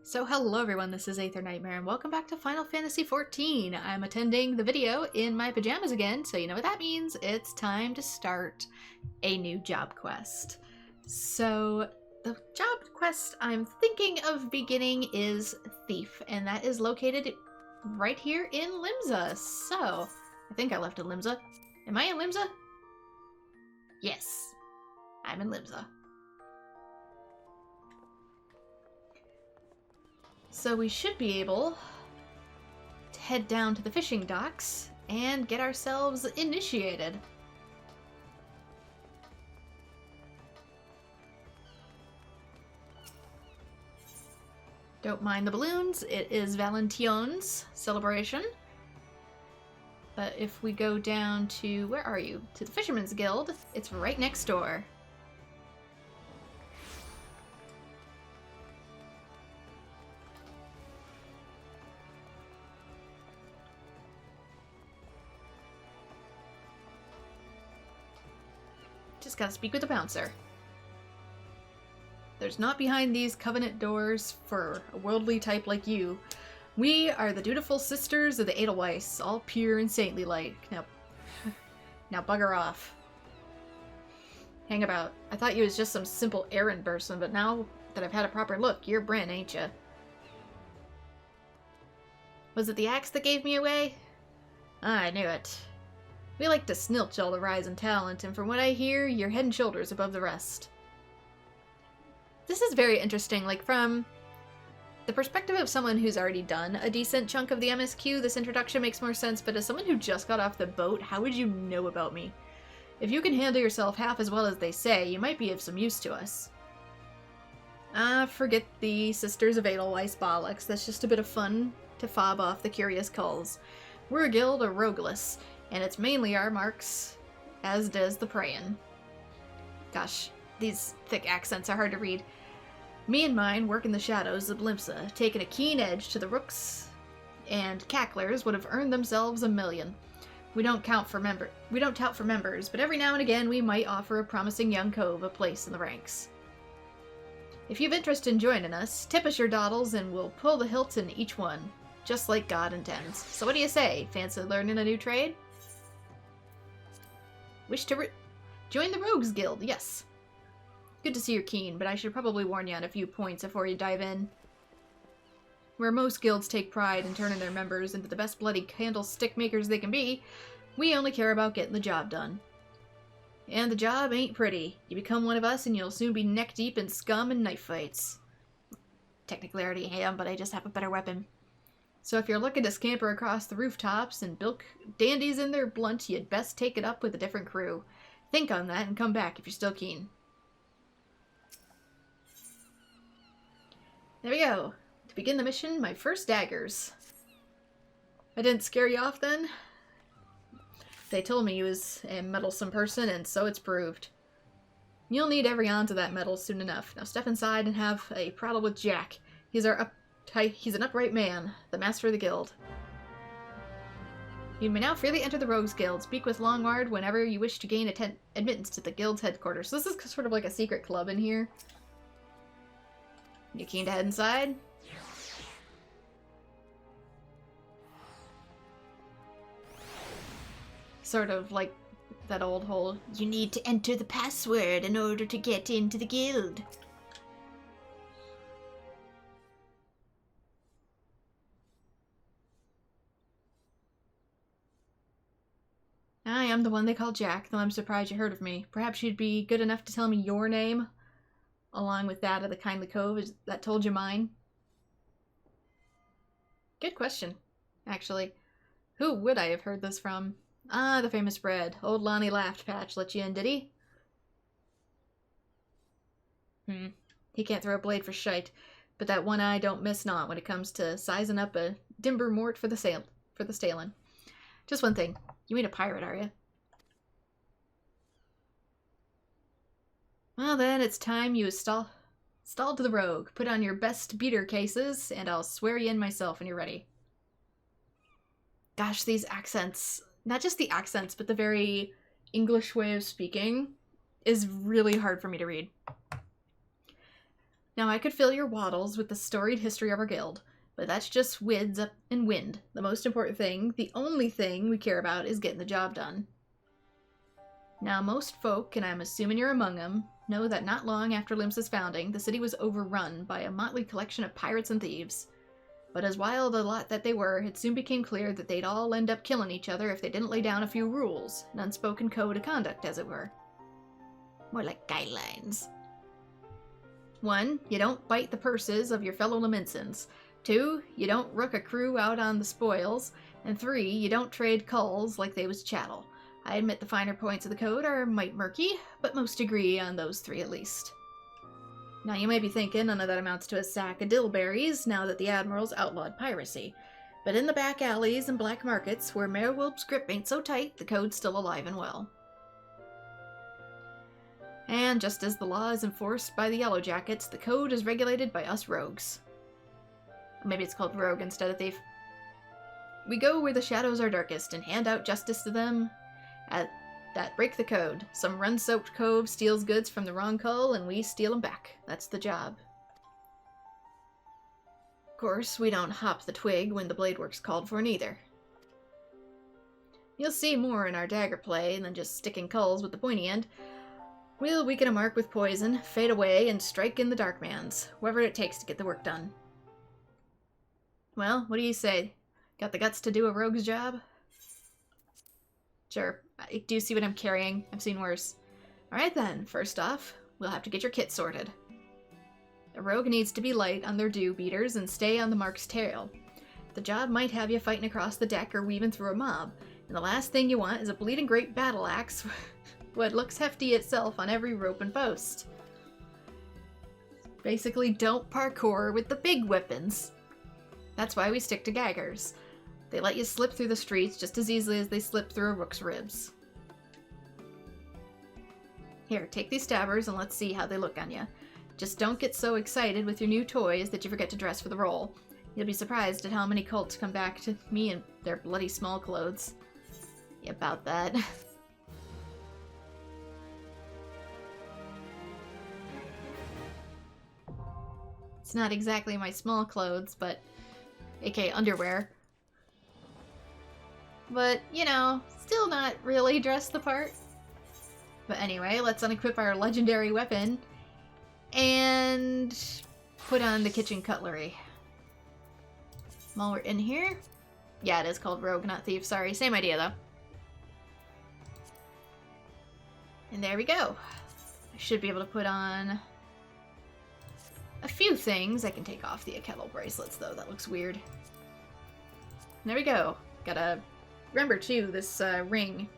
So hello everyone, this is AetherNightmare and welcome back to Final Fantasy XIV. I'm attending the video in my pajamas again, so you know what that means. It's time to start a new job quest. So the job quest I'm thinking of beginning is Thief, and that is located right here in Limsa. So, I think I left in Limsa. Am I in Limsa? Yes, I'm in Limsa. So we should be able to head down to the fishing docks and get ourselves initiated. Don't mind the balloons, it is Valention's celebration. But if we go down to, where are you? To the Fisherman's Guild, it's right next door. Just gotta speak with the bouncer. There's not behind these covenant doors for a worldly type like you. We are the dutiful sisters of the Edelweiss, all pure and saintly-like. Now bugger off. Hang about. I thought you was just some simple errand person, but now that I've had a proper look, you're Bryn, ain't ya? Was it the axe that gave me away? I knew it. We like to snilch all the rising talent, and from what I hear, you're head and shoulders above the rest. This is very interesting, like from the perspective of someone who's already done a decent chunk of the MSQ, this introduction makes more sense, but as someone who just got off the boat, how would you know about me? If you can handle yourself half as well as they say, you might be of some use to us. Forget the Sisters of Edelweiss bollocks, that's just a bit of fun to fob off the curious culls. We're a guild of rogueless, and it's mainly our marks, as does the prayin'. Gosh, these thick accents are hard to read. Me and mine work in the shadows of Limsa, taking a keen edge to the rooks and cacklers would have earned themselves a million. We don't tout for members, but every now and again we might offer a promising young cove a place in the ranks. If you've interest in joining us, tip us your doddles and we'll pull the hilt in each one, just like God intends. So what do you say? Fancy learning a new trade? Wish to join the Rogues Guild, yes. Good to see you're keen, but I should probably warn you on a few points before you dive in. Where most guilds take pride in turning their members into the best bloody candlestick makers they can be, we only care about getting the job done. And the job ain't pretty. You become one of us and you'll soon be neck-deep in scum and knife fights. Technically I already am, but I just have a better weapon. So if you're looking to scamper across the rooftops and bilk dandies in their blunt, you'd best take it up with a different crew. Think on that and come back if you're still keen. There we go. To begin the mission, my first daggers. I didn't scare you off then? They told me he was a meddlesome person, and so it's proved. You'll need every ounce of that metal soon enough. Now step inside and have a prattle with Jack. He's an upright man, the master of the guild. You may now freely enter the Rogues Guild. Speak with Longward whenever you wish to gain admittance to the guild's headquarters. So this is sort of like a secret club in here. You keen to head inside? Sort of like that old whole, you need to enter the password in order to get into the guild. I am the one they call Jack, though I'm surprised you heard of me. Perhaps you'd be good enough to tell me your name, along with that of the kindly cove that told you mine. Good question, actually. Who would I have heard this from? Ah, the famous Bread. Old Lonnie Laughed Patch let you in, did he? He can't throw a blade for shite, but that one eye don't miss not when it comes to sizing up a dimber mort for the stalin'. Just one thing. You ain't a pirate, are you? Well then, it's time you stall to the rogue. Put on your best beater cases, and I'll swear you in myself when you're ready. Gosh, these accents, not just the accents, but the very English way of speaking, is really hard for me to read. Now I could fill your waddles with the storied history of our guild, but that's just wids up and wind. The most important thing, the only thing we care about, is getting the job done. Now most folk, and I'm assuming you're among them, know that not long after Limsa's founding, the city was overrun by a motley collection of pirates and thieves. But as wild a lot that they were, it soon became clear that they'd all end up killing each other if they didn't lay down a few rules, an unspoken code of conduct, as it were. More like guidelines. 1. You don't bite the purses of your fellow Laminsans. 2. You don't rook a crew out on the spoils. And 3. You don't trade culls like they was chattel. I admit the finer points of the code are might murky, but most agree on those 3 at least. Now you may be thinking none of that amounts to a sack of dillberries now that the Admiral's outlawed piracy. But in the back alleys and black markets, where Mayor Wilp's grip ain't so tight, the code's still alive and well. And just as the law is enforced by the Yellow Jackets, the code is regulated by us rogues. Maybe it's called rogue instead of thief. We go where the shadows are darkest and hand out justice to them that break the code. Some run-soaked cove steals goods from the wrong cull, and we steal them back. That's the job. Of course, we don't hop the twig when the blade work's called for neither. You'll see more in our dagger play than just sticking culls with the pointy end. We'll weaken a mark with poison, fade away, and strike in the Darkmans, whatever it takes to get the work done. Well, what do you say? Got the guts to do a rogue's job? Sure. I do see what I'm carrying. I've seen worse. Alright then, first off, we'll have to get your kit sorted. A rogue needs to be light on their dew beaters and stay on the mark's tail. The job might have you fighting across the deck or weaving through a mob, and the last thing you want is a bleeding great battle axe what looks hefty itself on every rope and post. Basically, don't parkour with the big weapons. That's why we stick to gaggers. They let you slip through the streets just as easily as they slip through a rook's ribs. Here, take these stabbers and let's see how they look on you. Just don't get so excited with your new toys that you forget to dress for the role. You'll be surprised at how many cults come back to me in their bloody small clothes. Yeah, about that. It's not exactly my small clothes, but aka underwear. But, you know, still not really dressed the part. But anyway, let's unequip our legendary weapon and put on the kitchen cutlery. While we're in here. Yeah, it is called Rogue, not Thief. Sorry, same idea though. And there we go. I should be able to put on a few things. I can take off the kettle bracelets though. That looks weird. There we go. Gotta remember too, this ring,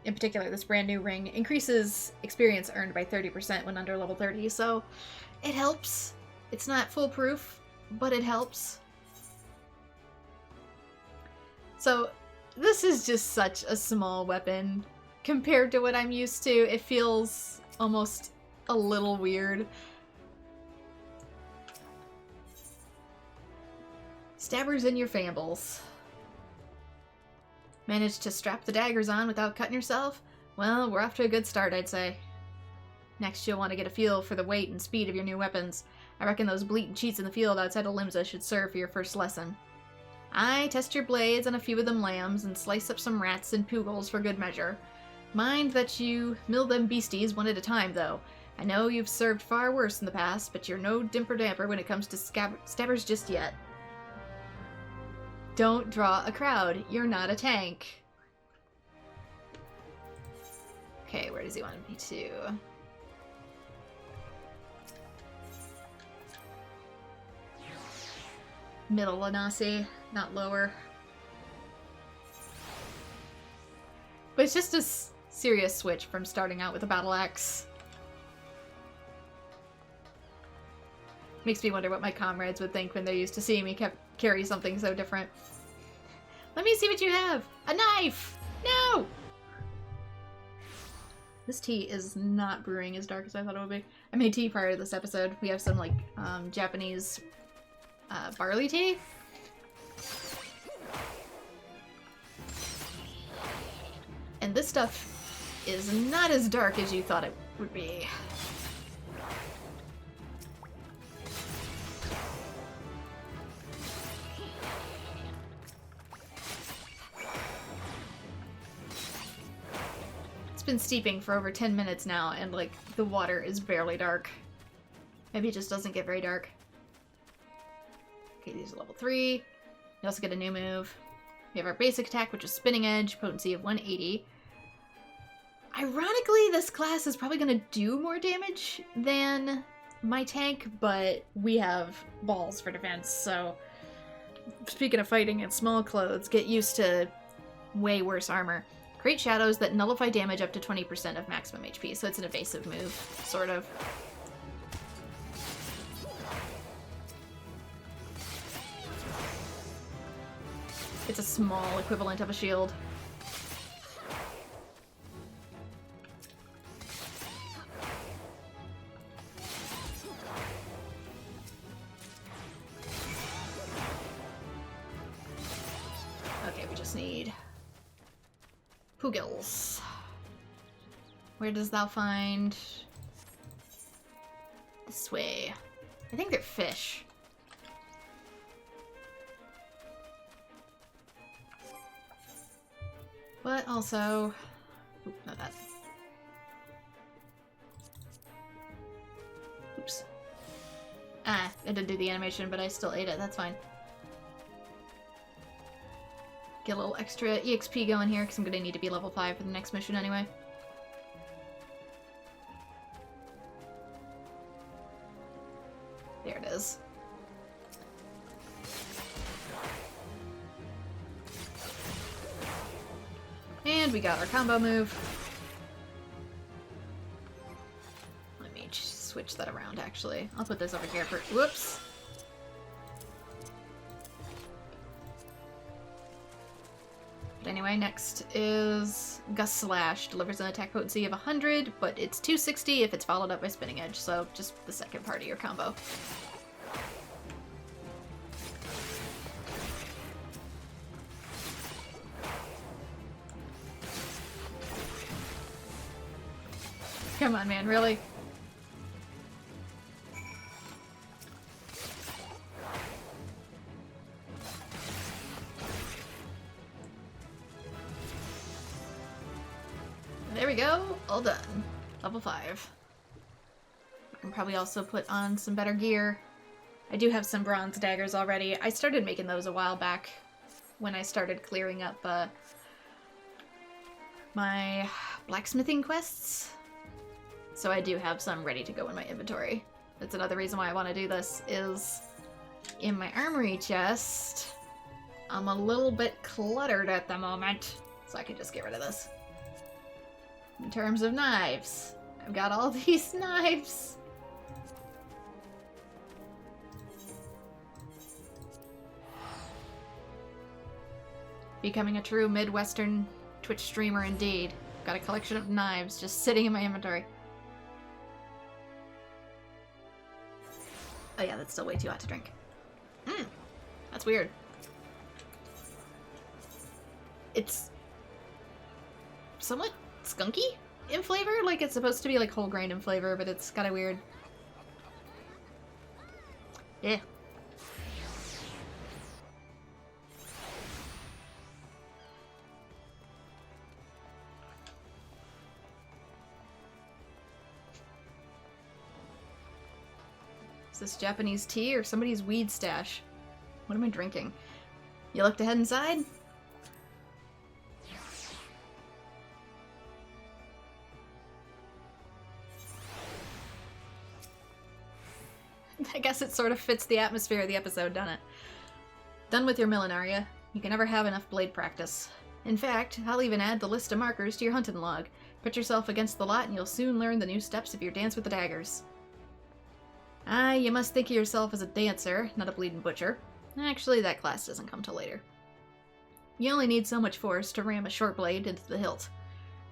in particular this brand new ring, increases experience earned by 30% when under level 30, so it helps. It's not foolproof, but it helps. So this is just such a small weapon compared to what I'm used to. It feels almost a little weird. Stabbers in your fambles. Managed to strap the daggers on without cutting yourself? Well, we're off to a good start, I'd say. Next, you'll want to get a feel for the weight and speed of your new weapons. I reckon those bleating cheats in the field outside of Limsa should serve for your first lesson. Aye, test your blades on a few of them lambs and slice up some rats and poogles for good measure. Mind that you mill them beasties one at a time, though. I know you've served far worse in the past, but you're no dimper-damper when it comes to stabbers just yet. Don't draw a crowd. You're not a tank. Okay, where does he want me to? Middle Lanasi, not lower. But it's just a serious switch from starting out with a battle axe. Makes me wonder what my comrades would think when they're used to seeing me carry something so different. Let me see what you have! A knife! No! This tea is not brewing as dark as I thought it would be. I made tea prior to this episode. We have some, like, Japanese barley tea. And this stuff is not as dark as you thought it would be. It's been steeping for over 10 minutes now, and, like, the water is barely dark. Maybe it just doesn't get very dark. Okay, these are level 3. We also get a new move. We have our basic attack, which is Spinning Edge, potency of 180. Ironically, this class is probably going to do more damage than my tank, but we have balls for defense, so... Speaking of fighting in small clothes, get used to way worse armor. Create shadows that nullify damage up to 20% of maximum HP, so it's an evasive move, sort of. It's a small equivalent of a shield. Okay, we just need Poogles. Where does thou find? This way. I think they're fish. But also... Oop, not that. Oops. Ah, it didn't do the animation, but I still ate it. That's fine. Get a little extra EXP going here, because I'm going to need to be level 5 for the next mission anyway. There it is. And we got our combo move. Let me switch that around, actually. I'll put this over here for... Whoops! But anyway, next is Gust Slash. Delivers an attack potency of 100, but it's 260 if it's followed up by Spinning Edge, so just the second part of your combo. Come on, man, really? There we go, all done. Level 5. I can probably also put on some better gear. I do have some bronze daggers already. I started making those a while back when I started clearing up my blacksmithing quests. So I do have some ready to go in my inventory. That's another reason why I want to do this, is in my armory chest, I'm a little bit cluttered at the moment, so I can just get rid of this. In terms of knives, I've got all these knives. Becoming a true Midwestern Twitch streamer indeed. Got a collection of knives just sitting in my inventory. Oh yeah, that's still way too hot to drink. That's weird. It's somewhat skunky in flavor, like it's supposed to be like whole grain in flavor, but it's kind of weird. Yeah. Is this Japanese tea or somebody's weed stash? What am I drinking? You like to head inside? I guess it sort of fits the atmosphere of the episode, doesn't it? Done with your Millinaria. You can never have enough blade practice. In fact, I'll even add the list of markers to your hunting log. Put yourself against the lot and you'll soon learn the new steps of your dance with the daggers. Ah, you must think of yourself as a dancer, not a bleeding butcher. Actually, that class doesn't come till later. You only need so much force to ram a short blade into the hilt.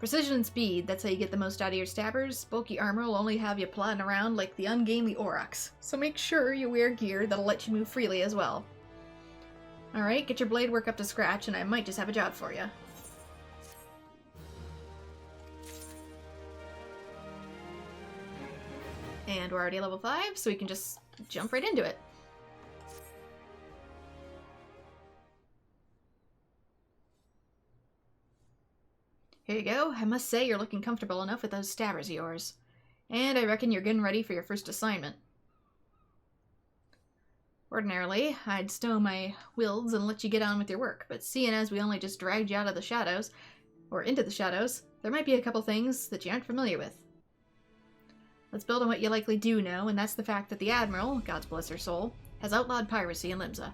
Precision and speed, that's how you get the most out of your stabbers. Bulky armor will only have you plodding around like the ungainly aurochs, so make sure you wear gear that'll let you move freely as well. Alright, get your blade work up to scratch and I might just have a job for you. And we're already level 5, so we can just jump right into it. Here you go. I must say you're looking comfortable enough with those stabbers of yours. And I reckon you're getting ready for your first assignment. Ordinarily, I'd stow my wilds and let you get on with your work, but seeing as we only just dragged you out of the shadows, or into the shadows, there might be a couple things that you aren't familiar with. Let's build on what you likely do know, and that's the fact that the Admiral, God bless her soul, has outlawed piracy in Limsa.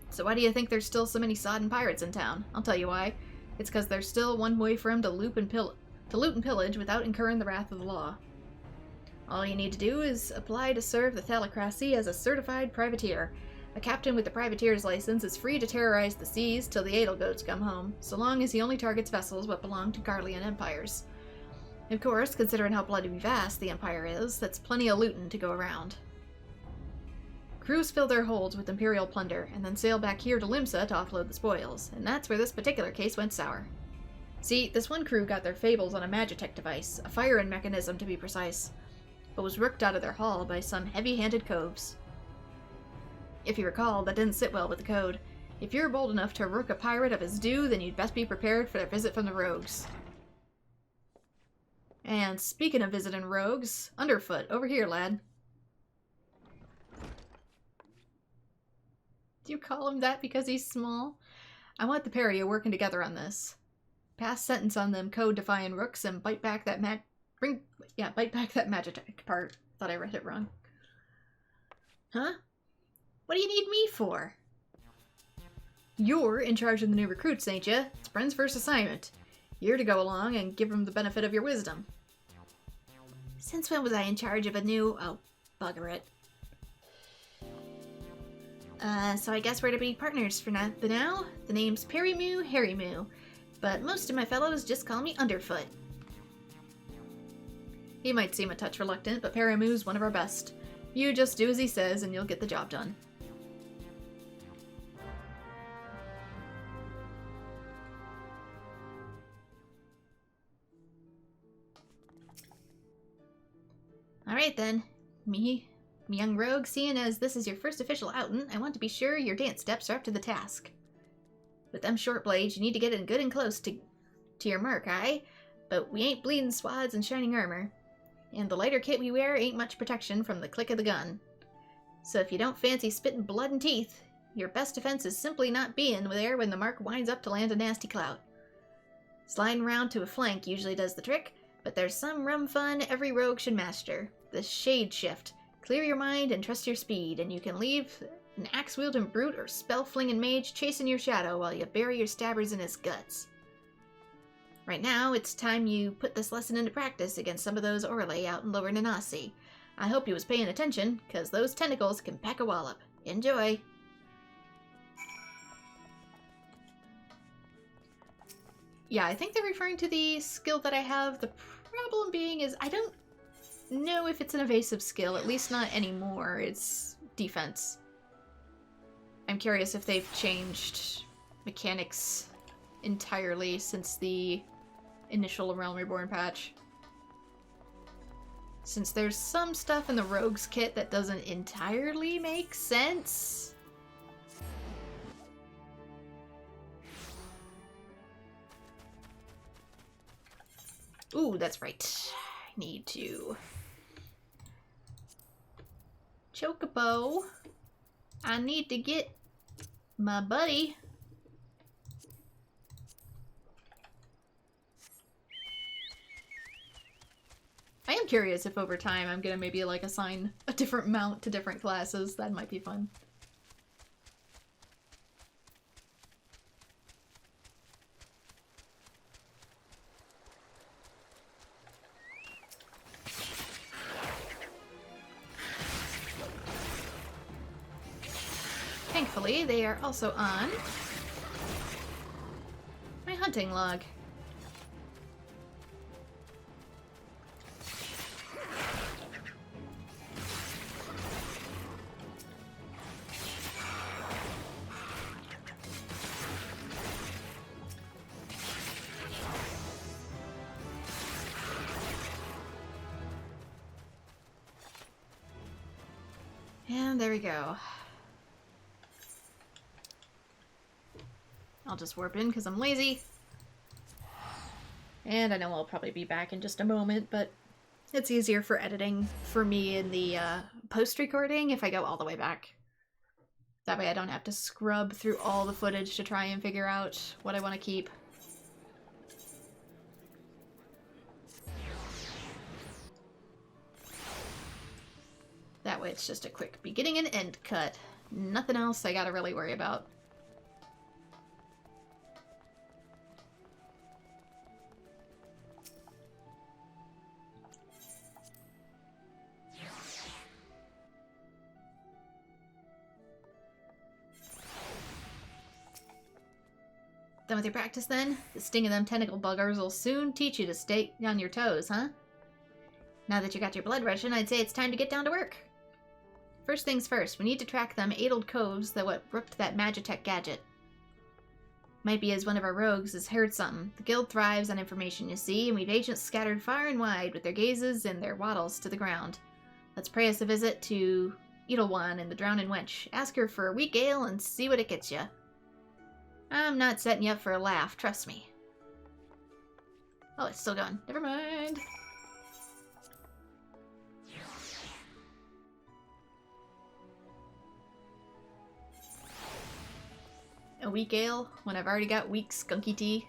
So why do you think there's still so many sodden pirates in town? I'll tell you why. It's because there's still one way for him to loot and pillage without incurring the wrath of the law. All you need to do is apply to serve the Thalocracy as a certified privateer. A captain with a privateer's license is free to terrorize the seas till the Edelgoats come home, so long as he only targets vessels what belong to Garlean empires. Of course, considering how bloody vast the empire is, that's plenty of lootin' to go around. Crews fill their holds with Imperial plunder, and then sail back here to Limsa to offload the spoils, and that's where this particular case went sour. See, this one crew got their fables on a Magitech device, a firing mechanism to be precise, but was rooked out of their hull by some heavy-handed coves. If you recall, that didn't sit well with the code. If you're bold enough to rook a pirate of his due, then you'd best be prepared for their visit from the rogues. And speaking of visiting rogues, Underfoot, over here, lad. Do you call him that because he's small? I want the pair of you working together on this. Pass sentence on them code-defying rooks and bite back that bite back that Magitech part. Thought I read it wrong. Huh? What do you need me for? You're in charge of the new recruits, ain't ya? It's Bren's first assignment. You're to go along and give him the benefit of your wisdom. Since when was I in charge of a new... Oh, bugger it. So I guess we're to be partners for now. The name's Perrymoo Harrymoo, but most of my fellows just call me Underfoot. He might seem a touch reluctant, but Perrymoo's one of our best. You just do as he says and you'll get the job done. Alright then, me young rogue, seeing as this is your first official outing, I want to be sure your dance steps are up to the task. With them short blades, you need to get in good and close to your mark, aye? But we ain't bleeding swads and shining armor. And the lighter kit we wear ain't much protection from the click of the gun. So if you don't fancy spitting blood and teeth, your best defense is simply not being there when the mark winds up to land a nasty clout. Sliding around to a flank usually does the trick, but there's some rum fun every rogue should master. The Shade Shift. Clear your mind and trust your speed, and you can leave an axe-wielding brute or spell-flinging mage chasing your shadow while you bury your stabbers in his guts. Right now, it's time you put this lesson into practice against some of those Orlais out in Lower Nanasi. I hope you was paying attention, because those tentacles can pack a wallop. Enjoy! Yeah, I think they're referring to the skill that I have. The problem being is I don't know if it's an evasive skill, at least not anymore. It's defense. I'm curious if they've changed mechanics entirely since the initial Realm Reborn patch. Since there's some stuff in the Rogue's kit that doesn't entirely make sense. Ooh, that's right. I need to... Chocobo. I need to get my buddy. I am curious if over time I'm gonna maybe like assign a different mount to different classes. That might be fun. Thankfully, they are also on my hunting log. And there we go. I'll just warp in because I'm lazy. And I know I'll probably be back in just a moment, but it's easier for editing for me in the post-recording if I go all the way back. That way I don't have to scrub through all the footage to try and figure out what I want to keep. That way it's just a quick beginning and end cut. Nothing else I gotta really worry about. Done with your practice then? The sting of them tentacle buggers will soon teach you to stay on your toes, huh? Now that you got your blood rushing, I'd say it's time to get down to work. First things first, we need to track them addled coves that what rooked that Magitech gadget. Might be as one of our rogues has heard something. The guild thrives on information, you see, and we've agents scattered far and wide with their gazes and their wattles to the ground. Let's pay us a visit to Edelwan and the Drowning Wench. Ask her for a weak ale and see what it gets you. I'm not setting you up for a laugh, trust me. Oh, it's still going. Never mind. A weak ale when I've already got weak skunky tea.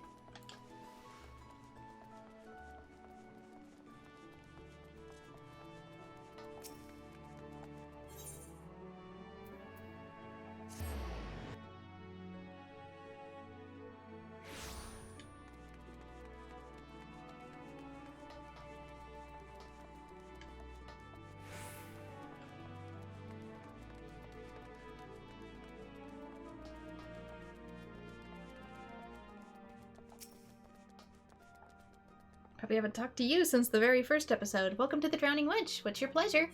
Probably haven't talked to you since the very first episode. Welcome to the Drowning Wench. What's your pleasure?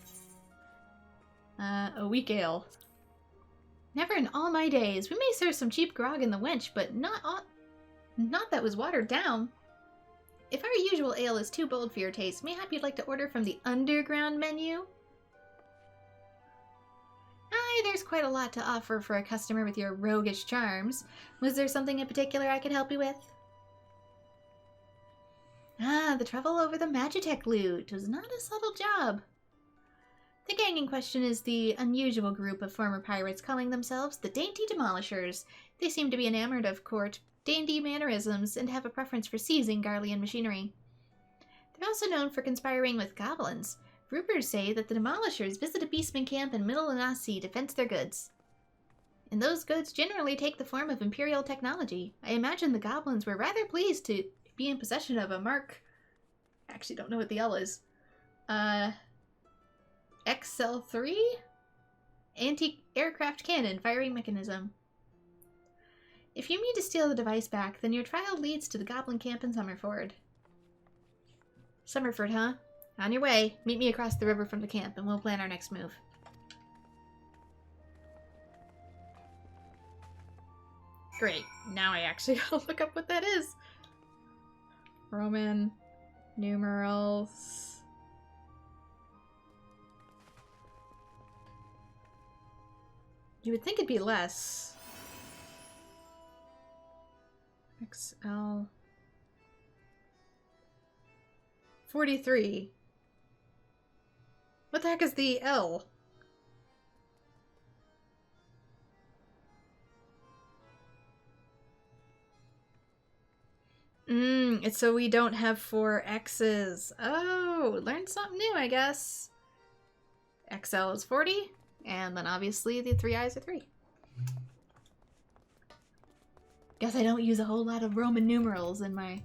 A weak ale. Never in all my days. We may serve some cheap grog in the Wench, but not that was watered down. If our usual ale is too bold for your taste, mayhap you'd like to order from the underground menu? Aye, there's quite a lot to offer for a customer with your roguish charms. Was there something in particular I could help you with? Ah, the trouble over the Magitech loot was not a subtle job. The gang in question is the unusual group of former pirates calling themselves the Dainty Demolishers. They seem to be enamored of court dandy mannerisms and have a preference for seizing Garlean machinery. They're also known for conspiring with goblins. Rumors say that the Demolishers visit a beastman camp in Middle Anasi to fence their goods. And those goods generally take the form of Imperial technology. I imagine the goblins were rather pleased to be in possession of a Mark... I actually don't know what the L is. XL3? Anti-aircraft cannon firing mechanism. If you mean to steal the device back, then your trial leads to the goblin camp in Summerford. Summerford, huh? On your way. Meet me across the river from the camp and we'll plan our next move. Great. Now I actually gotta look up what that is. Roman numerals. You would think it'd be less. XL 43. What the heck is the L? It's so we don't have 4 X's. Oh, learned something new, I guess. XL is 40, and then obviously the 3 I's are 3. Guess I don't use a whole lot of Roman numerals in my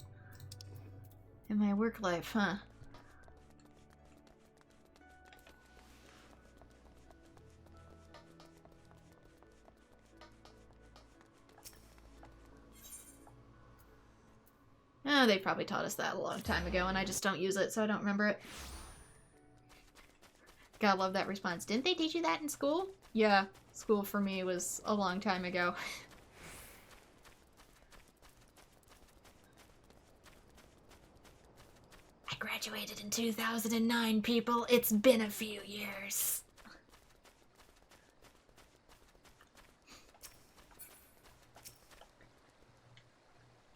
work life, huh? Oh, they probably taught us that a long time ago, and I just don't use it, so I don't remember it. Gotta love that response. Didn't they teach you that in school? Yeah, school for me was a long time ago. I graduated in 2009, people. It's been a few years.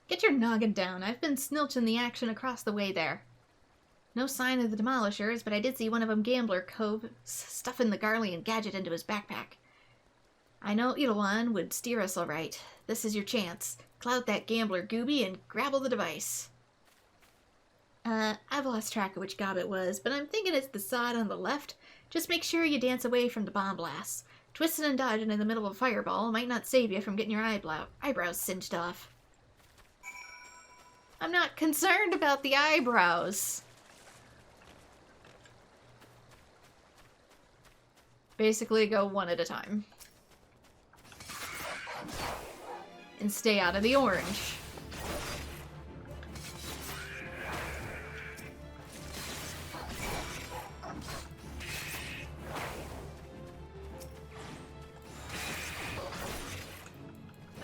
Get your noggin down. I've been snilching the action across the way there. No sign of the demolishers, but I did see one of them Gambler Cove stuffing the Garlean gadget into his backpack. I know Edelwan would steer us all right. This is your chance. Clout that Gambler Gooby and grabble the device. I've lost track of which gob it was, but I'm thinking it's the sod on the left. Just make sure you dance away from the bomb blasts. Twisting and dodging in the middle of a fireball might not save you from getting your eyebrows singed off. I'm not concerned about the eyebrows. Basically, go one at a time. And stay out of the orange.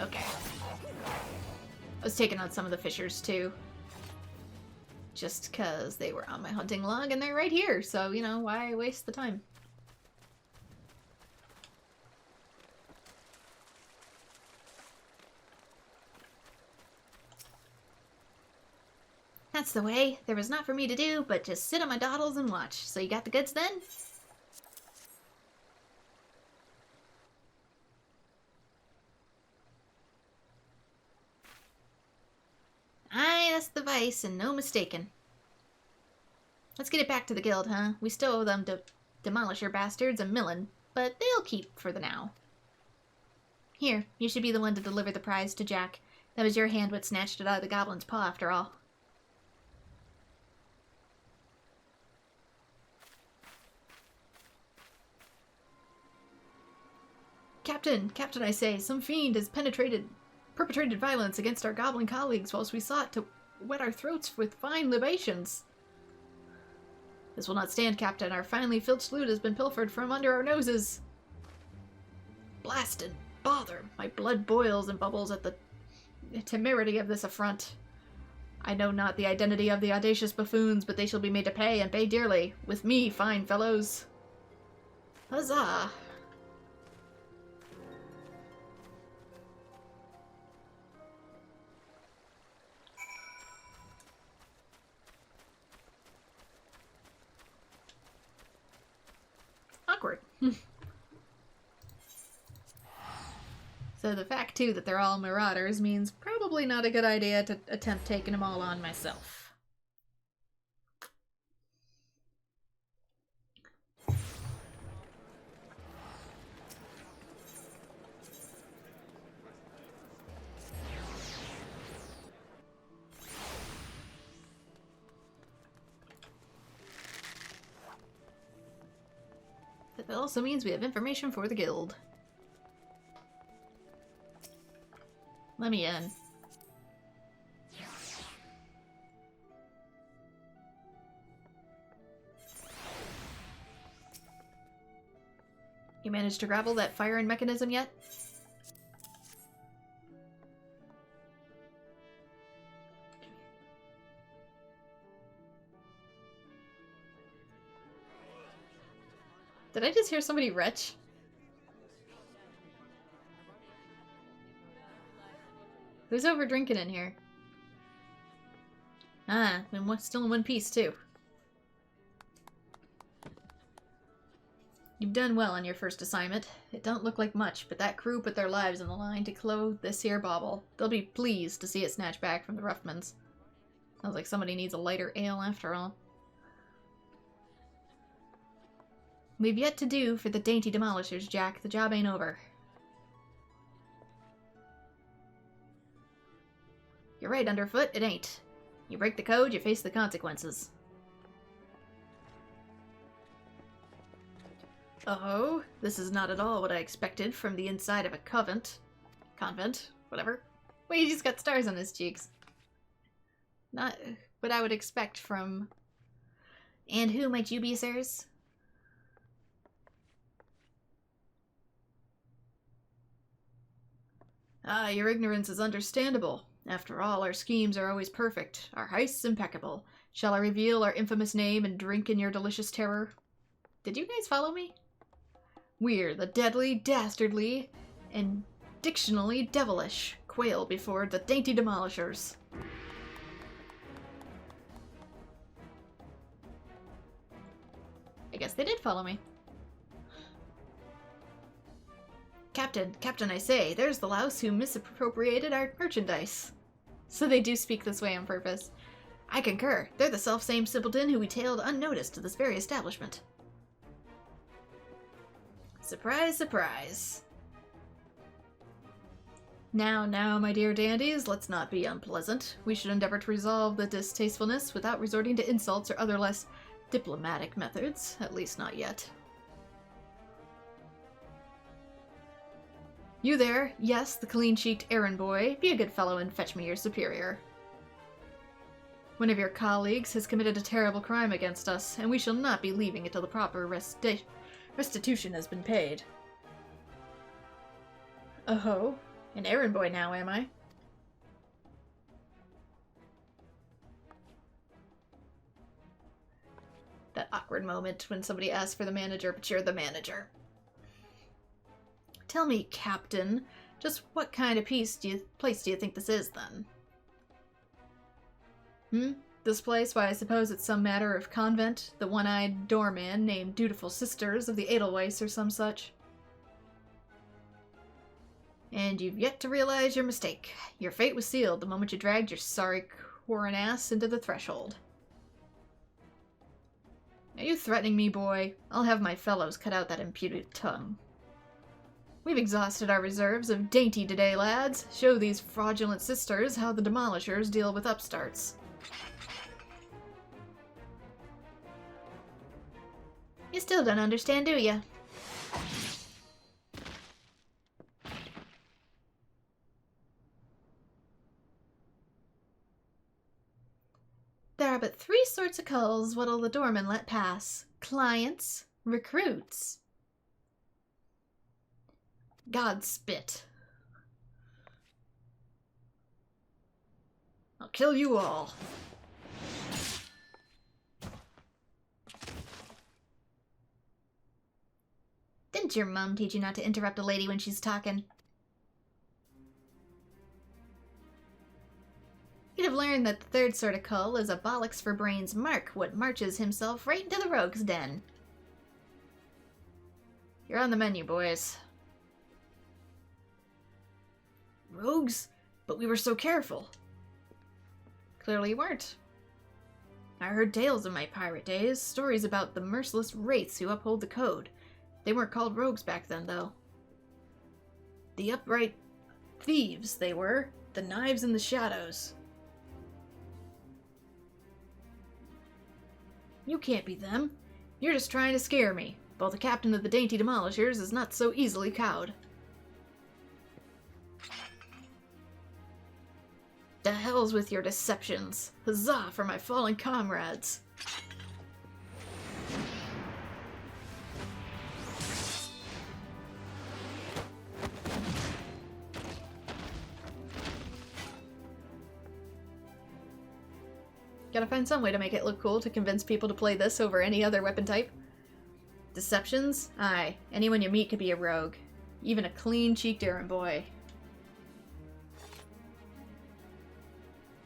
Okay. I was taking out some of the fishers too. Just because they were on my hunting log and they're right here, so, you know, why waste the time? That's the way. There was not for me to do, but just sit on my doddles and watch. So you got the goods then? Aye, that's the vice, and no mistaken. Let's get it back to the guild, huh? We still owe them demolisher bastards a million, but they'll keep for the now. Here, you should be the one to deliver the prize to Jack. That was your hand what snatched it out of the goblin's paw, after all. Captain, I say, some fiend has perpetrated violence against our goblin colleagues whilst we sought to wet our throats with fine libations. This will not stand, Captain. Our finely filched loot has been pilfered from under our noses. Blasted bother. My blood boils and bubbles at the temerity of this affront. I know not the identity of the audacious buffoons, but they shall be made to pay, and pay dearly. With me, fine fellows. Huzzah! Awkward. So the fact, too, that they're all marauders means probably not a good idea to attempt taking them all on myself. That also means we have information for the guild. Let me in. You managed to grapple that firing mechanism yet? Did I just hear somebody retch? Who's over drinking in here? Ah, and still in one piece too. You've done well on your first assignment. It don't look like much, but that crew put their lives on the line to clothe this here bauble. They'll be pleased to see it snatched back from the Ruffmans. Sounds like somebody needs a lighter ale after all. We've yet to do for the dainty demolishers, Jack. The job ain't over. You're right, Underfoot. It ain't. You break the code, you face the consequences. Oh, this is not at all what I expected from the inside of a convent. Convent? Whatever. Wait, he's got stars on his cheeks. Not what I would expect from... And who might you be, sirs? Ah, your ignorance is understandable. After all, our schemes are always perfect, our heists impeccable. Shall I reveal our infamous name and drink in your delicious terror? Did you guys follow me? We're the deadly, dastardly, and dictionally devilish quail before the dainty demolishers. I guess they did follow me. Captain, I say, there's the louse who misappropriated our merchandise. So they do speak this way on purpose. I concur. They're the self-same simpleton who we tailed unnoticed to this very establishment. Surprise, surprise. Now, my dear dandies, let's not be unpleasant. We should endeavor to resolve the distastefulness without resorting to insults or other less diplomatic methods, at least not yet. You there, yes, the clean-cheeked errand boy, be a good fellow and fetch me your superior. One of your colleagues has committed a terrible crime against us, and we shall not be leaving until the proper restitution has been paid. Oh-ho, an errand boy now, am I? That awkward moment when somebody asks for the manager, but you're the manager. Tell me, Captain, just what kind of place do you think this is, then? This place? Why, I suppose it's some matter of convent, the one-eyed doorman named Dutiful Sisters of the Edelweiss or some such. And you've yet to realize your mistake. Your fate was sealed the moment you dragged your sorry Quarren ass into the threshold. Are you threatening me, boy? I'll have my fellows cut out that impudent tongue. We've exhausted our reserves of dainty today, lads. Show these fraudulent sisters how the demolishers deal with upstarts. You still don't understand, do ya? There are but three sorts of culls what'll the doorman let pass. Clients, recruits. God spit. I'll kill you all. Didn't your mum teach you not to interrupt a lady when she's talking? You'd have learned that the third sort of cull is a bollocks for brains mark what marches himself right into the rogue's den. You're on the menu, boys. Rogues? But we were so careful. Clearly you weren't. I heard tales in my pirate days, stories about the merciless wraiths who uphold the code. They weren't called rogues back then, though. The upright thieves, they were. The knives in the shadows. You can't be them. You're just trying to scare me. But the captain of the Dainty Demolishers is not so easily cowed. To hell's with your deceptions. Huzzah for my fallen comrades. Gotta find some way to make it look cool to convince people to play this over any other weapon type. Deceptions? Aye. Anyone you meet could be a rogue. Even a clean-cheeked errand boy.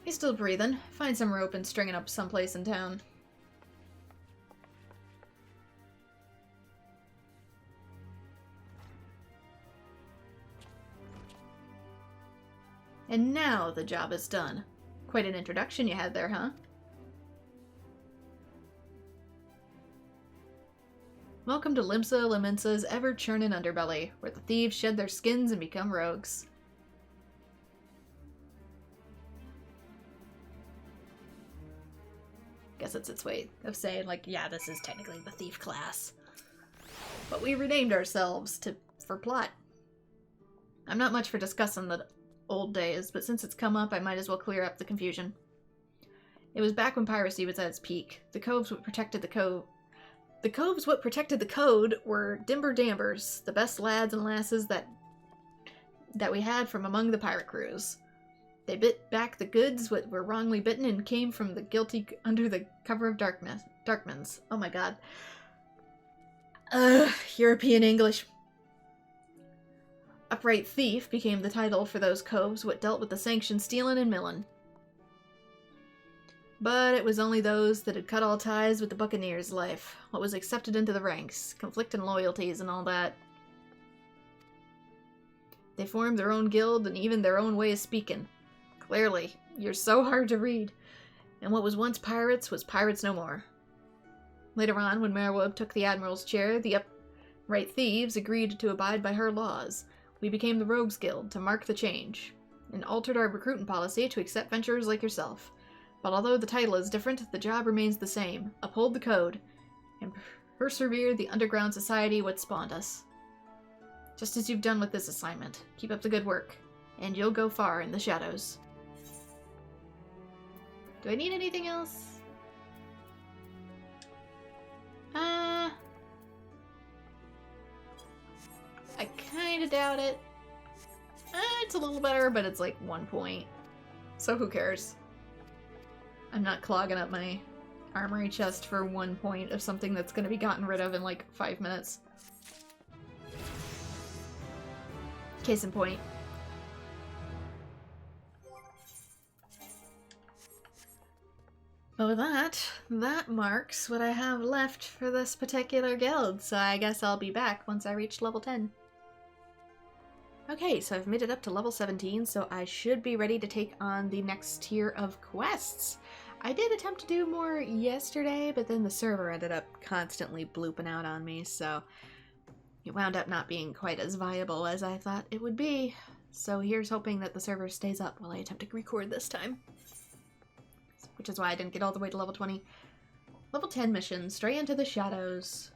He's still breathing. Find some rope and string it up someplace in town. And now the job is done. Quite an introduction you had there, huh? Welcome to Limsa Limensa's ever-churning underbelly, where the thieves shed their skins and become rogues. Guess it's its way of saying, like, yeah, this is technically the thief class. But we renamed ourselves for plot. I'm not much for discussing the old days, but since it's come up, I might as well clear up the confusion. It was back when piracy was at its peak. The coves what protected the code. The coves what protected the code were Dimber Dambers, the best lads and lasses that we had from among the pirate crews. They bit back the goods what were wrongly bitten and came from the guilty under the cover of darkmans. Oh my god. European English. Upright Thief became the title for those coves what dealt with the sanctioned stealin' and millin'. But it was only those that had cut all ties with the Buccaneers' life, what was accepted into the ranks, conflicting loyalties and all that. They formed their own guild and even their own way of speaking. Clearly, you're so hard to read. And what was once pirates was pirates no more. Later on, when Merwood took the Admiral's chair, the upright thieves agreed to abide by her laws. We became the Rogues Guild to mark the change, and altered our recruiting policy to accept venturers like yourself. But although the title is different, the job remains the same. Uphold the code, and persevere the underground society what spawned us. Just as you've done with this assignment. Keep up the good work, and you'll go far in the shadows. Do I need anything else? I kinda doubt it. It's a little better, but it's like 1 point. So who cares? I'm not clogging up my armory chest for 1 point of something that's gonna be gotten rid of in like 5 minutes. Case in point. But with that marks what I have left for this particular guild, so I guess I'll be back once I reach level 10. Okay, so I've made it up to level 17, so I should be ready to take on the next tier of quests. I did attempt to do more yesterday, but then the server ended up constantly blooping out on me, so it wound up not being quite as viable as I thought it would be. So here's hoping that the server stays up while I attempt to record this time. Which is why I didn't get all the way to level 20. Level 10 mission, Stray into the Shadows.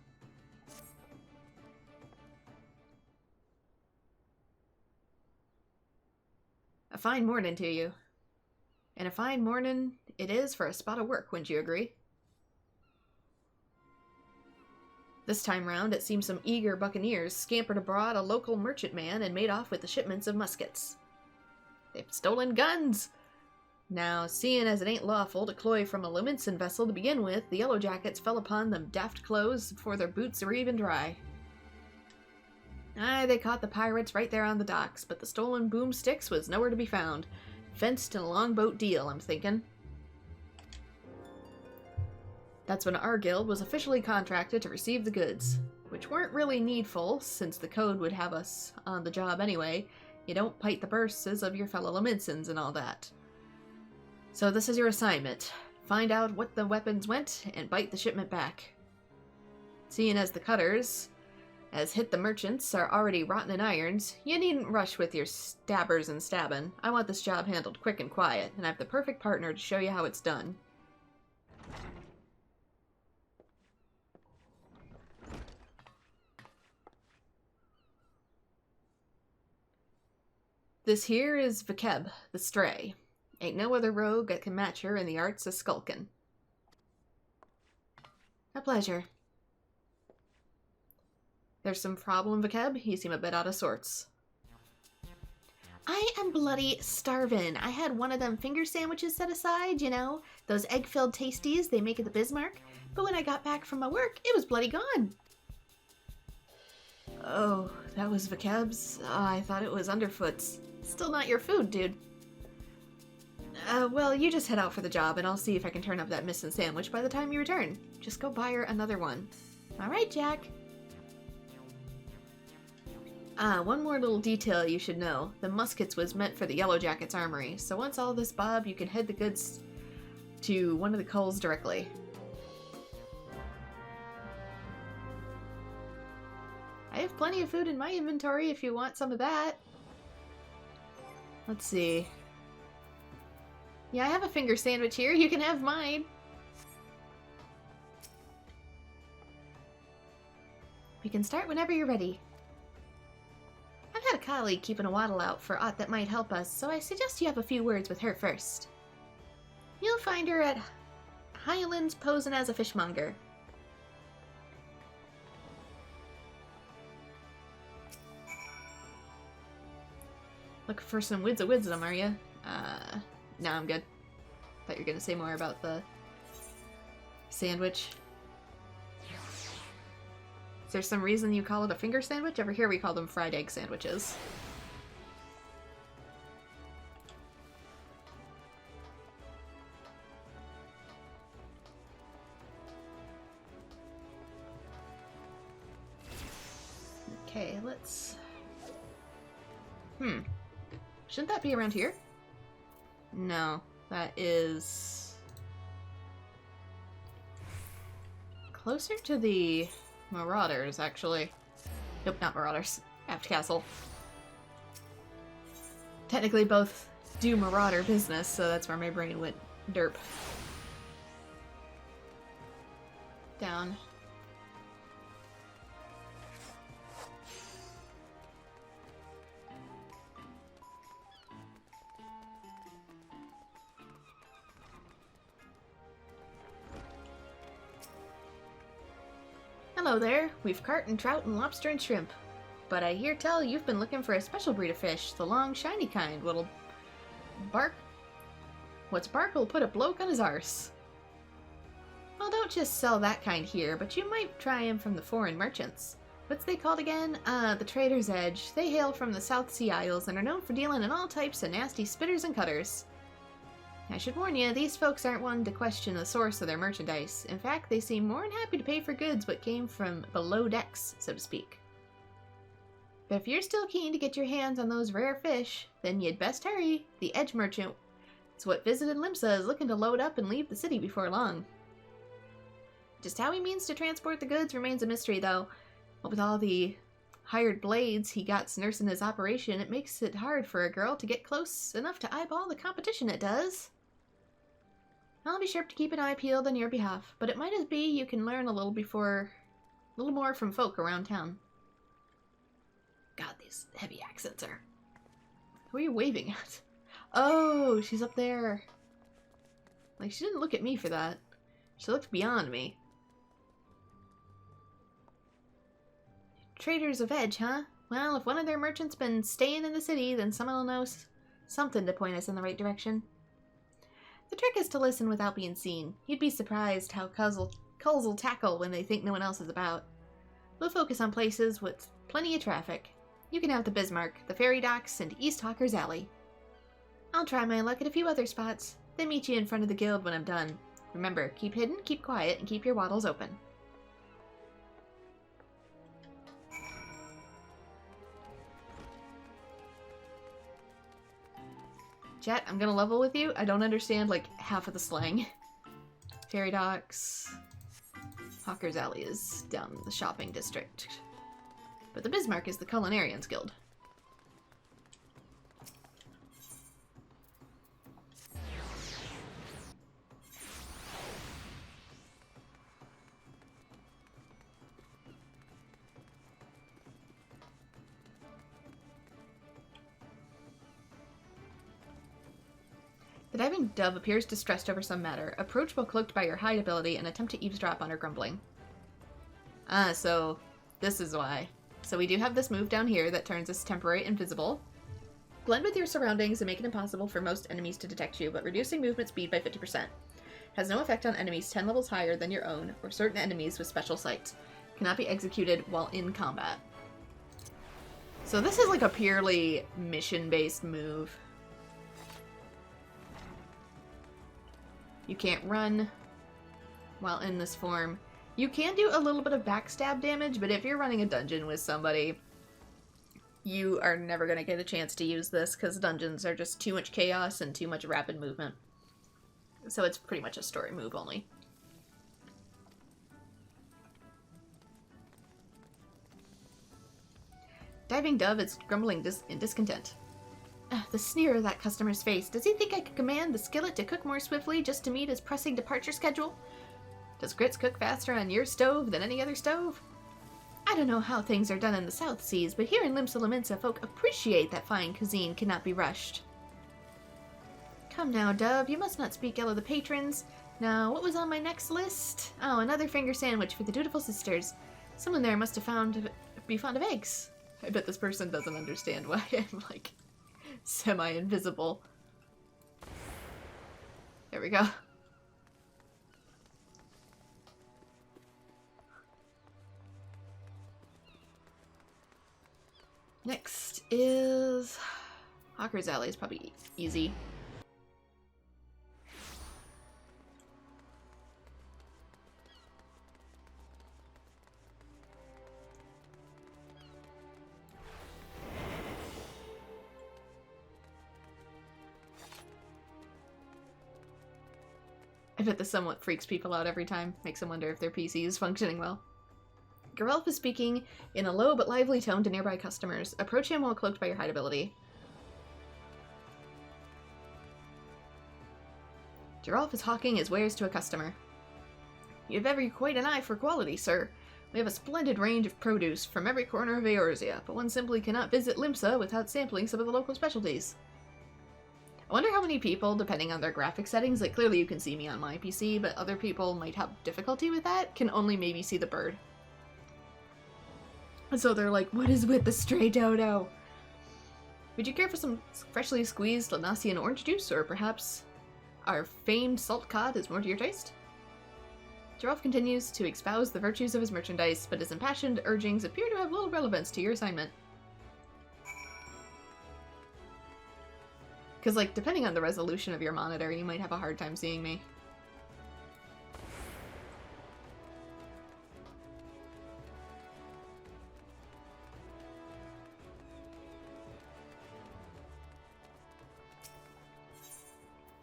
A fine morning to you. And a fine morning it is for a spot of work, wouldn't you agree? This time round, it seems some eager buccaneers scampered abroad a local merchantman and made off with the shipments of muskets. They've stolen guns! Now, seeing as it ain't lawful to cloy from a Luminson vessel to begin with, the Yellow Jackets fell upon them daft clothes before their boots are even dry. Aye, they caught the pirates right there on the docks, but the stolen boomsticks was nowhere to be found. Fenced in a longboat deal, I'm thinking. That's when our guild was officially contracted to receive the goods, which weren't really needful, since the code would have us on the job anyway. You don't bite the purses of your fellow Luminsons and all that. So this is your assignment. Find out what the weapons went and bite the shipment back. Seeing as the cutters, as hit the merchants, are already rotten in irons, you needn't rush with your stabbers and stabbing. I want this job handled quick and quiet, and I have the perfect partner to show you how it's done. This here is Vakeb, the Stray. Ain't no other rogue that can match her in the arts of skulkin'. A pleasure. There's some problem, Vakeb? You seem a bit out of sorts. I am bloody starving. I had one of them finger sandwiches set aside, you know, those egg-filled tasties they make at the Bismarck, but when I got back from my work, it was bloody gone. Oh, that was Vakeb's? Oh, I thought it was Underfoot's. Still not your food, dude. Well, you just head out for the job, and I'll see if I can turn up that missing sandwich by the time you return. Just go buy her another one. Alright, Jack. One more little detail you should know. The muskets was meant for the Yellow Jackets' armory, so once all this bob, you can head the goods to one of the culls directly. I have plenty of food in my inventory if you want some of that. Let's see. Yeah, I have a finger sandwich here. You can have mine. We can start whenever you're ready. I've had a colleague keeping a waddle out for aught that might help us, so I suggest you have a few words with her first. You'll find her at Highlands posing as a fishmonger. Looking for some words of wisdom, are you? No, I'm good. Thought you were gonna say more about the sandwich. Is there some reason you call it a finger sandwich? Over here we call them fried egg sandwiches. Okay, let's... Shouldn't that be around here? No, that is... closer to the Marauders, actually. Nope, not Marauders. Aft Castle. Technically both do Marauder business, so that's where my brain went derp. Down. Hello there. We've carp and trout and lobster and shrimp. But I hear tell you've been looking for a special breed of fish, the long, shiny kind, what's bark will put a bloke on his arse. Well, don't just sell that kind here, but you might try 'em from the foreign merchants. What's they called again? The Trader's Edge. They hail from the South Sea Isles and are known for dealing in all types of nasty spitters and cutters. I should warn you, these folks aren't one to question the source of their merchandise. In fact, they seem more than happy to pay for goods what came from below decks, so to speak. But if you're still keen to get your hands on those rare fish, then you'd best hurry. The Edge Merchant, it's what visited Limsa, is looking to load up and leave the city before long. Just how he means to transport the goods remains a mystery, though. But with all the hired blades he got nursing his operation, it makes it hard for a girl to get close enough to eyeball the competition it does. I'll be sure to keep an eye peeled on your behalf, but it might as be you can learn a little more from folk around town. God, these heavy accents are... Who are you waving at? Oh, she's up there. Like, she didn't look at me for that. She looked beyond me. Traders of Edge, huh? Well, if one of their merchants been staying in the city, then someone will know something to point us in the right direction. The trick is to listen without being seen. You'd be surprised how culls will tackle when they think no one else is about. We'll focus on places with plenty of traffic. You can have the Bismarck, the ferry docks, and East Hawker's Alley. I'll try my luck at a few other spots, then meet you in front of the guild when I'm done. Remember, keep hidden, keep quiet, and keep your waddles open. Chat, I'm gonna level with you. I don't understand, like, half of the slang. Ferry docks. Hawker's Alley is down in the shopping district. But the Bismarck is the Culinarians Guild. The diving dove appears distressed over some matter. Approach while cloaked by your hide ability and attempt to eavesdrop on her grumbling. Ah, so this is why. So we do have this move down here that turns us temporary invisible. Blend with your surroundings and make it impossible for most enemies to detect you, but reducing movement speed by 50%. Has no effect on enemies 10 levels higher than your own, or certain enemies with special sights. Cannot be executed while in combat. So this is like a purely mission-based move. You can't run while in this form. You can do a little bit of backstab damage, but if you're running a dungeon with somebody, you are never going to get a chance to use this because dungeons are just too much chaos and too much rapid movement. So it's pretty much a story move only. Diving Dove is grumbling in discontent. The sneer of that customer's face. Does he think I could command the skillet to cook more swiftly just to meet his pressing departure schedule? Does grits cook faster on your stove than any other stove? I don't know how things are done in the South Seas, but here in Limsa Lominsa, folk appreciate that fine cuisine cannot be rushed. Come now, Dove, you must not speak ill of the patrons. Now, what was on my next list? Oh, another finger sandwich for the dutiful sisters. Someone there must have be fond of eggs. I bet this person doesn't understand why I'm, like, semi-invisible. There we go. Next is... Hawker's Alley is probably easy. I bet this somewhat freaks people out every time. Makes them wonder if their PC is functioning well. Geralf is speaking in a low but lively tone to nearby customers. Approach him while cloaked by your hide ability. Geralf is hawking his wares to a customer. You have quite an eye for quality, sir. We have a splendid range of produce from every corner of Eorzea, but one simply cannot visit Limsa without sampling some of the local specialties. I wonder how many people, depending on their graphic settings, like clearly you can see me on my PC, but other people might have difficulty with that, can only maybe see the bird. And so they're like, what is with the stray dodo? Would you care for some freshly squeezed Lanassian orange juice, or perhaps our famed salt cod is more to your taste? Geralf continues to espouse the virtues of his merchandise, but his impassioned urgings appear to have little relevance to your assignment. Because, like, depending on the resolution of your monitor, you might have a hard time seeing me.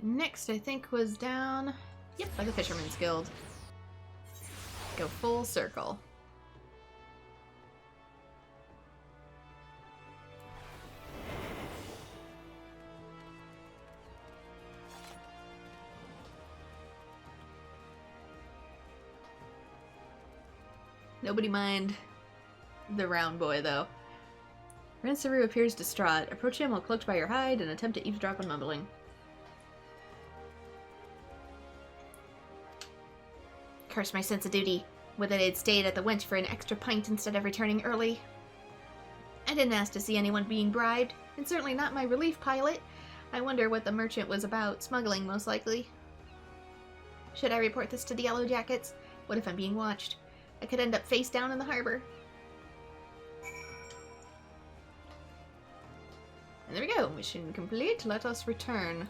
Next, I think, was down... Yep, by the Fisherman's Guild. Go full circle. Nobody mind the round boy, though. Ransaru appears distraught. Approach him while cloaked by your hide and attempt to eavesdrop on mumbling. Curse my sense of duty. Would that I'd stayed at the wench for an extra pint instead of returning early. I didn't ask to see anyone being bribed, and certainly not my relief pilot. I wonder what the merchant was about, smuggling most likely. Should I report this to the Yellow Jackets? What if I'm being watched? I could end up face down in the harbor. And there we go. Mission complete. Let us return.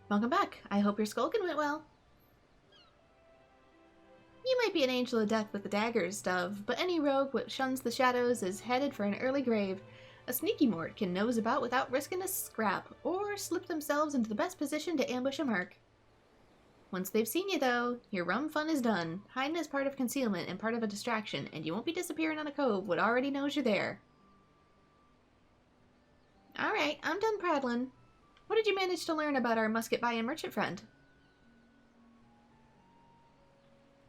Welcome back. I hope your skulking went well. You might be an angel of death with the daggers, Dove, but any rogue which shuns the shadows is headed for an early grave. A sneaky mort can nose about without risking a scrap, or slip themselves into the best position to ambush a mark. Once they've seen you, though, your rum fun is done. Hiding is part of concealment and part of a distraction, and you won't be disappearing on a cove what already knows you're there. Alright, I'm done prattling. What did you manage to learn about our musket-buying merchant friend?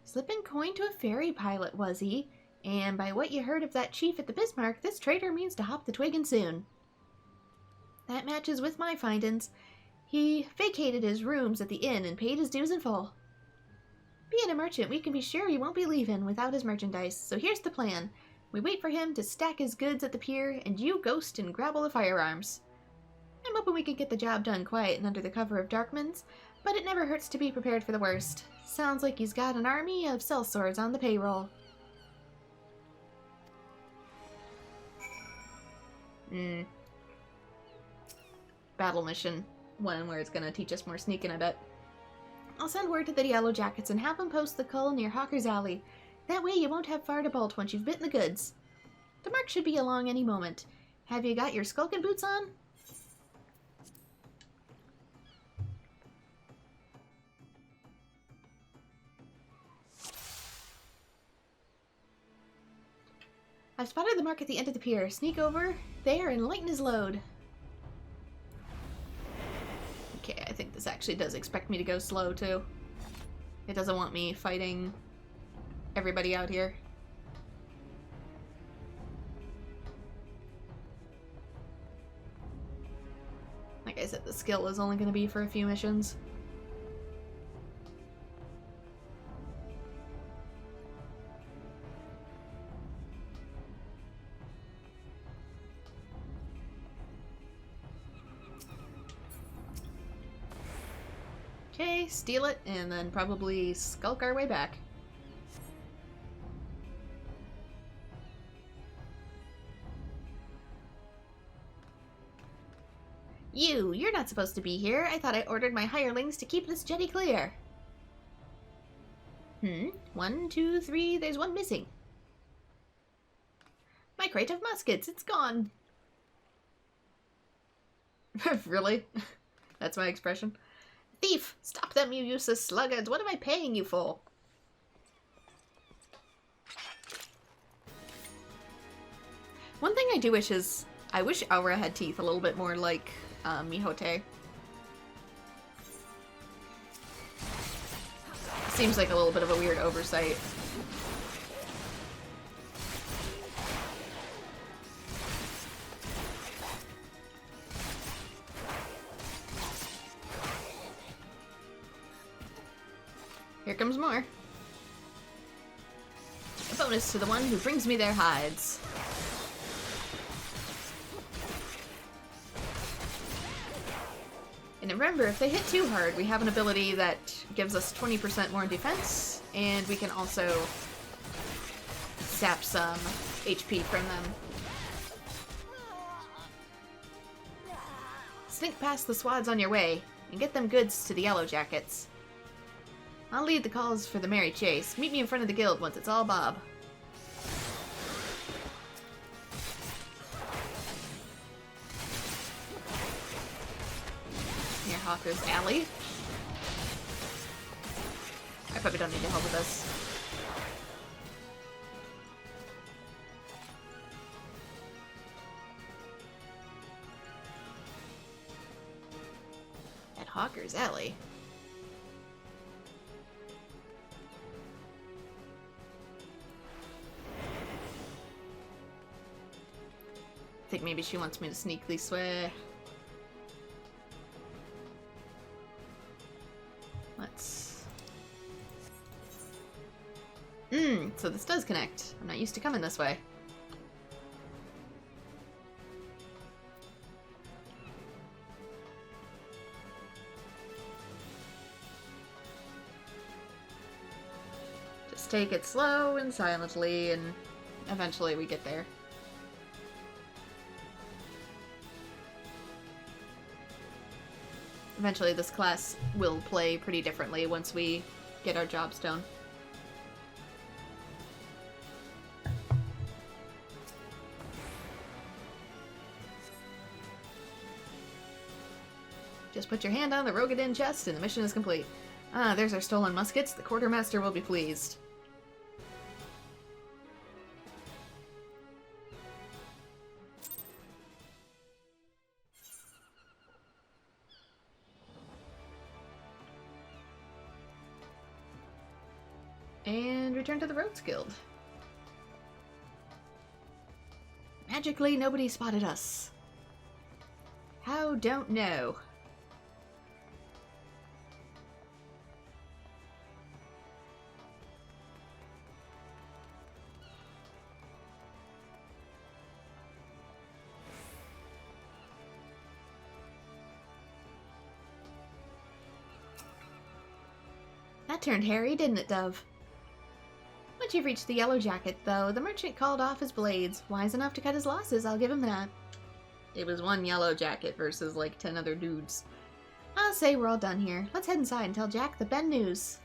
Slipping coin to a ferry pilot, was he? And by what you heard of that chief at the Bismarck, this trader means to hop the twiggin' soon. That matches with my findings. He vacated his rooms at the inn and paid his dues in full. Being a merchant, we can be sure he won't be leaving without his merchandise, so here's the plan. We wait for him to stack his goods at the pier, and you ghost and grab all the firearms. I'm hoping we can get the job done quiet and under the cover of Darkman's, but it never hurts to be prepared for the worst. Sounds like he's got an army of sellswords on the payroll. Battle mission. One where it's gonna teach us more sneaking, I bet. I'll send word to the Yellow Jackets and have them post the cull near Hawker's Alley. That way you won't have far to bolt once you've bitten the goods. The mark should be along any moment. Have you got your skulking boots on? I've spotted the mark at the end of the pier. Sneak over there and lighten his load. Okay, I think this actually does expect me to go slow, too. It doesn't want me fighting everybody out here. Like I said, the skill is only going to be for a few missions. Okay, steal it, and then probably skulk our way back. You're not supposed to be here. I thought I ordered my hirelings to keep this jetty clear. 1, 2, 3, there's one missing. My crate of muskets, it's gone. Really? That's my expression? Thief! Stop them, you useless sluggards! What am I paying you for? One thing I do wish is... I wish Aura had teeth a little bit more like Mihote. Seems like a little bit of a weird oversight. Here comes more. A bonus to the one who brings me their hides. And remember, if they hit too hard, we have an ability that gives us 20% more defense, and we can also sap some HP from them. Sneak past the swads on your way, and get them goods to the Yellow Jackets. I'll lead the calls for the merry chase. Meet me in front of the guild once it's all Bob. Near Hawker's Alley. I probably don't need to help with this. At Hawker's Alley. I think maybe she wants me to sneak this way. Let's... so this does connect. I'm not used to coming this way. Just take it slow and silently, and eventually we get there. Eventually this class will play pretty differently once we get our jobs done. Just put your hand on the Rogadin chest and the mission is complete. Ah, there's our stolen muskets. The quartermaster will be pleased. And return to the Rogues Guild. Magically, nobody spotted us. How? Don't know. That turned hairy, didn't it, Dove? Once you've reached the Yellow Jacket, though, the merchant called off his blades. Wise enough to cut his losses, I'll give him that. It was one Yellow Jacket versus like 10 other dudes. I'll say we're all done here. Let's head inside and tell Jack the Ben news.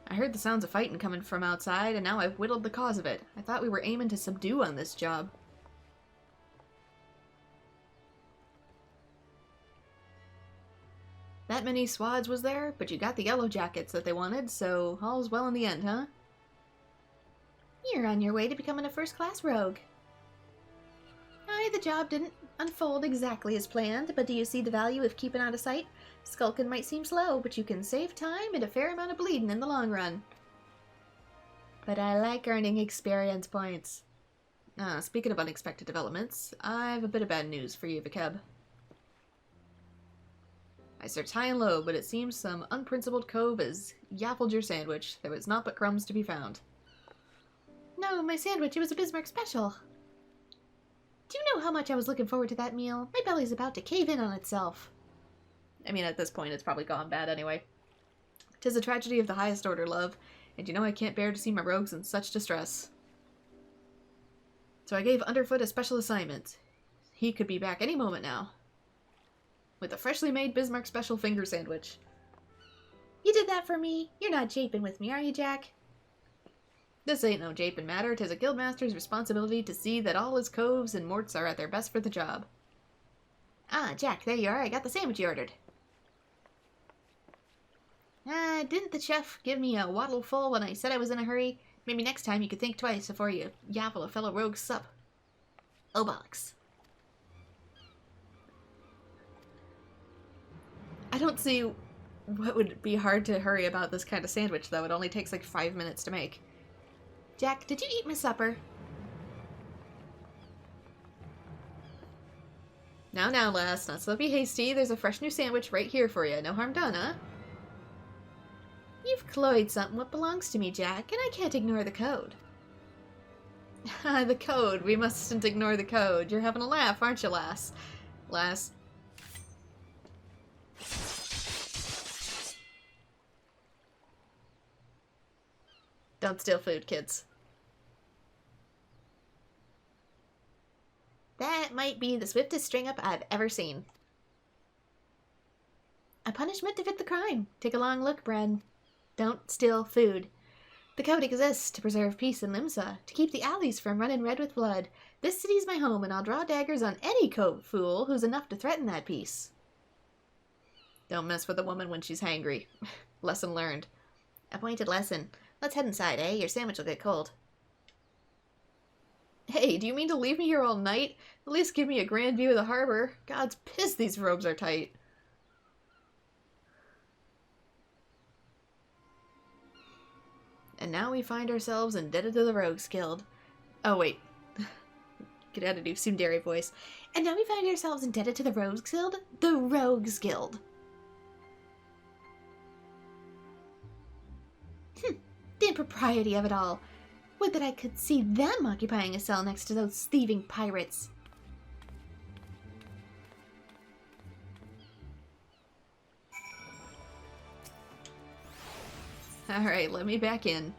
I heard the sounds of fighting coming from outside, and now I've whittled the cause of it. I thought we were aiming to subdue on this job. That many swads was there, but you got the Yellow Jackets that they wanted, so all's well in the end, huh? You're on your way to becoming a first-class rogue. Aye, the job didn't unfold exactly as planned, but do you see the value of keeping out of sight? Skulking might seem slow, but you can save time and a fair amount of bleeding in the long run. But I like earning experience points. Speaking of unexpected developments, I've a bit of bad news for you, Vikeb. I searched high and low, but it seems some unprincipled cove has yaffled your sandwich. There was naught but crumbs to be found. No, my sandwich, it was a Bismarck special. Do you know how much I was looking forward to that meal? My belly's about to cave in on itself. I mean, at this point, it's probably gone bad anyway. 'Tis a tragedy of the highest order, love, and you know I can't bear to see my rogues in such distress. So I gave Underfoot a special assignment. He could be back any moment now. With a freshly made Bismarck special finger sandwich. You did that for me? You're not japing with me, are you, Jack? This ain't no japing matter. 'Tis a guildmaster's responsibility to see that all his coves and morts are at their best for the job. Ah, Jack, there you are. I got the sandwich you ordered. Didn't the chef give me a waddle full when I said I was in a hurry? Maybe next time you could think twice before you yaffle a fellow rogue's sup. Oh, bollocks. I don't see what would be hard to hurry about this kind of sandwich, though. It only takes like 5 minutes to make. Jack, did you eat my supper? Now, lass, not so be hasty. There's a fresh new sandwich right here for you. No harm done, huh? You've cloyed something what belongs to me, Jack, and I can't ignore the code. The code. We mustn't ignore the code. You're having a laugh, aren't you, lass? Lass. Don't steal food, kids. That might be the swiftest string-up I've ever seen. A punishment to fit the crime. Take a long look, Bren. Don't steal food. The code exists to preserve peace in Limsa, to keep the alleys from running red with blood. This city's my home, and I'll draw daggers on any cove fool who's enough to threaten that peace. Don't mess with a woman when she's hangry. Lesson learned. A pointed lesson. Let's head inside, eh? Your sandwich will get cold. Hey, do you mean to leave me here all night? At least give me a grand view of the harbor. God's piss, these robes are tight. And now we find ourselves indebted to the Rogues Guild. Oh, wait. Could add a new tsundere voice. And now we find ourselves indebted to the Rogues Guild? The Rogues Guild. The impropriety of it all. Would that I could see them occupying a cell next to those thieving pirates. Alright, let me back in.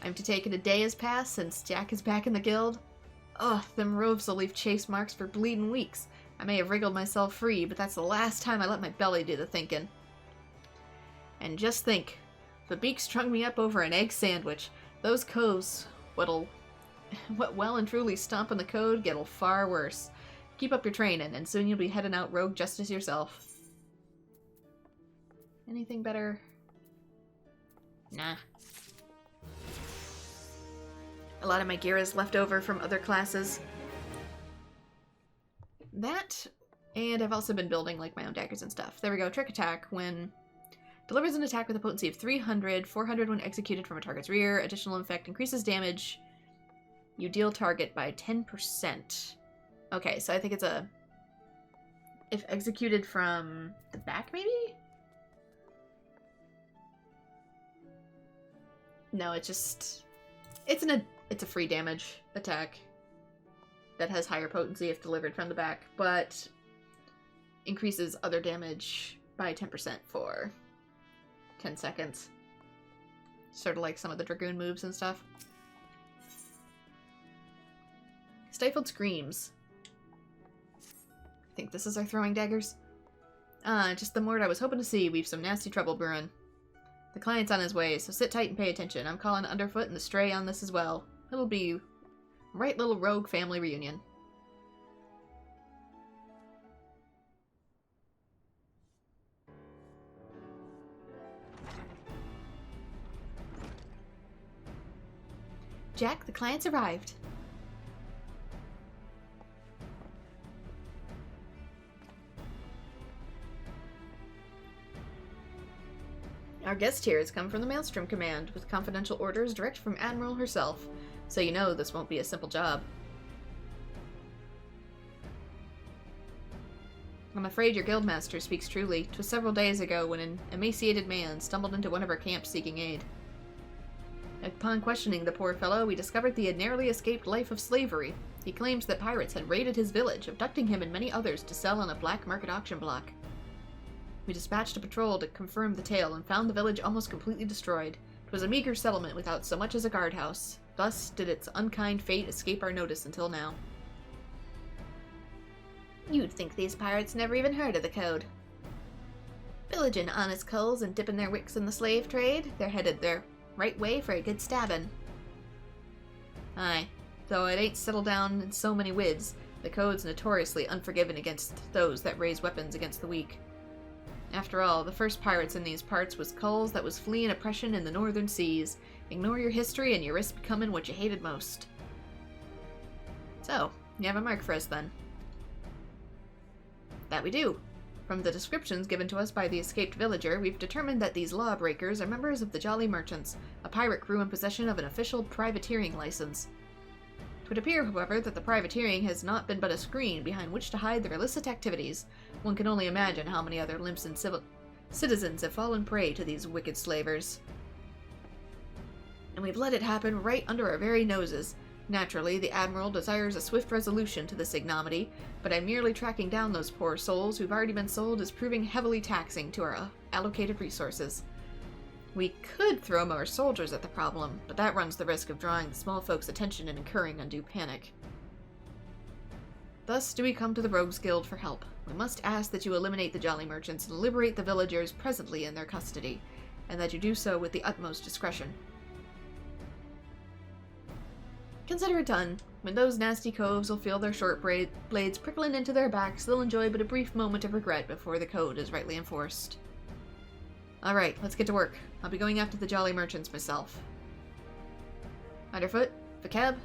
I'm to take it a day has passed since Jack is back in the guild. Ugh, them robes will leave chase marks for bleeding weeks. I may have wriggled myself free, but that's the last time I let my belly do the thinking. And just think, the beak strung me up over an egg sandwich. Those coves, what well and truly stomp on the code, get'll far worse. Keep up your training, and soon you'll be heading out rogue justice yourself. Anything better? Nah. A lot of my gear is left over from other classes. That, and I've also been building like my own daggers and stuff. There we go, trick attack. When delivers an attack with a potency of 300, 400 when executed from a target's rear. Additional effect increases damage. You deal target by 10%. Okay, so I think it's a... if executed from the back, maybe? No, it's just... it's a free damage attack that has higher potency if delivered from the back, but increases other damage by 10% for 10 seconds. Sort of like some of the Dragoon moves and stuff. Stifled Screams. I think this is our throwing daggers. Just the mort I was hoping to see. We've some nasty trouble brewing. The client's on his way, so sit tight and pay attention. I'm calling Underfoot and the Stray on this as well. It'll be a right little rogue family reunion. Jack, the client's arrived. Our guest here has come from the Maelstrom Command, with confidential orders direct from Admiral herself, so you know this won't be a simple job. I'm afraid your guildmaster speaks truly. 'Twas several days ago when an emaciated man stumbled into one of our camps seeking aid. Upon questioning the poor fellow, we discovered he had narrowly escaped life of slavery. He claims that pirates had raided his village, abducting him and many others to sell on a black market auction block. We dispatched a patrol to confirm the tale and found the village almost completely destroyed. It was a meager settlement without so much as a guardhouse. Thus did its unkind fate escape our notice until now. You'd think these pirates never even heard of the code. Pillaging honest culls and dipping their wicks in the slave trade, they're headed their right way for a good stabbing. Aye, though it ain't settled down in so many wids, the code's notoriously unforgiving against those that raise weapons against the weak. After all, the first pirates in these parts was culls that was fleeing oppression in the northern seas. Ignore your history and you risk becoming what you hated most. So, you have a mark for us then. That we do. From the descriptions given to us by the escaped villager, we've determined that these lawbreakers are members of the Jolly Merchants, a pirate crew in possession of an official privateering license. It would appear, however, that the privateering has not been but a screen behind which to hide their illicit activities. One can only imagine how many other limps and citizens have fallen prey to these wicked slavers. And we've let it happen right under our very noses. Naturally, the Admiral desires a swift resolution to this ignominy, but I'm merely tracking down those poor souls who've already been sold is proving heavily taxing to our allocated resources. We could throw more soldiers at the problem, but that runs the risk of drawing the small folks' attention and incurring undue panic. Thus do we come to the Rogues Guild for help. We must ask that you eliminate the Jolly Merchants and liberate the villagers presently in their custody, and that you do so with the utmost discretion. Consider it done. When those nasty coves will feel their short blades prickling into their backs, they'll enjoy but a brief moment of regret before the code is rightly enforced. Alright, let's get to work. I'll be going after the Jolly Merchants myself. Underfoot, Vakeb,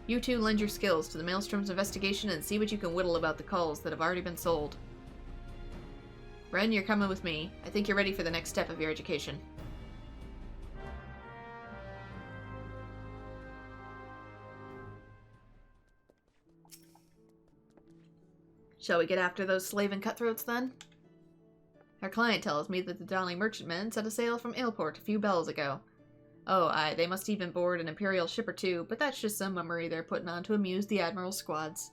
you two lend your skills to the Maelstrom's investigation and see what you can whittle about the culls that have already been sold. Ren, you're coming with me. I think you're ready for the next step of your education. Shall we get after those slaving cutthroats, then? Our client tells me that the Jolly Merchantmen set a sail from Aleport a few bells ago. Oh, aye, they must even board an Imperial ship or two, but that's just some mummery they're putting on to amuse the Admiral's squads.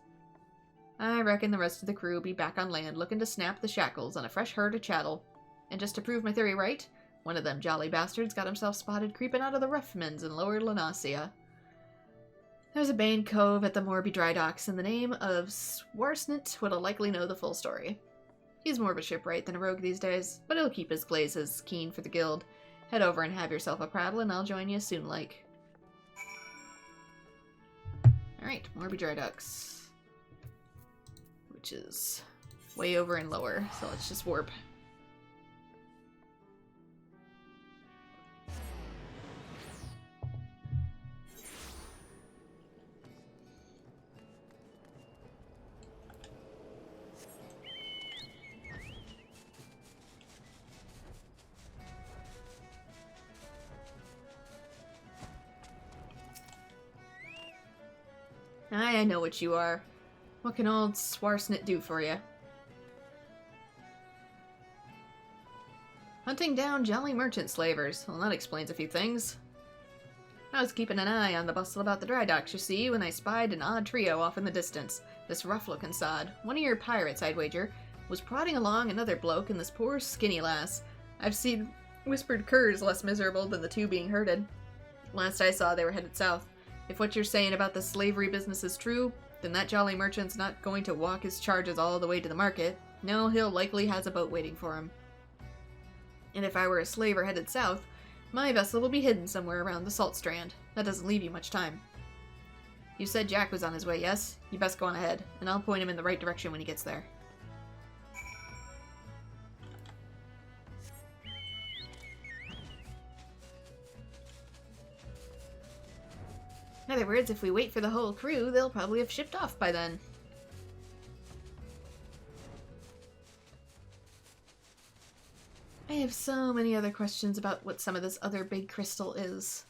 I reckon the rest of the crew will be back on land looking to snap the shackles on a fresh herd of chattel. And just to prove my theory right, one of them jolly bastards got himself spotted creeping out of the Roughmans in Lower Lenasia. There's a Bane Cove at the Morby Dry Docks, and the name of Swarsnit would likely know the full story. He's more of a shipwright than a rogue these days, but he'll keep his glazes keen for the guild. Head over and have yourself a prattle, and I'll join you soon, like. Alright, Morby Dry Docks. Which is way over and lower, so let's just warp. I know what you are. What can old Swarsnit do for you? Hunting down Jolly Merchant slavers. Well, that explains a few things. I was keeping an eye on the bustle about the dry docks, you see, when I spied an odd trio off in the distance. This rough-looking sod, one of your pirates, I'd wager, was prodding along another bloke and this poor skinny lass. I've seen whispered curs less miserable than the two being herded. Last I saw, they were headed south. If what you're saying about the slavery business is true, then that Jolly Merchant's not going to walk his charges all the way to the market. No, he'll likely has a boat waiting for him. And if I were a slaver headed south, my vessel will be hidden somewhere around the Salt Strand. That doesn't leave you much time. You said Jack was on his way, yes? You best go on ahead, and I'll point him in the right direction when he gets there. In other words, if we wait for the whole crew, they'll probably have shipped off by then. I have so many other questions about what some of this other big crystal is.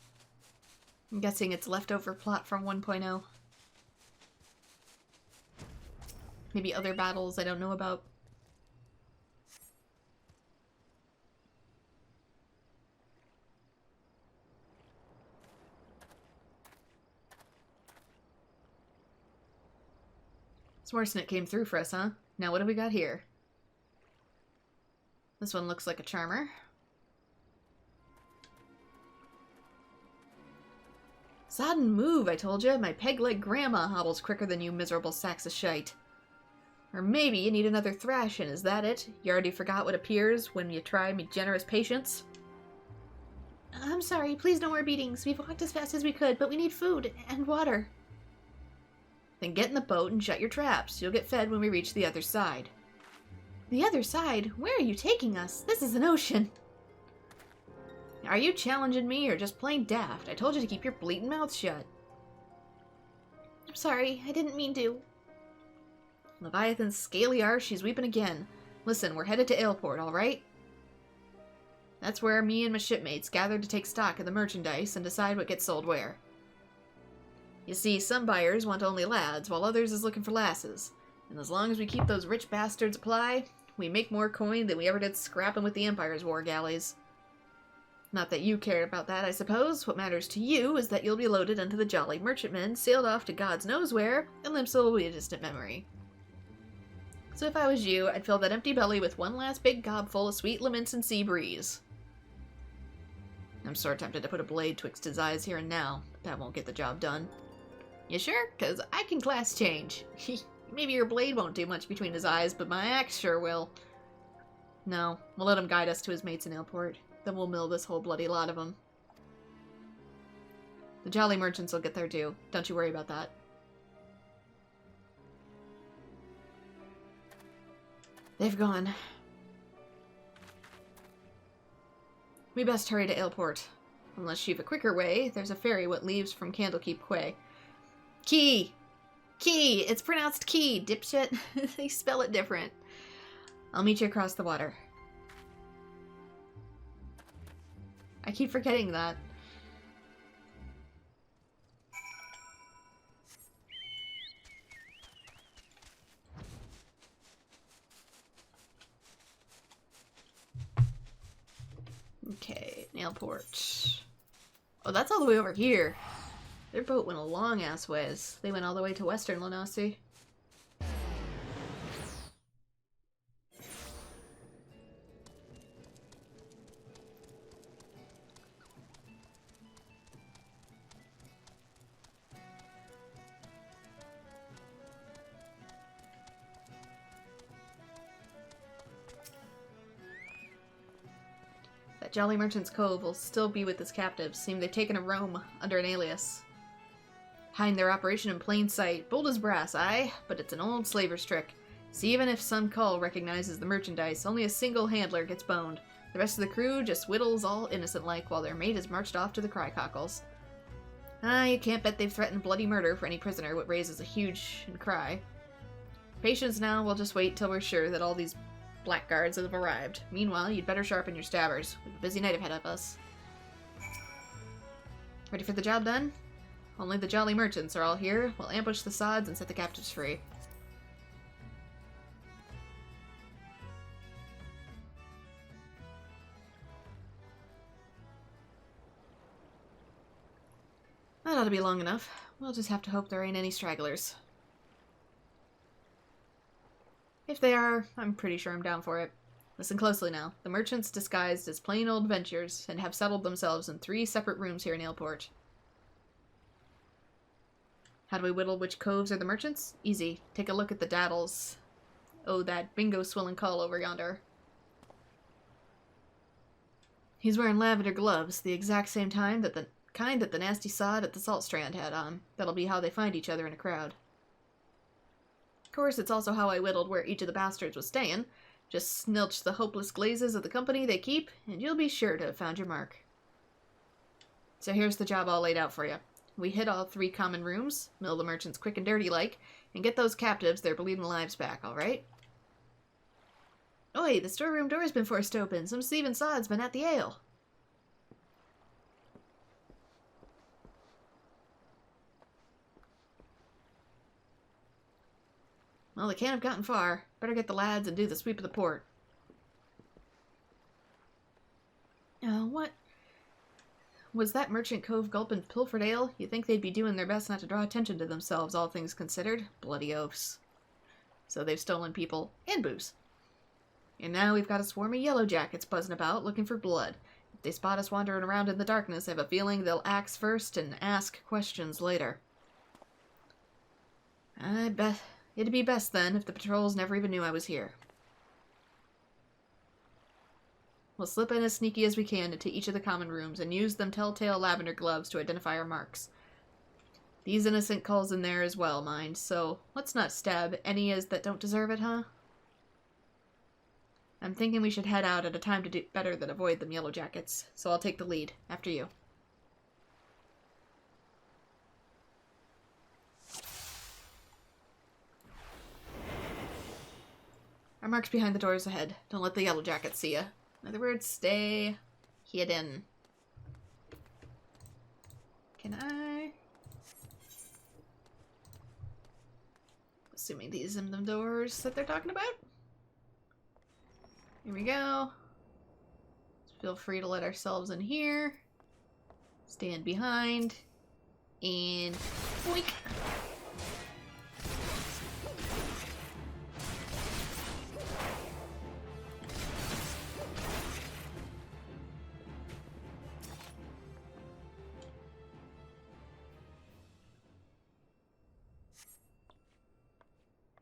I'm guessing it's leftover plot from 1.0. Maybe other battles I don't know about. Swarsnit came through for us, huh? Now what do we got here? This one looks like a charmer. Sodden move, I told you. My peg-leg grandma hobbles quicker than you miserable sacks of shite. Or maybe you need another thrashing, is that it? You already forgot what appears when you try me generous patience? I'm sorry, please no more beatings. We've walked as fast as we could, but we need food and water. Then get in the boat and shut your traps. You'll get fed when we reach the other side. The other side? Where are you taking us? This is an ocean. Are you challenging me or just plain daft? I told you to keep your bleating mouth shut. I'm sorry, I didn't mean to. Leviathan's scaly arse, she's weeping again. Listen, we're headed to Aleport, alright? That's where me and my shipmates gathered to take stock of the merchandise and decide what gets sold where. You see, some buyers want only lads, while others is looking for lasses. And as long as we keep those rich bastards apply, we make more coin than we ever did scrapping with the Empire's war galleys. Not that you care about that, I suppose. What matters to you is that you'll be loaded into the jolly merchantmen, sailed off to God's knows where, and Limsa will be a distant memory. So if I was you, I'd fill that empty belly with one last big gob full of sweet laments and sea breeze. I'm sore tempted to put a blade twixt his eyes here and now, but that won't get the job done. You sure? 'Cause I can class change. Maybe your blade won't do much between his eyes, but my axe sure will. No, we'll let him guide us to his mates in Aleport. Then we'll mill this whole bloody lot of them. The jolly merchants will get their due. Don't you worry about that. They've gone. We best hurry to Aleport. Unless you've a quicker way, there's a ferry what leaves from Candlekeep Quay. Key! Key! It's pronounced key, dipshit. They spell it different. I'll meet you across the water. I keep forgetting that. Okay, Nailport. Oh, that's all the way over here. Their boat went a long-ass ways. They went all the way to Western Lanasi. That Jolly Merchant's Cove will still be with its captives. Seem they've taken a roam under an alias. Hiding their operation in plain sight. Bold as brass, aye, but it's an old slaver's trick. See, even if some cull recognizes the merchandise, only a single handler gets boned. The rest of the crew just whittles all innocent-like while their mate is marched off to the crycockles. Ah, you can't bet they've threatened bloody murder for any prisoner, what raises a huge cry. Patience now, we'll just wait till we're sure that all these blackguards have arrived. Meanwhile, you'd better sharpen your stabbers. We've a busy night ahead of us. Ready for the job done? Only the jolly merchants are all here. We'll ambush the sods and set the captives free. That ought to be long enough. We'll just have to hope there ain't any stragglers. If they are, I'm pretty sure I'm down for it. Listen closely now. The merchants disguised as plain old adventurers and have settled themselves in 3 separate rooms here in Aleport. How do we whittle which coves are the merchants? Easy. Take a look at the daddles. Oh, that bingo swilling cull over yonder. He's wearing lavender gloves, the exact same kind that the nasty sod at the Salt Strand had on. That'll be how they find each other in a crowd. Of course, it's also how I whittled where each of the bastards was staying. Just snilch the hopeless glazes of the company they keep, and you'll be sure to have found your mark. So here's the job all laid out for you. We hit all 3 common rooms, mill the merchants quick and dirty like, and get those captives their bleeding lives back, alright? Oi, the storeroom door's been forced open. Some thieving sod's been at the ale. Well, they can't have gotten far. Better get the lads and do the sweep of the port. What? Was that Merchant Cove gulping pilfered ale? You'd think they'd be doing their best not to draw attention to themselves, all things considered. Bloody oafs. So they've stolen people and booze. And now we've got a swarm of yellow jackets buzzing about, looking for blood. If they spot us wandering around in the darkness, I have a feeling they'll axe first and ask questions later. I bet It'd be best then if the patrols never even knew I was here. We'll slip in as sneaky as we can into each of the common rooms and use them telltale lavender gloves to identify our marks. These innocent culls in there as well, mind, so let's not stab any as that don't deserve it, huh? I'm thinking we should head out at a time to do better than avoid them yellow jackets, so I'll take the lead, after you. Our mark's behind the doors ahead. Don't let the yellow jackets see ya. In other words, stay hidden. Can I? Assuming these are the doors that they're talking about. Here we go. Feel free to let ourselves in here. Stand behind. And boink.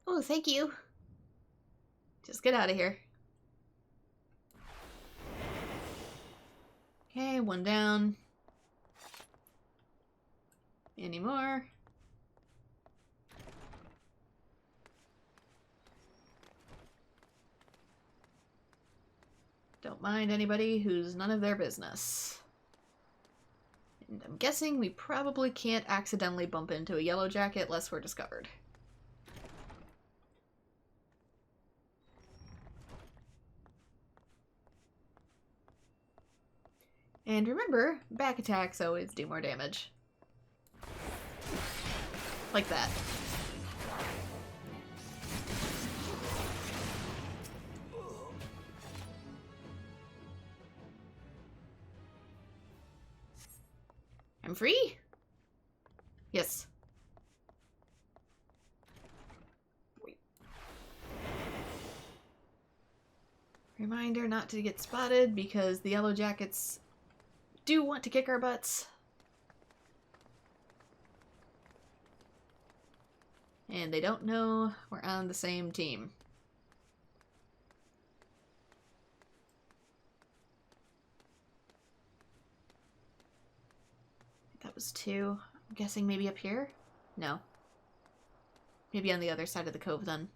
Oh, thank you. Just get out of here. Okay, one down. Any more? Don't mind anybody who's none of their business. And I'm guessing we probably can't accidentally bump into a yellow jacket lest we're discovered. And remember, back attacks always do more damage. Like that. I'm free? Yes. Wait. Reminder not to get spotted because the yellow jackets do want to kick our butts. And they don't know we're on the same team. That was 2. I'm guessing maybe up here? No. Maybe on the other side of the cove then.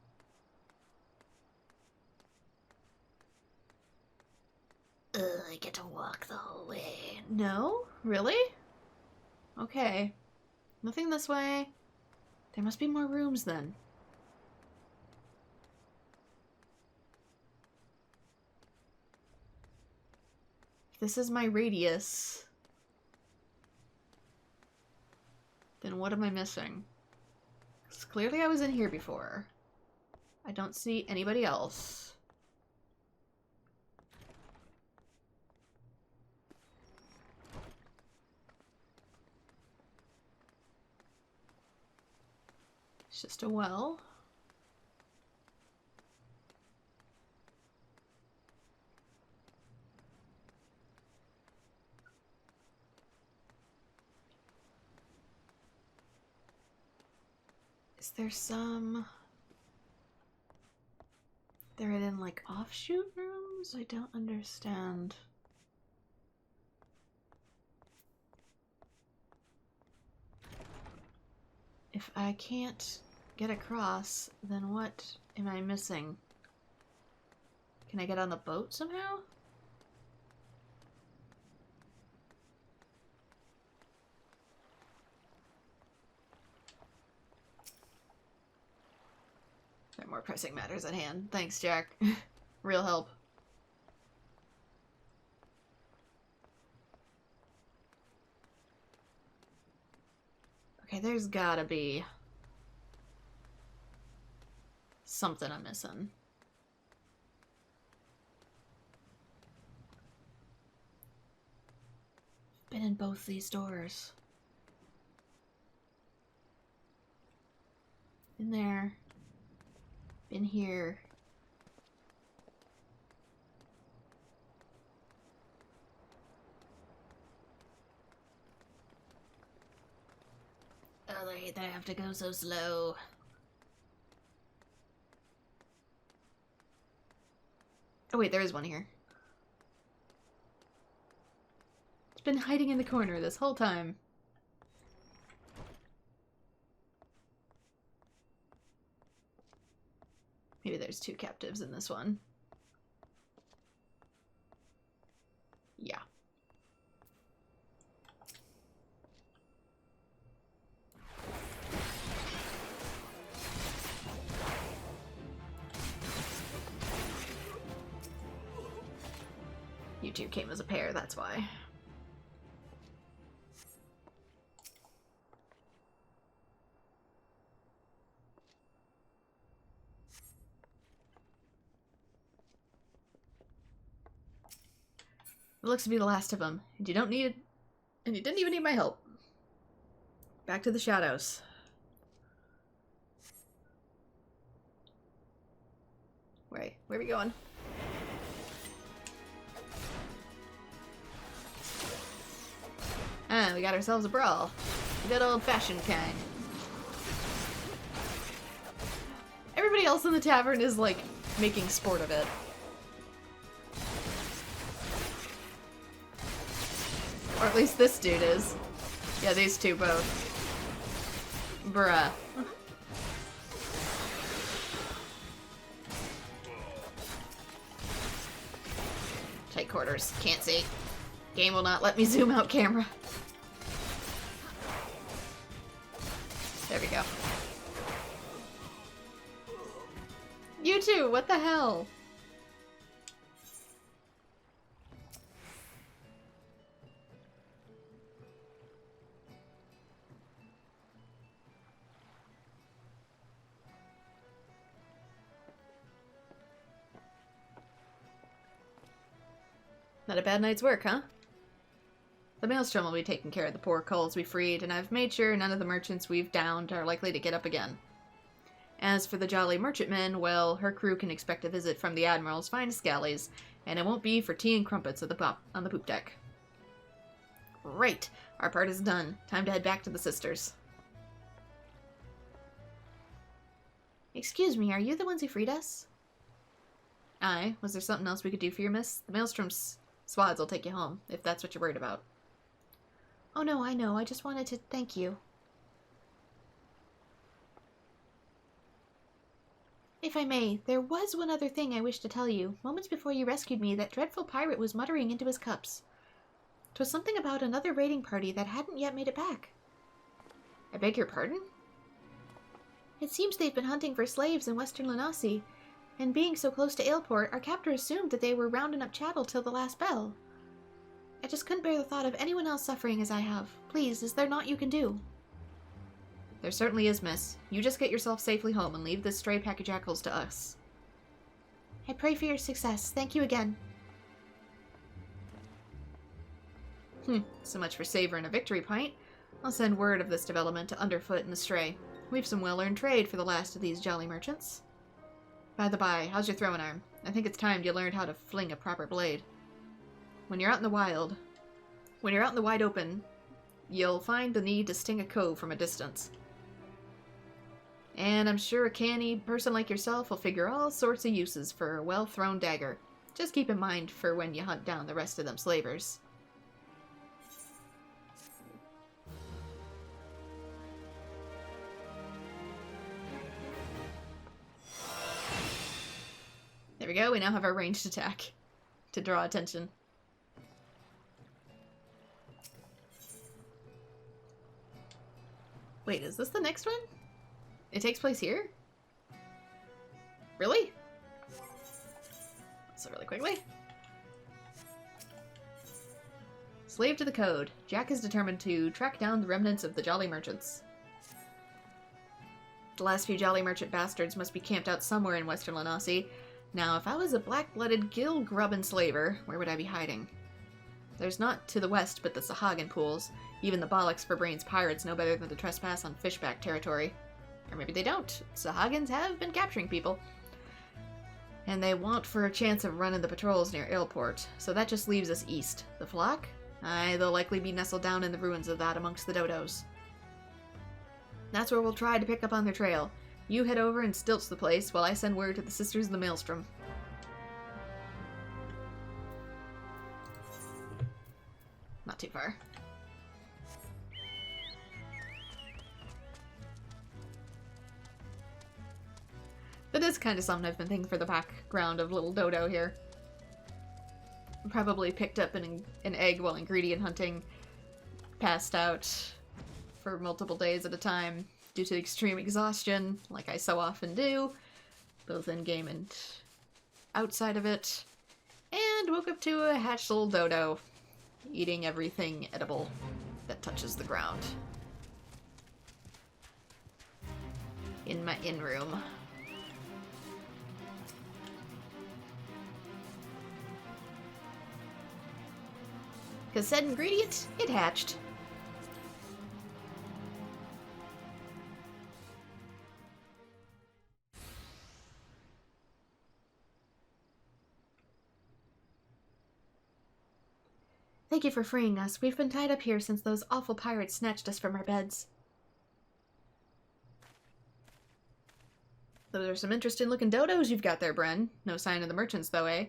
I get to walk the whole way. No? Really? Okay. Nothing this way. There must be more rooms then. If this is my radius, then what am I missing? 'Cause clearly I was in here before. I don't see anybody else. It's just a well. Is there some... They're in like offshoot rooms? I don't understand. If I can't get across, then what am I missing? Can I get on the boat somehow? There are more pressing matters at hand. Thanks, Jack. Real help. Okay, there's gotta be something I'm missing. Been in both these doors. Been there. Been here. Oh, I hate that I have to go so slow. Oh wait, there is one here. It's been hiding in the corner this whole time. Maybe there's 2 captives in this one. Yeah. You two came as a pair, that's why. It looks to be the last of them, and you don't need it, and you didn't even need my help. Back to the shadows. Where are we going? Ah, we got ourselves a brawl. The good old-fashioned kind. Everybody else in the tavern is, like, making sport of it. Or at least this dude is. Yeah, these two both. Bruh. Tight quarters. Can't see. Game will not let me zoom out camera. There we go. You too, what the hell? Not a bad night's work, huh? The Maelstrom will be taking care of the poor culls we freed, and I've made sure none of the merchants we've downed are likely to get up again. As for the Jolly Merchantman, well, her crew can expect a visit from the Admiral's finest galleys, and it won't be for tea and crumpets on the poop deck. Great! Our part is done. Time to head back to the sisters. Excuse me, are you the ones who freed us? Aye. Was there something else we could do for you, miss? The Maelstrom's swads will take you home, if that's what you're worried about. Oh no, I know. I just wanted to thank you. If I may, there was one other thing I wish to tell you. Moments before you rescued me, that dreadful pirate was muttering into his cups. 'Twas something about another raiding party that hadn't yet made it back. I beg your pardon? It seems they've been hunting for slaves in western Lenasi, and being so close to Aleport, our captor assumed that they were rounding up chattel till the last bell. I just couldn't bear the thought of anyone else suffering as I have. Please, is there naught you can do? There certainly is, miss. You just get yourself safely home and leave this stray pack of jackals to us. I pray for your success. Thank you again. So much for savoring a victory pint. I'll send word of this development to Underfoot and the Stray. We've some well-earned trade for the last of these jolly merchants. By the by, how's your throwing arm? I think it's time you learned how to fling a proper blade. When you're out in the wide open, you'll find the need to sting a cove from a distance. And I'm sure a canny person like yourself will figure all sorts of uses for a well-thrown dagger. Just keep in mind for when you hunt down the rest of them slavers. There we go, we now have our ranged attack to draw attention. Wait, is this the next one? It takes place here? Really? So really quickly. Slave to the code. Jack is determined to track down the remnants of the Jolly Merchants. The last few Jolly Merchant bastards must be camped out somewhere in western Lenasi. Now, if I was a black-blooded gill-grubbing slaver, where would I be hiding? There's not to the west but the Sahagin pools. Even the bollocks for brains pirates know better than to trespass on fishback territory. Or maybe they don't. Sahagins have been capturing people. And they want for a chance of running the patrols near Aleport, so that just leaves us east. The flock? Aye, they'll likely be nestled down in the ruins of that amongst the dodos. That's where we'll try to pick up on their trail. You head over and stilch the place while I send word to the Sisters of the Maelstrom. too far. That is kind of something I've been thinking for the background of little Dodo here. Probably picked up an egg while ingredient hunting, passed out for multiple days at a time due to extreme exhaustion, like I so often do, both in-game and outside of it, and woke up to a hatched little Dodo eating everything edible that touches the ground in my in-room. Because said ingredient, it hatched. Thank you for freeing us. We've been tied up here since those awful pirates snatched us from our beds. Those are some interesting looking dodos you've got there, Bren. No sign of the merchants, though, eh?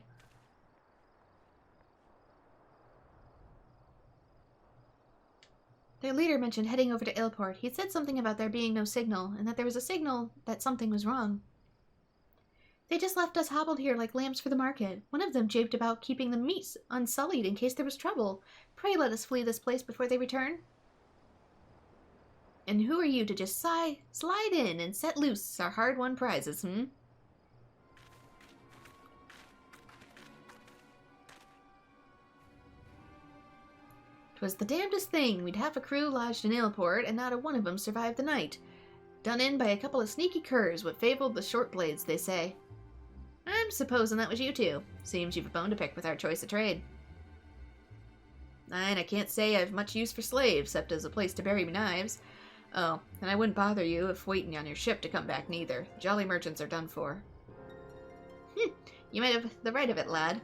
Their leader mentioned heading over to Ilport. He said something about there being no signal, and that there was a signal that something was wrong. They just left us hobbled here like lambs for the market. One of them japed about keeping the meat unsullied in case there was trouble. Pray let us flee this place before they return. And who are you to just slide in and set loose our hard-won prizes, hmm? 'Twas the damnedest thing. We'd half a crew lodged in Ilport, and not a one of 'em survived the night. Done in by a couple of sneaky curs, what fabled the short blades, they say. I'm supposing that was you two. Seems you've a bone to pick with our choice of trade. And I can't say I've much use for slaves, except as a place to bury me knives. Oh, and I wouldn't bother you if waiting on your ship to come back neither. Jolly merchants are done for. You might have the right of it, lad.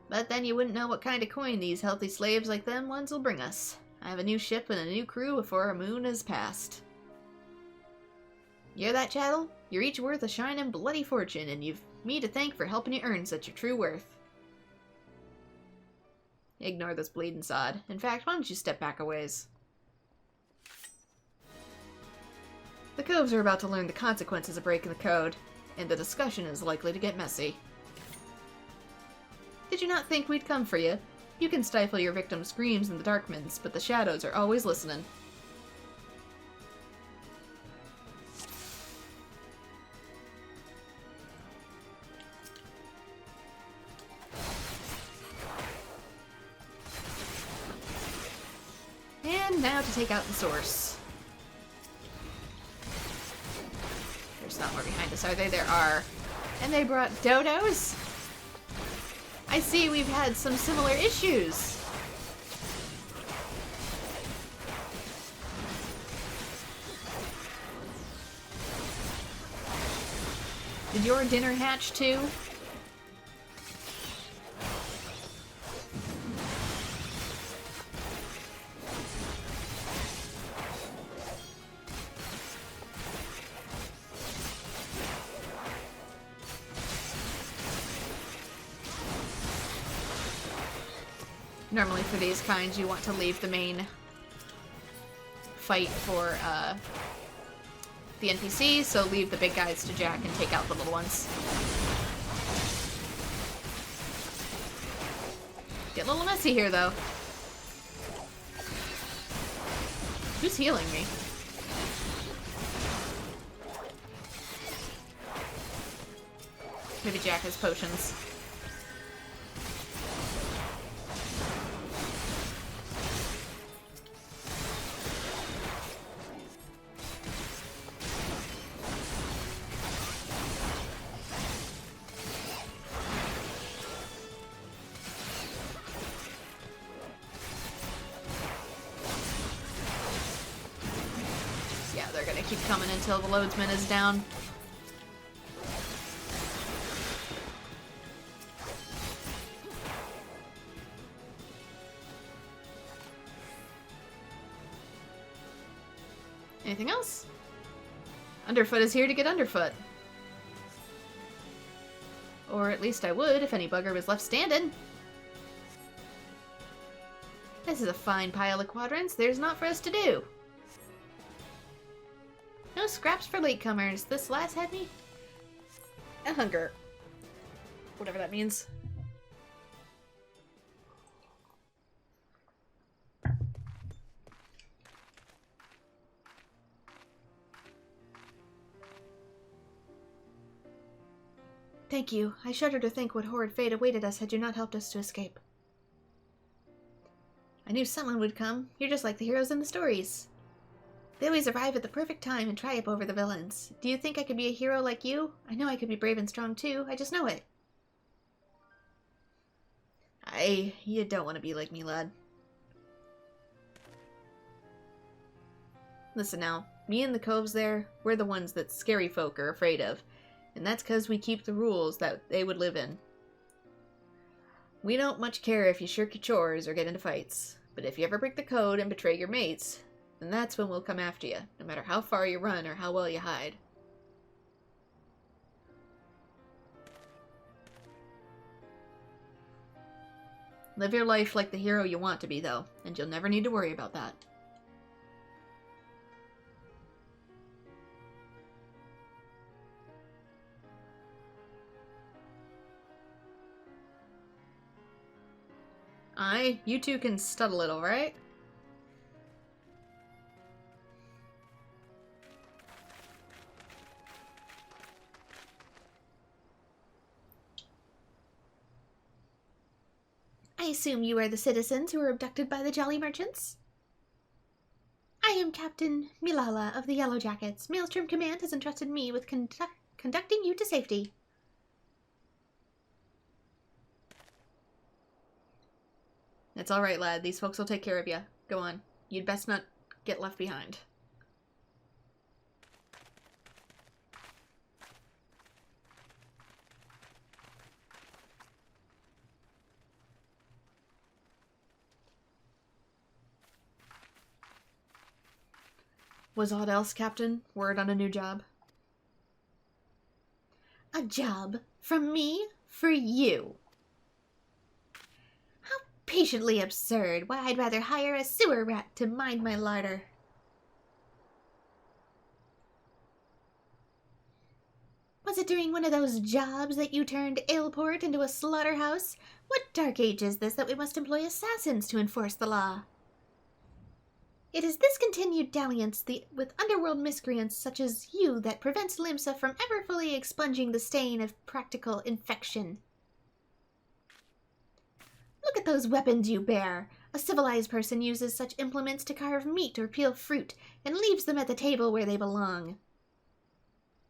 But then you wouldn't know what kind of coin these healthy slaves like them ones will bring us. I have a new ship and a new crew before a moon has passed. You hear that, chattel? You're each worth a shining bloody fortune, and you've me to thank for helping you earn such your true worth. Ignore this bleeding sod. In fact, why don't you step back a ways? The Coves are about to learn the consequences of breaking the code, and the discussion is likely to get messy. Did you not think we'd come for you? You can stifle your victim's screams in the Darkmans, but the shadows are always listening. And now to take out the source. There's not more behind us, are they? There are. And they brought dodos? I see we've had some similar issues. Did your dinner hatch too? Normally for these kinds, you want to leave the main fight for the NPCs, so leave the big guys to Jack and take out the little ones. Get a little messy here, though. Who's healing me? Maybe Jack has potions. Keep coming until the loadsman is down. Anything else? Underfoot is here to get Underfoot. Or at least I would if any bugger was left standing. This is a fine pile of quadrants. There's not for us to do. No scraps for latecomers. This last had me a hunger. Whatever that means. Thank you. I shudder to think what horrid fate awaited us had you not helped us to escape. I knew someone would come. You're just like the heroes in the stories. They always arrive at the perfect time and triumph over the villains. Do you think I could be a hero like you? I know I could be brave and strong too. I just know it. You don't want to be like me, lad. Listen now. Me and the coves there, we're the ones that scary folk are afraid of. And that's because we keep the rules that they would live in. We don't much care if you shirk your chores or get into fights. But if you ever break the code and betray your mates, then that's when we'll come after you, no matter how far you run or how well you hide. Live your life like the hero you want to be, though, and you'll never need to worry about that. You two can stud a little, right? I assume you are the citizens who were abducted by the Jolly Merchants? I am Captain Milala of the Yellow Jackets. Maelstrom Command has entrusted me with conducting you to safety. It's alright, lad. These folks will take care of you. Go on. You'd best not get left behind. Was aught else, Captain? Word on a new job? A job? From me? For you? How patiently absurd. Why, I'd rather hire a sewer rat to mind my larder. Was it during one of those jobs that you turned Aleport into a slaughterhouse? What dark age is this that we must employ assassins to enforce the law? It is this continued dalliance with underworld miscreants such as you that prevents Limsa from ever fully expunging the stain of practical infection. Look at those weapons you bear. A civilized person uses such implements to carve meat or peel fruit, and leaves them at the table where they belong.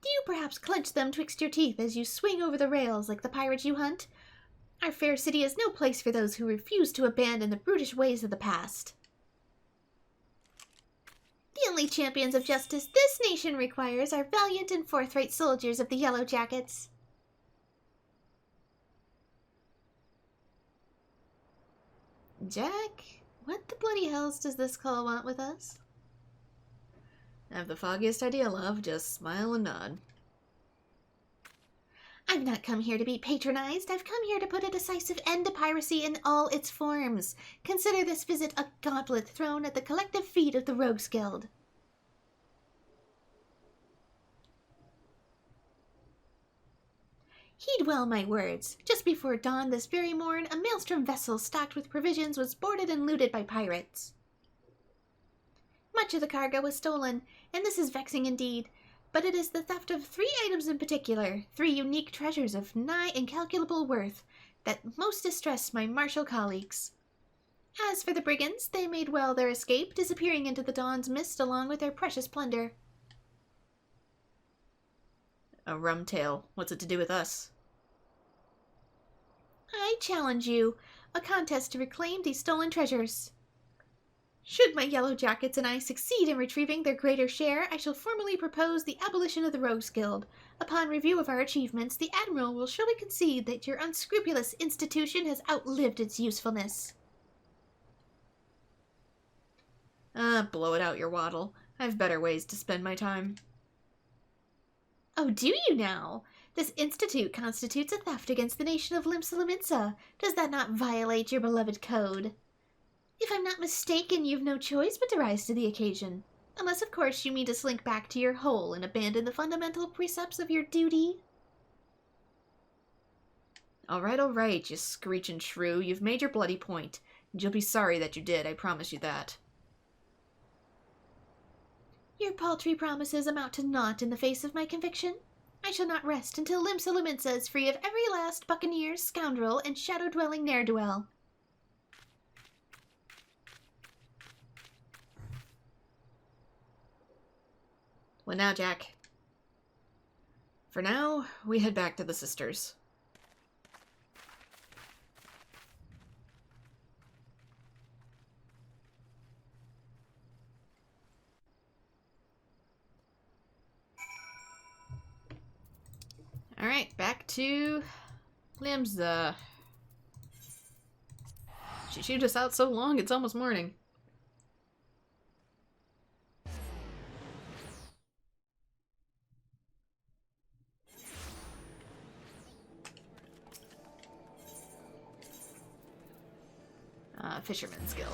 Do you perhaps clench them twixt your teeth as you swing over the rails like the pirate you hunt? Our fair city is no place for those who refuse to abandon the brutish ways of the past. The only champions of justice this nation requires are valiant and forthright soldiers of the Yellow Jackets. Jack, what the bloody hells does this call want with us? I have the foggiest idea, love. Just smile and nod. I've not come here to be patronized. I've come here to put a decisive end to piracy in all its forms. Consider this visit a gauntlet thrown at the collective feet of the Rogues Guild. Heed well my words. Just before dawn this very morn, a maelstrom vessel stocked with provisions was boarded and looted by pirates. Much of the cargo was stolen, and this is vexing indeed. But it is the theft of 3 items in particular, 3 unique treasures of nigh incalculable worth, that most distress my martial colleagues. As for the brigands, they made well their escape, disappearing into the dawn's mist along with their precious plunder. A rum tale. What's it to do with us? I challenge you. A contest to reclaim these stolen treasures. Should my Yellow Jackets and I succeed in retrieving their greater share, I shall formally propose the abolition of the Rogues Guild. Upon review of our achievements, the Admiral will surely concede that your unscrupulous institution has outlived its usefulness. Blow it out, your waddle. I've better ways to spend my time. Oh, do you now? This institute constitutes a theft against the nation of Limsa. Does that not violate your beloved code? If I'm not mistaken, you've no choice but to rise to the occasion. Unless, of course, you mean to slink back to your hole and abandon the fundamental precepts of your duty. All right, you screeching shrew. You've made your bloody point, and you'll be sorry that you did, I promise you that. Your paltry promises amount to naught in the face of my conviction. I shall not rest until Limsa Liminsa is free of every last buccaneer, scoundrel, and shadow-dwelling ne'er-do-well. Well now, Jack. For now, we head back to the sisters. Alright, back to Limsa. She chewed us out so long, it's almost morning. Fisherman's Guild.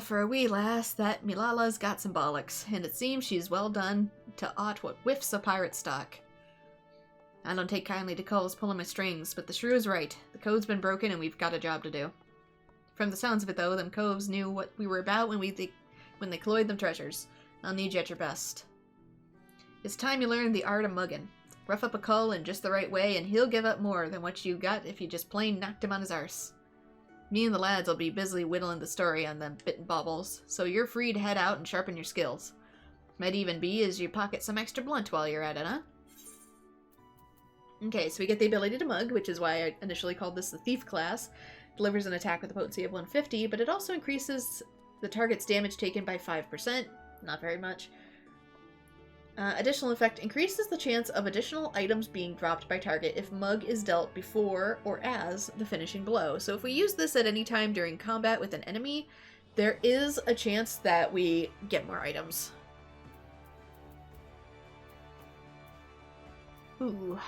For a wee lass, that Milala's got some bollocks, and it seems she's well done to aught what whiffs of pirate stock. I don't take kindly to Cole's pulling my strings, but the shrew is right. The code's been broken and we've got a job to do. From the sounds of it, though, them coves knew what we were about when they cloyed them treasures. I'll need you at your best. It's time you learned the art of mugging. Rough up a cull in just the right way, and he'll give up more than what you got if you just plain knocked him on his arse. Me and the lads will be busily whittling the story on them bitten baubles, so you're free to head out and sharpen your skills. Might even be as you pocket some extra blunt while you're at it, huh? Okay, so we get the ability to mug, which is why I initially called this the Thief class. Delivers an attack with a potency of 150, but it also increases the target's damage taken by 5%. Not very much. Additional effect increases the chance of additional items being dropped by target if mug is dealt before or as the finishing blow. So if we use this at any time during combat with an enemy, there is a chance that we get more items. Ooh.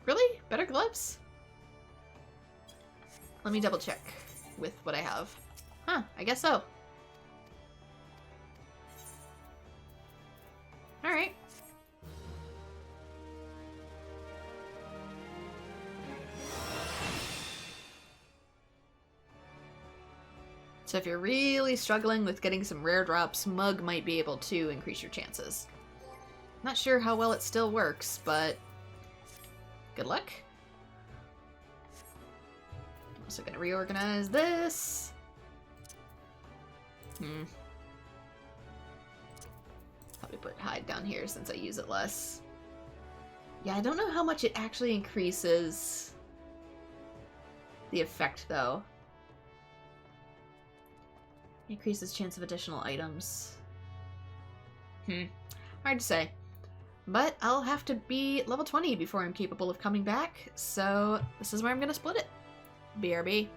Really? Better gloves? Let me double check with what I have. Huh, I guess so. Alright. So if you're really struggling with getting some rare drops, Mug might be able to increase your chances. Not sure how well it still works, but good luck. Also gonna reorganize this. Probably put hide down here since I use it less. Yeah, I don't know how much it actually increases the effect, though. Increases chance of additional items. Hard to say. But I'll have to be level 20 before I'm capable of coming back, so this is where I'm gonna split it. BRB.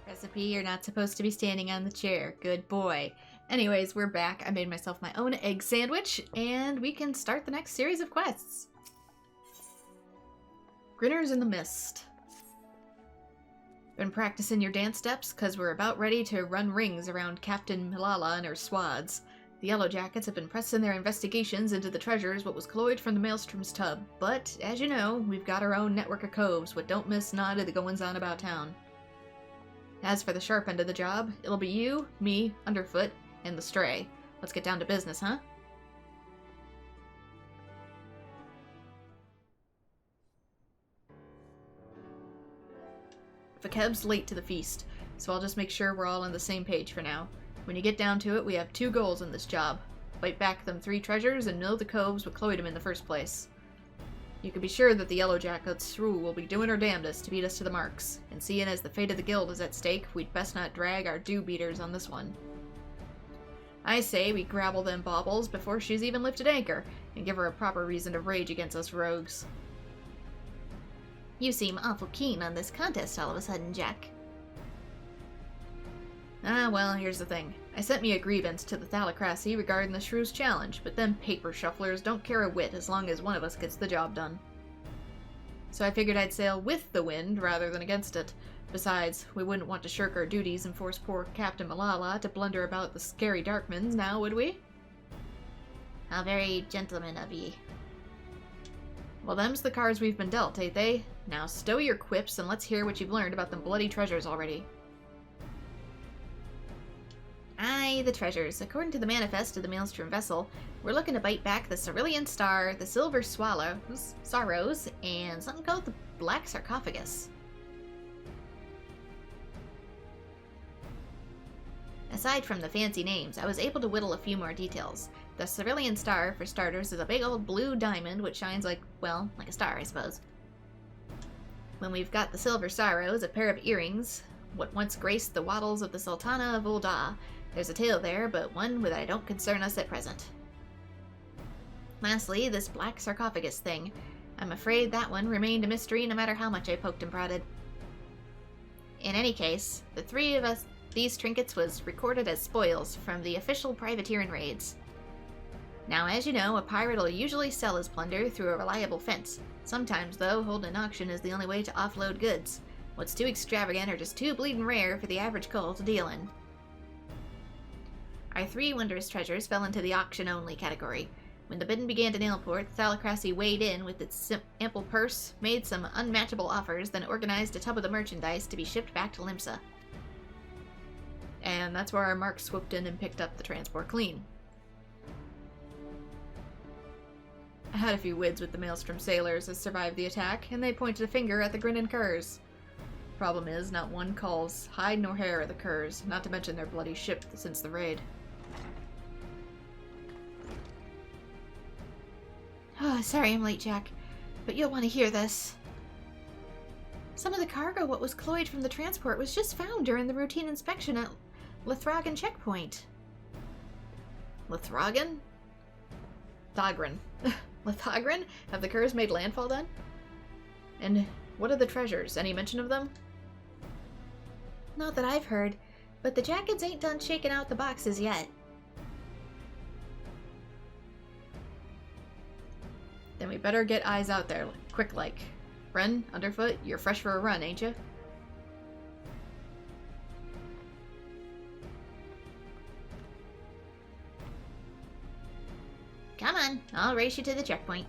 Recipe, you're not supposed to be standing on the chair. Good boy. Anyways, we're back. I made myself my own egg sandwich, and we can start the next series of quests. Grinners in the Mist. Been practicing your dance steps, because we're about ready to run rings around Captain Milala and her swads. The Yellow Jackets have been pressing their investigations into the treasures what was cloyed from the Maelstrom's tub, but, as you know, we've got our own network of coves what don't miss none of the goings-on about town. As for the sharp end of the job, it'll be you, me, Underfoot, and the Stray. Let's get down to business, huh? Fakeb's late to the feast, so I'll just make sure we're all on the same page for now. When you get down to it, we have 2 goals in this job. Fight back them 3 treasures and know the coves what cloyed them in the first place. You can be sure that the Yellow Jacket's crew will be doing her damnedest to beat us to the marks, and seeing as the fate of the guild is at stake, we'd best not drag our do-beaters on this one. I say we grapple them baubles before she's even lifted anchor, and give her a proper reason to rage against us rogues. You seem awful keen on this contest all of a sudden, Jack. Ah, well, here's the thing. I sent me a grievance to the Thalocracy regarding the Shrew's challenge, but them paper shufflers don't care a whit as long as one of us gets the job done. So I figured I'd sail with the wind rather than against it. Besides, we wouldn't want to shirk our duties and force poor Captain Malala to blunder about the scary Darkmans now, would we? How very gentleman of ye. Well, them's the cards we've been dealt, ain't they? Now stow your quips and let's hear what you've learned about them bloody treasures already. Aye, the treasures. According to the manifest of the Maelstrom vessel, we're looking to bite back the Cerulean Star, the Silver Sorrows, and something called the Black Sarcophagus. Aside from the fancy names, I was able to whittle a few more details. The Cerulean Star, for starters, is a big old blue diamond which shines like, well, like a star, I suppose. When we've got the Silver Sorrows, a pair of earrings, what once graced the wattles of the Sultana of Ul'dah. There's a tale there, but one that don't concern us at present. Lastly, this Black Sarcophagus thing. I'm afraid that one remained a mystery no matter how much I poked and prodded. In any case, the three of us, these trinkets was recorded as spoils from the official privateering raids. Now, as you know, a pirate will usually sell his plunder through a reliable fence. Sometimes, though, holding an auction is the only way to offload goods. What's too extravagant or just too bleeding rare for the average cull to deal in. Our three wondrous treasures fell into the auction-only category. When the bidding began to nail port, the Thalocracy weighed in with its ample purse, made some unmatchable offers, then organized a tub of the merchandise to be shipped back to Limsa. And that's where our marks swooped in and picked up the transport clean. I had a few wids with the Maelstrom sailors as survived the attack, and they pointed a finger at the grinning curs. Problem is, not one calls hide nor hair of the curs, not to mention their bloody ship since the raid. Oh, sorry I'm late, Jack, but you'll want to hear this. Some of the cargo what was cloyed from the transport was just found during the routine inspection at Lithragan checkpoint. Lithragan? Thagran. Lithagran? Have the curs made landfall then? And what are the treasures? Any mention of them? Not that I've heard, but the jackets ain't done shaking out the boxes yet. Then we better get eyes out there, quick like. Bren, Underfoot, you're fresh for a run, ain't you? Come on, I'll race you to the checkpoint.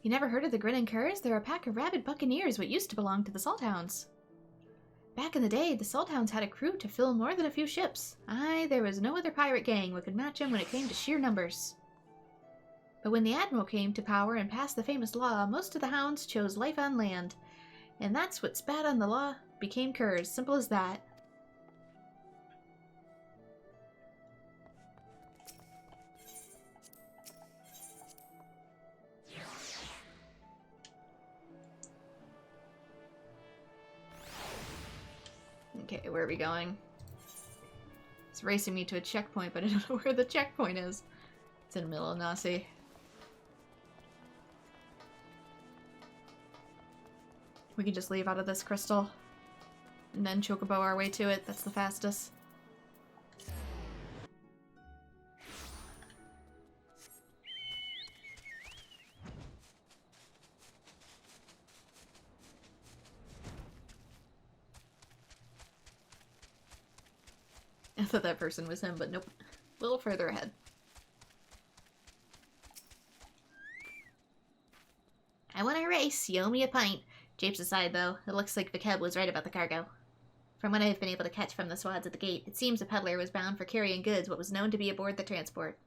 You never heard of the Grinning Curs? They're a pack of rabid buccaneers what used to belong to the Salthounds. Back in the day, the Salthounds had a crew to fill more than a few ships. Aye, there was no other pirate gang what could match them when it came to sheer numbers. But when the Admiral came to power and passed the famous law, most of the hounds chose life on land. And that's what spat on the law became curs, simple as that. Okay, where are we going? It's racing me to a checkpoint, but I don't know where the checkpoint is. It's in the middle of Nasi. We can just leave out of this crystal. And then chocobo our way to it. That's the fastest. I thought that person was him, but nope. A little further ahead. I want a race. You owe me a pint. Japes aside, though, it looks like Vakeb was right about the cargo. From what I've been able to catch from the swads at the gate, it seems a peddler was bound for carrying goods what was known to be aboard the transport.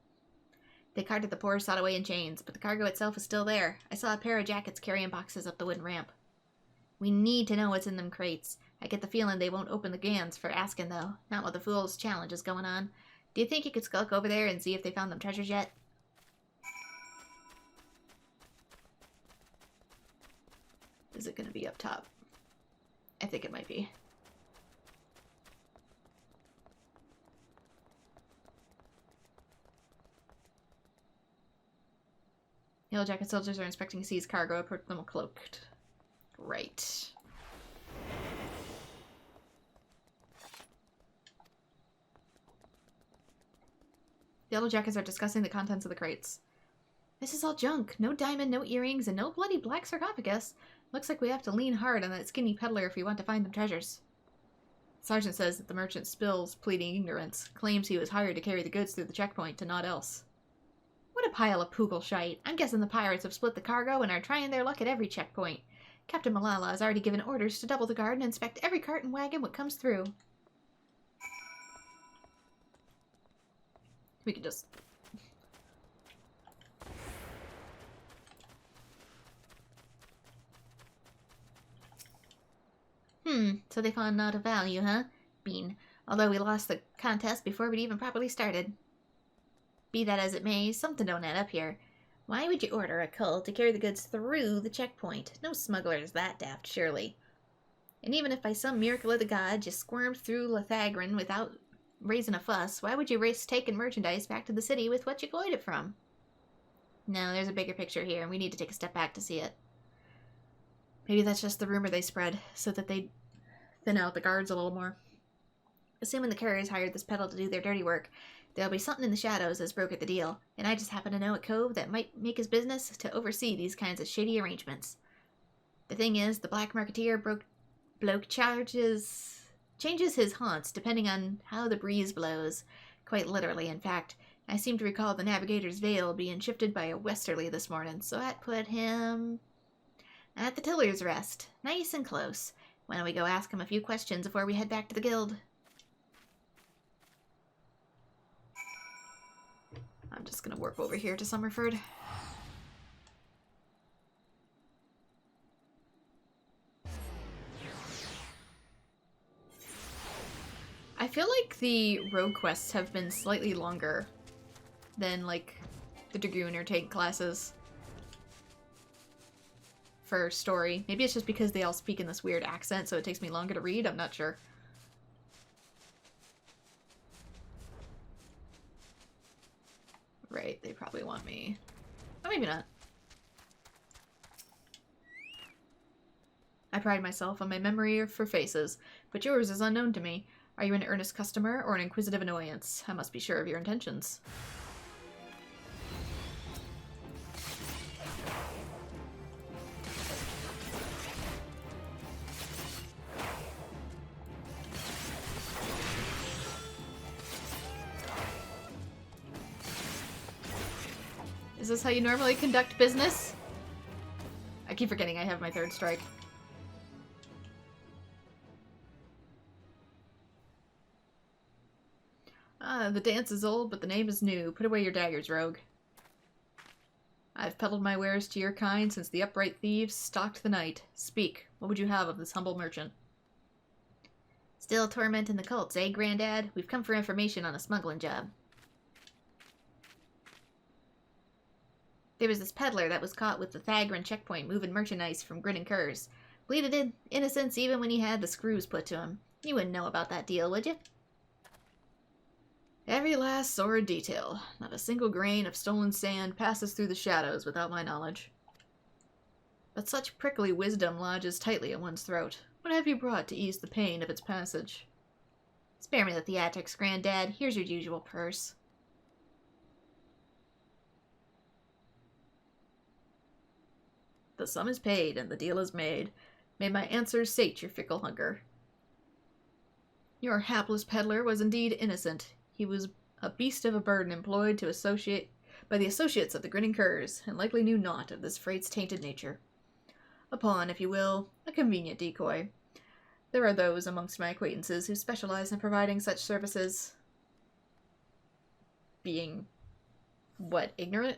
They carted the poor sot away in chains, but the cargo itself was still there. I saw a pair of jackets carrying boxes up the wooden ramp. We need to know what's in them crates. I get the feeling they won't open the gans for asking, though. Not while the Fool's Challenge is going on. Do you think you could skulk over there and see if they found them treasures yet? Is it going to be up top? I think it might be. Yellow Jacket soldiers are inspecting C's cargo. Approach them cloaked. Right. The Yellow Jackets are discussing the contents of the crates. This is all junk. No diamond, no earrings, and no bloody black sarcophagus. Looks like we have to lean hard on that skinny peddler if we want to find them treasures. Sergeant says that the merchant spills, pleading ignorance, claims he was hired to carry the goods through the checkpoint to naught else. What a pile of poogle shite. I'm guessing the pirates have split the cargo and are trying their luck at every checkpoint. Captain Malala has already given orders to double the guard and inspect every cart and wagon what comes through. We could just... So they found naught of value, huh? Bean. Although we lost the contest before we'd even properly started. Be that as it may, something don't add up here. Why would you order a cult to carry the goods through the checkpoint? No smuggler is that daft, surely. And even if by some miracle of the gods you squirmed through Lithagran without raising a fuss, why would you risk taking merchandise back to the city with what you got it from? No, there's a bigger picture here, and we need to take a step back to see it. Maybe that's just the rumor they spread, so that they thin out the guards a little more. Assuming the couriers hired this peddle to do their dirty work, there'll be something in the shadows that's brokered the deal, and I just happen to know a cove that might make his business to oversee these kinds of shady arrangements. The thing is, the black marketeer bloke changes his haunts depending on how the breeze blows. Quite literally, in fact. I seem to recall the navigator's veil being shifted by a westerly this morning, so that put him at the Tiller's Rest. Nice and close. Why don't we go ask him a few questions before we head back to the guild? I'm just gonna warp over here to Summerford. I feel like the rogue quests have been slightly longer than, like, the Dragoon or Tank classes for story. Maybe it's just because they all speak in this weird accent, so it takes me longer to read. I'm not sure. Right, they probably want me. Oh, maybe not. I pride myself on my memory for faces, but yours is unknown to me. Are you an earnest customer or an inquisitive annoyance? I must be sure of your intentions. Is this how you normally conduct business? I keep forgetting I have my third strike. Ah, the dance is old, but the name is new. Put away your daggers, rogue. I've peddled my wares to your kind since the upright thieves stalked the night. Speak, what would you have of this humble merchant? Still tormenting the cults, eh, Grandad? We've come for information on a smuggling job. There was this peddler that was caught with the Thagran checkpoint moving merchandise from Grin and Curse. Bleated innocence even when he had the screws put to him. You wouldn't know about that deal, would you? Every last sordid detail. Not a single grain of stolen sand passes through the shadows without my knowledge. But such prickly wisdom lodges tightly in one's throat. What have you brought to ease the pain of its passage? Spare me the theatrics, Granddad. Here's your usual purse. The sum is paid, and the deal is made. May my answers sate your fickle hunger. Your hapless peddler was indeed innocent. He was a beast of a burden employed by the associates of the Grinning Curs, and likely knew naught of this freight's tainted nature. A pawn, if you will, a convenient decoy. There are those amongst my acquaintances who specialize in providing such services. Being, what, ignorant?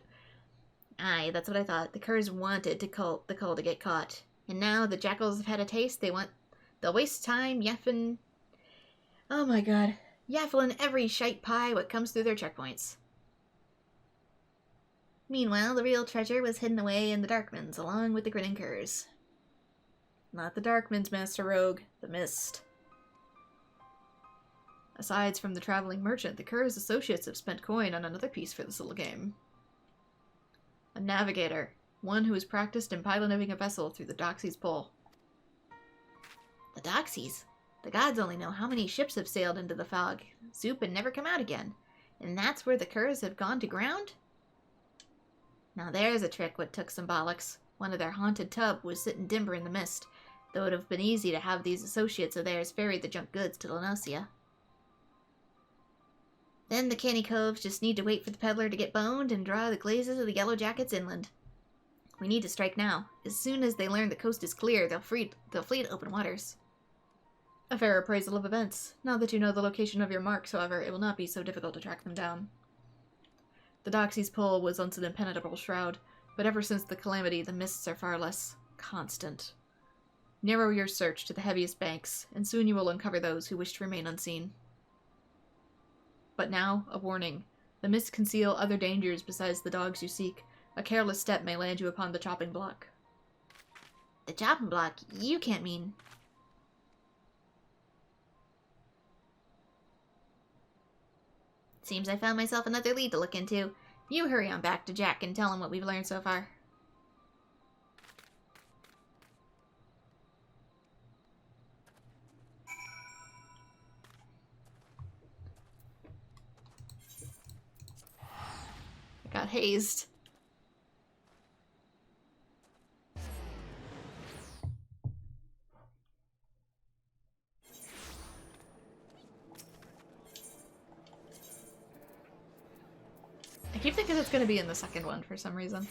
Aye, that's what I thought. The Curs wanted the cult to get caught. And now the jackals have had a taste, they'll waste time yaffing. Oh my god. Yaffling every shite pie what comes through their checkpoints. Meanwhile, the real treasure was hidden away in the Darkmans, along with the grinning curs. Not the Darkmans, Master Rogue. The Mist. Aside from the traveling merchant, the Cur's associates have spent coin on another piece for this little game. A navigator. One who has practiced in piloting a vessel through the Doxy's Pull. The Doxies? The gods only know how many ships have sailed into the fog, soup, and never come out again. And that's where the Curs have gone to ground? Now there's a trick what took some bollocks. One of their haunted tub was sitting dimber in the mist, though it would have been easy to have these associates of theirs ferry the junk goods to Lenosia. Then the canny coves just need to wait for the peddler to get boned and draw the glazes of the yellow jackets inland. We need to strike now. As soon as they learn the coast is clear, they'll flee to open waters. A fair appraisal of events. Now that you know the location of your marks, however, it will not be so difficult to track them down. The Doxy's Pull was once an impenetrable shroud, but ever since the calamity, the mists are far less constant. Narrow your search to the heaviest banks, and soon you will uncover those who wish to remain unseen. But now, a warning. The mists conceal other dangers besides the dogs you seek. A careless step may land you upon the chopping block. The chopping block? You can't mean... Seems I found myself another lead to look into. You hurry on back to Jack and tell him what we've learned so far. I got hazed. I keep thinking it's going to be in the second one for some reason.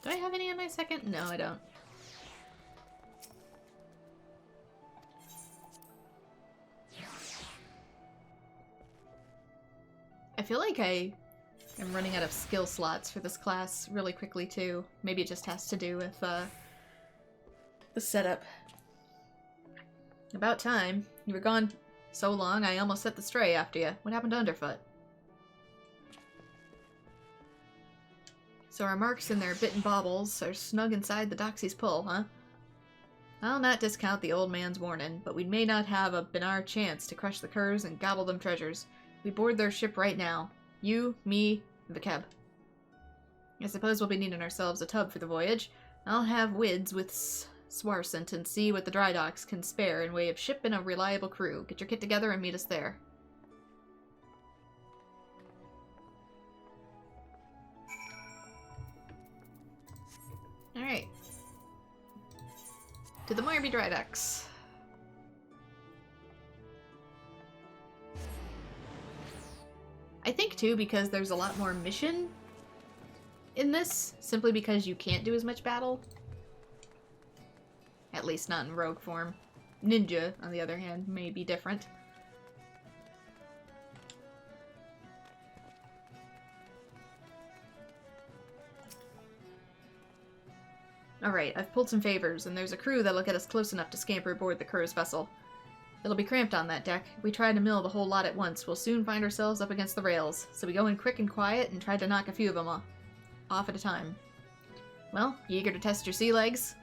Do I have any in my second? No, I don't. I feel like I am running out of skill slots for this class really quickly too. Maybe it just has to do with the setup. About time. You were gone so long I almost set the stray after you. What happened to Underfoot? So our marks and their bitten baubles are snug inside the Doxy's Pull, huh? I'll not discount the old man's warning, but we may not have a Benar chance to crush the curs and gobble them treasures. We board their ship right now. You, me, and the Keb. I suppose we'll be needing ourselves a tub for the voyage. I'll have Wids with Swarsant and see what the dry docks can spare in way of ship and a reliable crew. Get your kit together and meet us there. Alright. To the Moirby dry docks. I think too because there's a lot more mission in this, simply because you can't do as much battle. At least not in rogue form. Ninja, on the other hand, may be different. Alright, I've pulled some favors, and there's a crew that'll get us close enough to scamper aboard the Cur's vessel. It'll be cramped on that deck. If we try to mill the whole lot at once, we'll soon find ourselves up against the rails, so we go in quick and quiet and try to knock a few of them off at a time. Well, you eager to test your sea legs?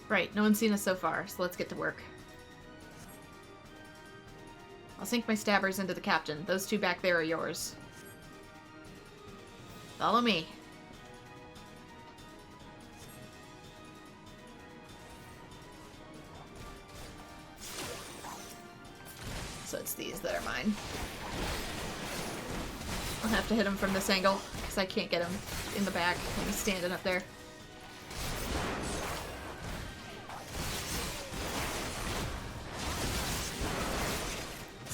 Right, no one's seen us so far, so let's get to work. I'll sink my stabbers into the captain. Those two back there are yours. Follow me. So it's these that are mine. I'll have to hit him from this angle, because I can't get him in the back when he's standing up there.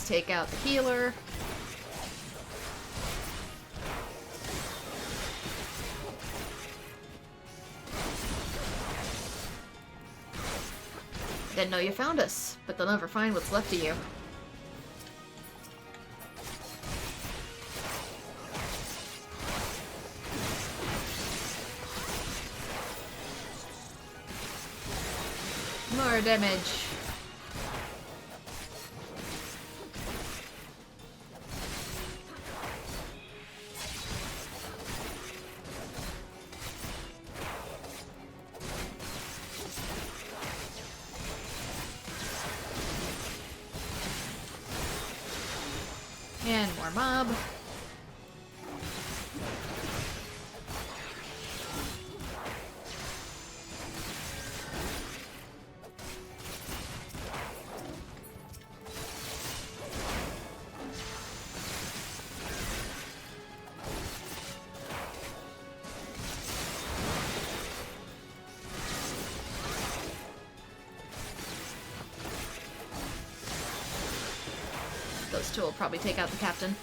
Let's take out the healer. Didn't know you found us, but they'll never find what's left of you. More damage. And more mob. Those two will probably take out the captain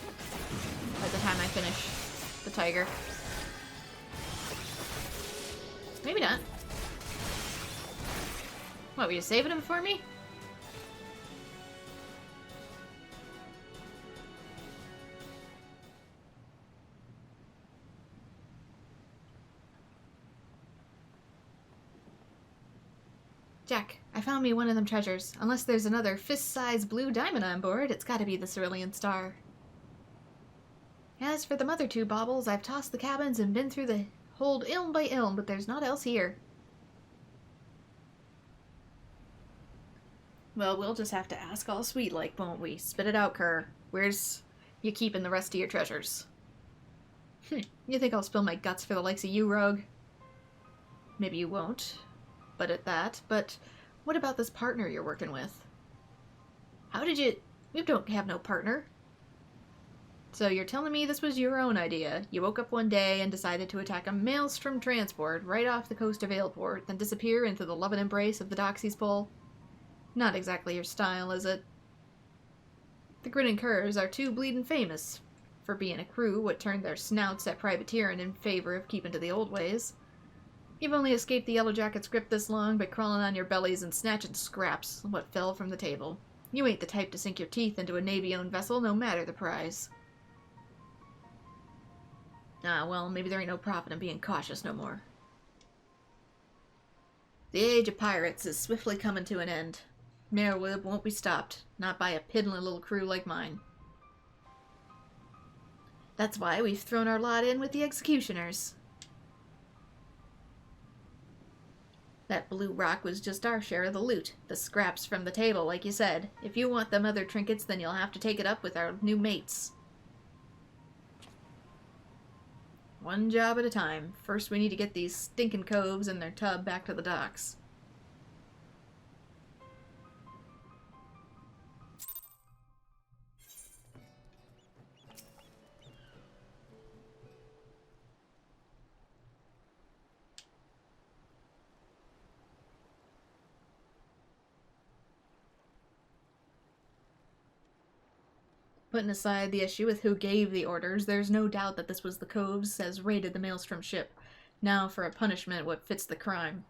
by the time I finish the tiger. Maybe not. What, were you saving him for me? Jack, I found me one of them treasures. Unless there's another fist-sized blue diamond on board, it's gotta be the Cerulean Star. As for the other two baubles, I've tossed the cabins and been through the hold ilm by ilm, but there's naught else here. Well, we'll just have to ask all sweet-like, won't we? Spit it out, Kerr. Where's you keeping the rest of your treasures? You think I'll spill my guts for the likes of you, Rogue? Maybe you won't. But at that. But what about this partner you're working with? How did you... We don't have no partner. So you're telling me this was your own idea. You woke up one day and decided to attack a maelstrom transport right off the coast of Aleport, then disappear into the love and embrace of the Doxy's Pole? Not exactly your style, is it? The Grinning Curs are too bleedin' famous for being a crew what turned their snouts at privateering in favor of keeping to the old ways. You've only escaped the Yellow Jacket's grip this long by crawling on your bellies and snatching scraps, what fell from the table. You ain't the type to sink your teeth into a Navy-owned vessel, no matter the prize. Ah, well, maybe there ain't no profit in being cautious no more. The age of pirates is swiftly coming to an end. Merewib won't be stopped, not by a piddling little crew like mine. That's why we've thrown our lot in with the executioners. That blue rock was just our share of the loot, the scraps from the table, like you said. If you want them other trinkets, then you'll have to take it up with our new mates. One job at a time. First we need to get these stinking coves and their tub back to the docks. Putting aside the issue with who gave the orders, there's no doubt that this was the Coves as raided the Maelstrom ship. Now for a punishment what fits the crime.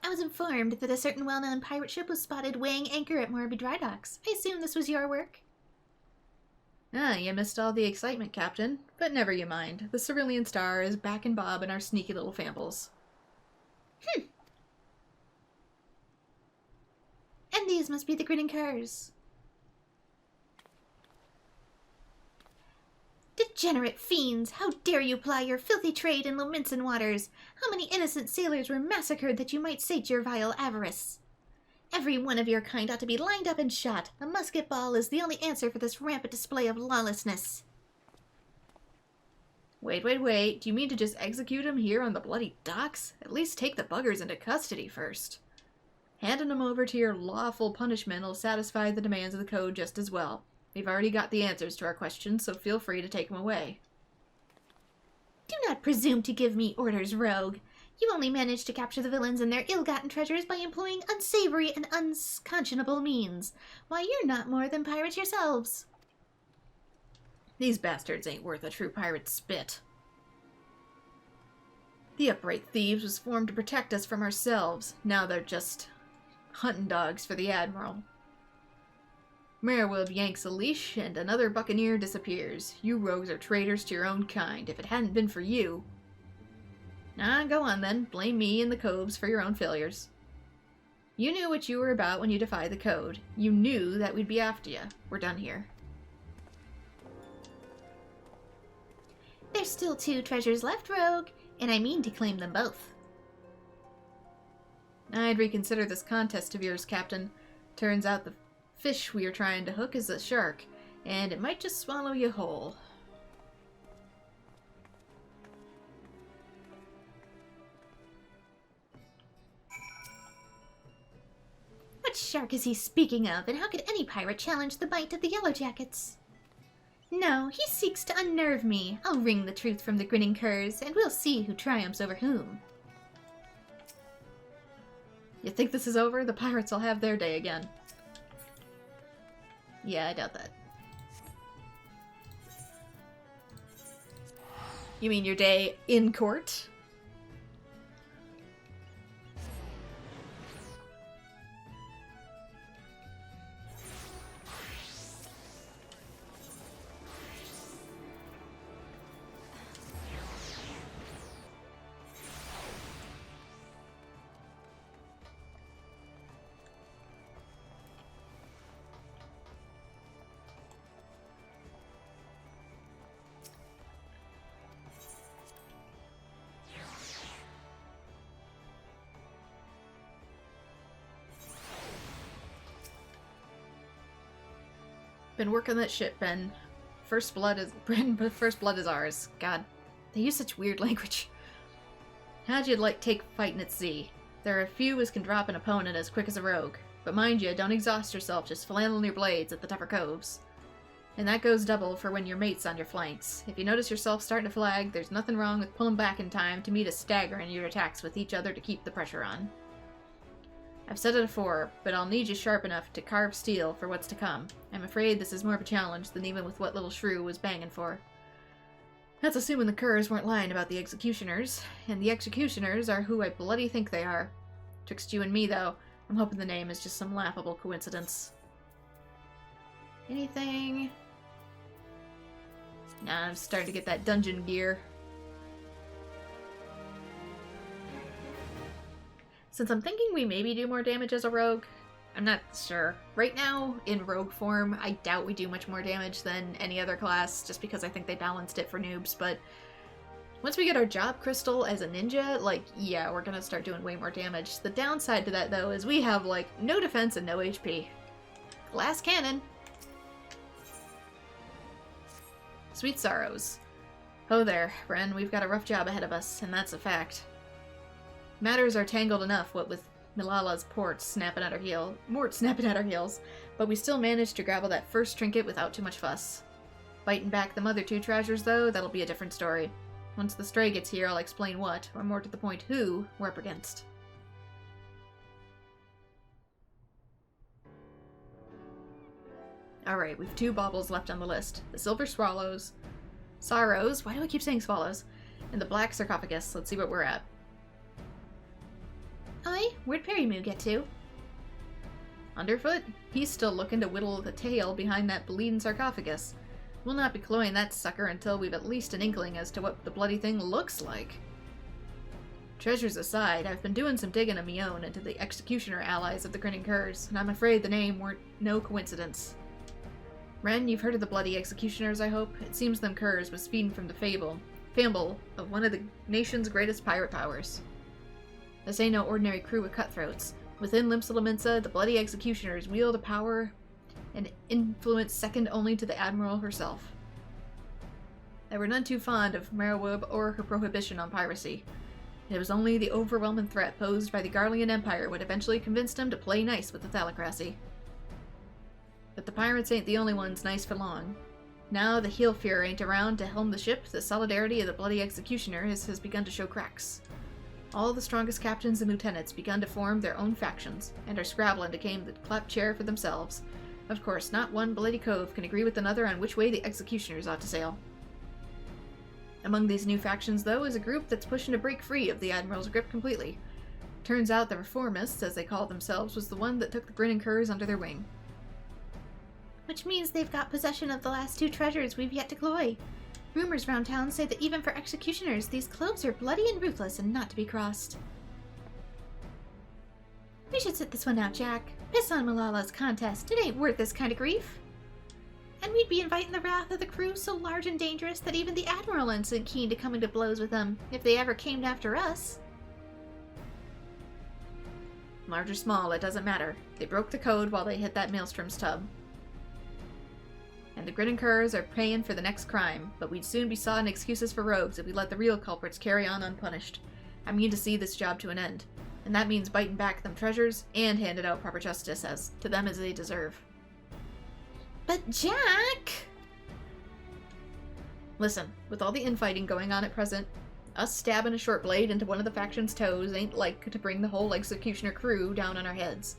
I was informed that a certain well-known pirate ship was spotted weighing anchor at Morby Dry Docks. I assume this was your work? Ah, you missed all the excitement, Captain. But never you mind. The Cerulean Star is back in Bob and our sneaky little fambles. And these must be the Grinning Curs. Degenerate fiends! How dare you ply your filthy trade in Lominsan waters? How many innocent sailors were massacred that you might sate your vile avarice? Every one of your kind ought to be lined up and shot. A musket ball is the only answer for this rampant display of lawlessness. Wait. Do you mean to just execute him here on the bloody docks? At least take the buggers into custody first. Handing them over to your lawful punishment will satisfy the demands of the code just as well. We've already got the answers to our questions, so feel free to take them away. Do not presume to give me orders, rogue. You only managed to capture the villains and their ill-gotten treasures by employing unsavory and unconscionable means. Why, you're not more than pirates yourselves. These bastards ain't worth a true pirate's spit. The upright thieves was formed to protect us from ourselves. Now they're just hunting dogs for the Admiral. Merwib yanks a leash, and another buccaneer disappears. You rogues are traitors to your own kind. If it hadn't been for you... Go on then. Blame me and the Coves for your own failures. You knew what you were about when you defied the code. You knew that we'd be after you. We're done here. There's still 2 treasures left, Rogue, and I mean to claim them both. I'd reconsider this contest of yours, Captain. Turns out the fish we are trying to hook is a shark, and it might just swallow you whole. What shark is he speaking of, and how could any pirate challenge the bite of the Yellowjackets? No, he seeks to unnerve me. I'll wring the truth from the grinning curs, and we'll see who triumphs over whom. You think this is over? The pirates will have their day again. Yeah, I doubt that. You mean your day in court? Been working that ship, Ben. First blood is ours. God, they use such weird language. How'd you take fighting at sea? There are a few as can drop an opponent as quick as a rogue. But mind you, don't exhaust yourself just flailing your blades at the tougher coves. And that goes double for when your mate's on your flanks. If you notice yourself starting to flag, there's nothing wrong with pulling back in time to meet a stagger in your attacks with each other to keep the pressure on. I've said it before, but I'll need you sharp enough to carve steel for what's to come. I'm afraid this is more of a challenge than even with what little Shrew was banging for. That's assuming the curs weren't lying about the executioners, and the executioners are who I bloody think they are. Twixt you and me, though, I'm hoping the name is just some laughable coincidence. Anything? Nah, I'm starting to get that dungeon gear. Since I'm thinking we maybe do more damage as a rogue, I'm not sure. Right now, in rogue form, I doubt we do much more damage than any other class, just because I think they balanced it for noobs, but once we get our job crystal as a ninja, yeah, we're gonna start doing way more damage. The downside to that, though, is we have, no defense and no HP. Glass cannon! Sweet sorrows. Oh there, Ren, we've got a rough job ahead of us, and that's a fact. Matters are tangled enough, what with Milala's mort snapping at our heels, but we still managed to grapple that first trinket without too much fuss. Biting back them other 2 treasures, though, that'll be a different story. Once the stray gets here, I'll explain what, or more to the point, who, we're up against. Alright, we've 2 baubles left on the list. The silver swallows, sorrows, why do I keep saying swallows? And the black sarcophagus. Let's see what we're at. Oi, where'd Perimoo get to? Underfoot? He's still looking to whittle the tail behind that bleeding sarcophagus. We'll not be cloying that sucker until we've at least an inkling as to what the bloody thing looks like. Treasures aside, I've been doing some digging of me own into the executioner allies of the Grinning Curs, and I'm afraid the name weren't no coincidence. Ren, you've heard of the bloody executioners, I hope? It seems them curs was feeding from the fable of one of the nation's greatest pirate powers. This ain't no ordinary crew of cutthroats. Within Limsa, the bloody executioners wield a power and influence second only to the Admiral herself. They were none too fond of Merwib or her prohibition on piracy. It was only the overwhelming threat posed by the Garlean Empire would eventually convince them to play nice with the Thalocracy. But the pirates ain't the only ones nice for long. Now the Heelfear ain't around to helm the ship, the solidarity of the bloody executioners has begun to show cracks. All the strongest captains and lieutenants begun to form their own factions, and are scrabbling to claim the clap chair for themselves. Of course, not one bloody cove can agree with another on which way the executioners ought to sail. Among these new factions, though, is a group that's pushing to break free of the Admiral's grip completely. Turns out the Reformists, as they call themselves, was the one that took the Grinning Curs under their wing. Which means they've got possession of the last 2 treasures we've yet to cloy. Rumors round town say that even for executioners, these cloves are bloody and ruthless and not to be crossed. We should sit this one out, Jack. Piss on Malala's contest. It ain't worth this kind of grief. And we'd be inviting the wrath of the crew so large and dangerous that even the Admiral isn't keen to come into blows with them, if they ever came after us. Large or small, it doesn't matter. They broke the code while they hit that Maelstrom's tub. And the Grinning Curs are paying for the next crime, but we'd soon be sawing excuses for rogues if we let the real culprits carry on unpunished. I mean to see this job to an end, and that means biting back them treasures and handing out proper justice to them as they deserve. But Jack! Listen, with all the infighting going on at present, us stabbing a short blade into one of the faction's toes ain't like to bring the whole executioner crew down on our heads.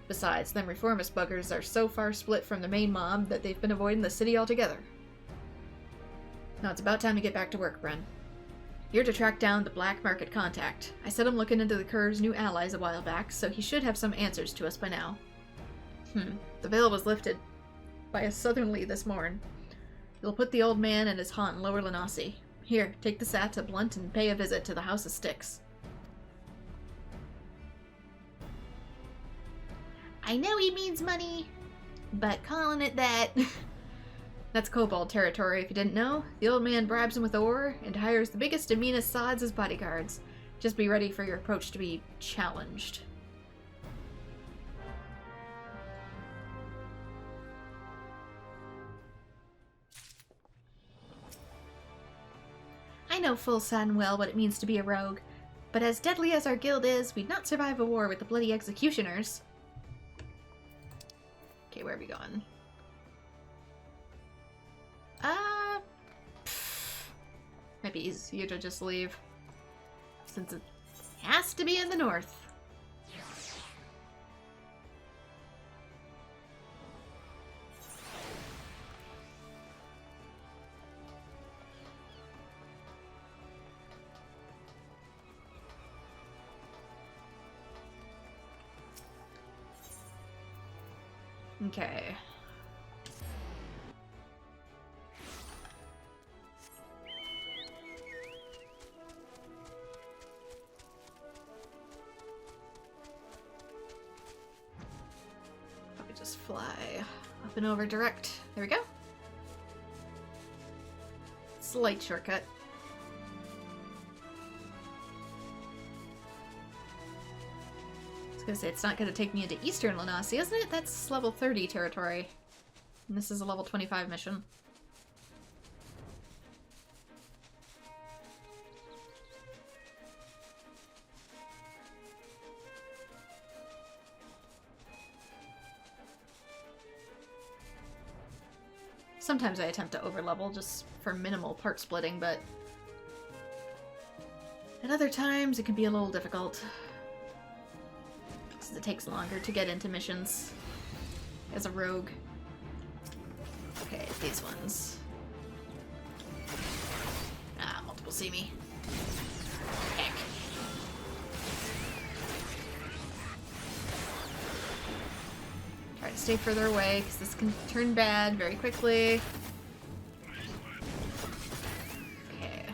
Besides, them reformist buggers are so far split from the main mob that they've been avoiding the city altogether. Now it's about time to get back to work, Bren. You're to track down the black market contact. I set him looking into the Cur's new allies a while back, so he should have some answers to us by now. The veil was lifted by a southerly this morn. You'll put the old man and his haunt in Lower Lenasi. Here, take the sat to Blunt and pay a visit to the House of Styx. I know he means money, but calling it that... That's kobold territory, if you didn't know. The old man bribes him with ore and hires the biggest and meanest sods as bodyguards. Just be ready for your approach to be challenged. I know full and well what it means to be a rogue, but as deadly as our guild is, we'd not survive a war with the bloody executioners. Okay, where are we going? Might be easier to just leave, since it has to be in the north. Okay. Probably just fly up and over direct. There we go. Slight shortcut. I was gonna say, it's not gonna take me into Eastern Lenasi, isn't it? That's level 30 territory. And this is a level 25 mission. Sometimes I attempt to overlevel just for minimal part splitting, but at other times it can be a little difficult. Because it takes longer to get into missions as a rogue. Okay, these ones. Ah, multiple see me. Heck. Try to stay further away, because this can turn bad very quickly. Okay.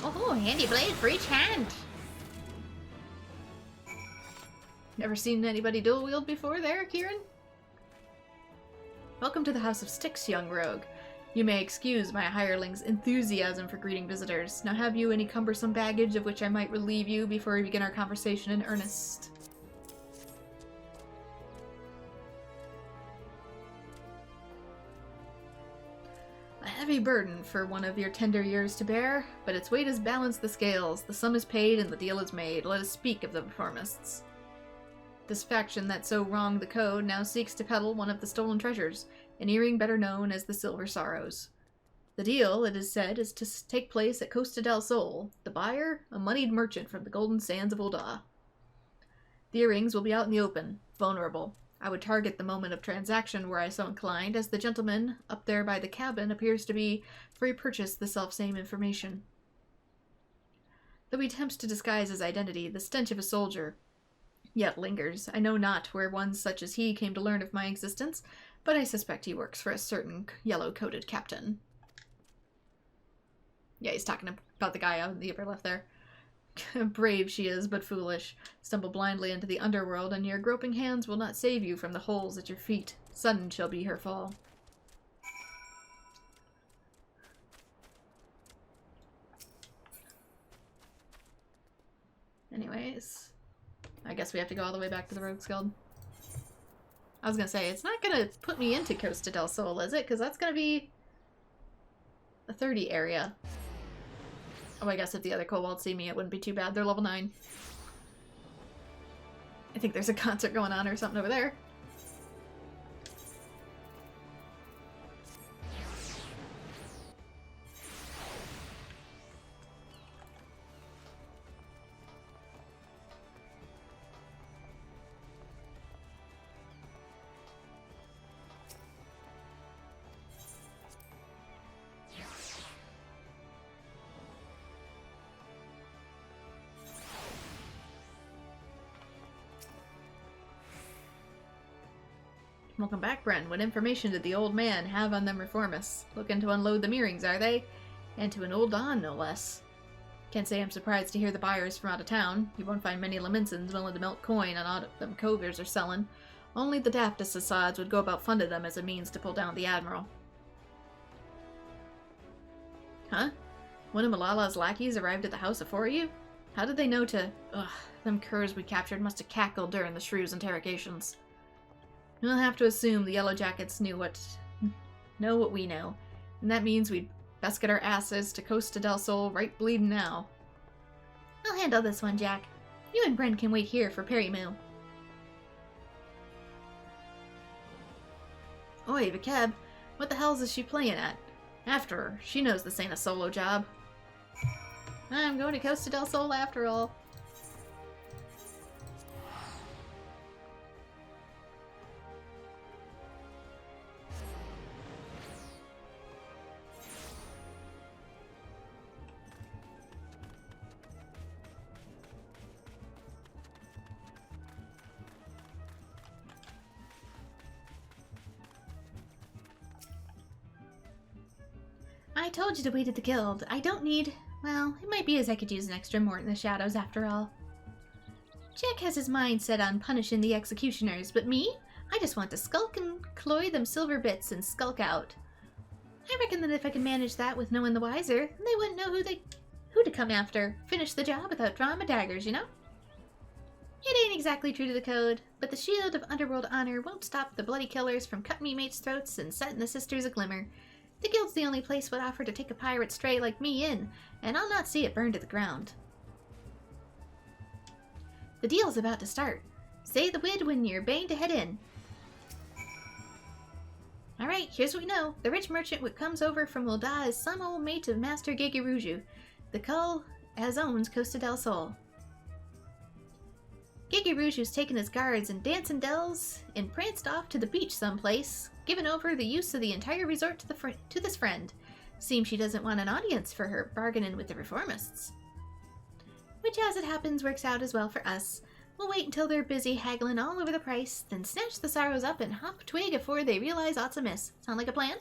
Oh, handy blade for each hand. Never seen anybody dual wield before there, Kieran? Welcome to the House of Styx, young rogue. You may excuse my hireling's enthusiasm for greeting visitors. Now have you any cumbersome baggage of which I might relieve you before we begin our conversation in earnest? A heavy burden for one of your tender years to bear, but its weight has balanced the scales. The sum is paid and the deal is made. Let us speak of the reformists. This faction that so wronged the code now seeks to peddle one of the stolen treasures, an earring better known as the Silver Sorrows. The deal, it is said, is to take place at Costa del Sol. The buyer, a moneyed merchant from the golden sands of Ul'dah. The earrings will be out in the open, vulnerable. I would target the moment of transaction were I so inclined, as the gentleman up there by the cabin appears to be for purchase the selfsame information. Though he attempts to disguise his identity, the stench of a soldier yet lingers. I know not where one such as he came to learn of my existence, but I suspect he works for a certain yellow-coated captain. Yeah, he's talking about the guy on the upper left there. Brave she is, but foolish. Stumble blindly into the underworld, and your groping hands will not save you from the holes at your feet. Sudden shall be her fall. Anyways, I guess we have to go all the way back to the Rogues Guild. I was gonna say, it's not gonna put me into Costa del Sol, is it? Because that's gonna be a 30 area. Oh, I guess if the other kobolds see me, it wouldn't be too bad. They're level 9. I think there's a concert going on or something over there. Welcome back, Bren. What information did the old man have on them reformists? Looking to unload the earrings, are they? And to an old Don, no less. Can't say I'm surprised to hear the buyers from out of town. You won't find many Laminsons willing to melt coin on aught them covers are selling. Only the daftest Assads would go about funding them as a means to pull down the Admiral. Huh? One of Malala's lackeys arrived at the house afore you? How did they know to... Ugh, them curs we captured must have cackled during the shrew's interrogations. We'll have to assume the Yellow Jackets know what we know, and that means we'd best get our asses to Costa del Sol right bleeding now. I'll handle this one, Jack. You and Bren can wait here for Perry Moo. Oi, Vakeb, what the hell's is she playing at? After her, she knows this ain't a solo job. I'm going to Costa del Sol after all. I told you to wait at the guild. I don't need... Well, it might be as I could use an extra mort in the shadows after all. Jack has his mind set on punishing the executioners, but me? I just want to skulk and cloy them silver bits and skulk out. I reckon that if I can manage that with no one the wiser, they wouldn't know who to come after. Finish the job without drawing my daggers, you know? It ain't exactly true to the code, but the shield of underworld honor won't stop the bloody killers from cutting me mates' throats and setting the sisters a glimmer. The guild's the only place would offer to take a pirate stray like me in, and I'll not see it burned to the ground. The deal's about to start. Say the wid when you're baying to head in. Alright, here's what we know. The rich merchant what comes over from Ul'dah is some old mate of Master Gegeruju, the cull as owns Costa del Sol. Gegeruju's taken his guards and dancing dells and pranced off to the beach someplace, giving over the use of the entire resort to this friend. Seems she doesn't want an audience for her bargaining with the reformists. Which, as it happens, works out as well for us. We'll wait until they're busy haggling all over the price, then snatch the sorrows up and hop a twig afore they realize aught's amiss. Sound like a plan?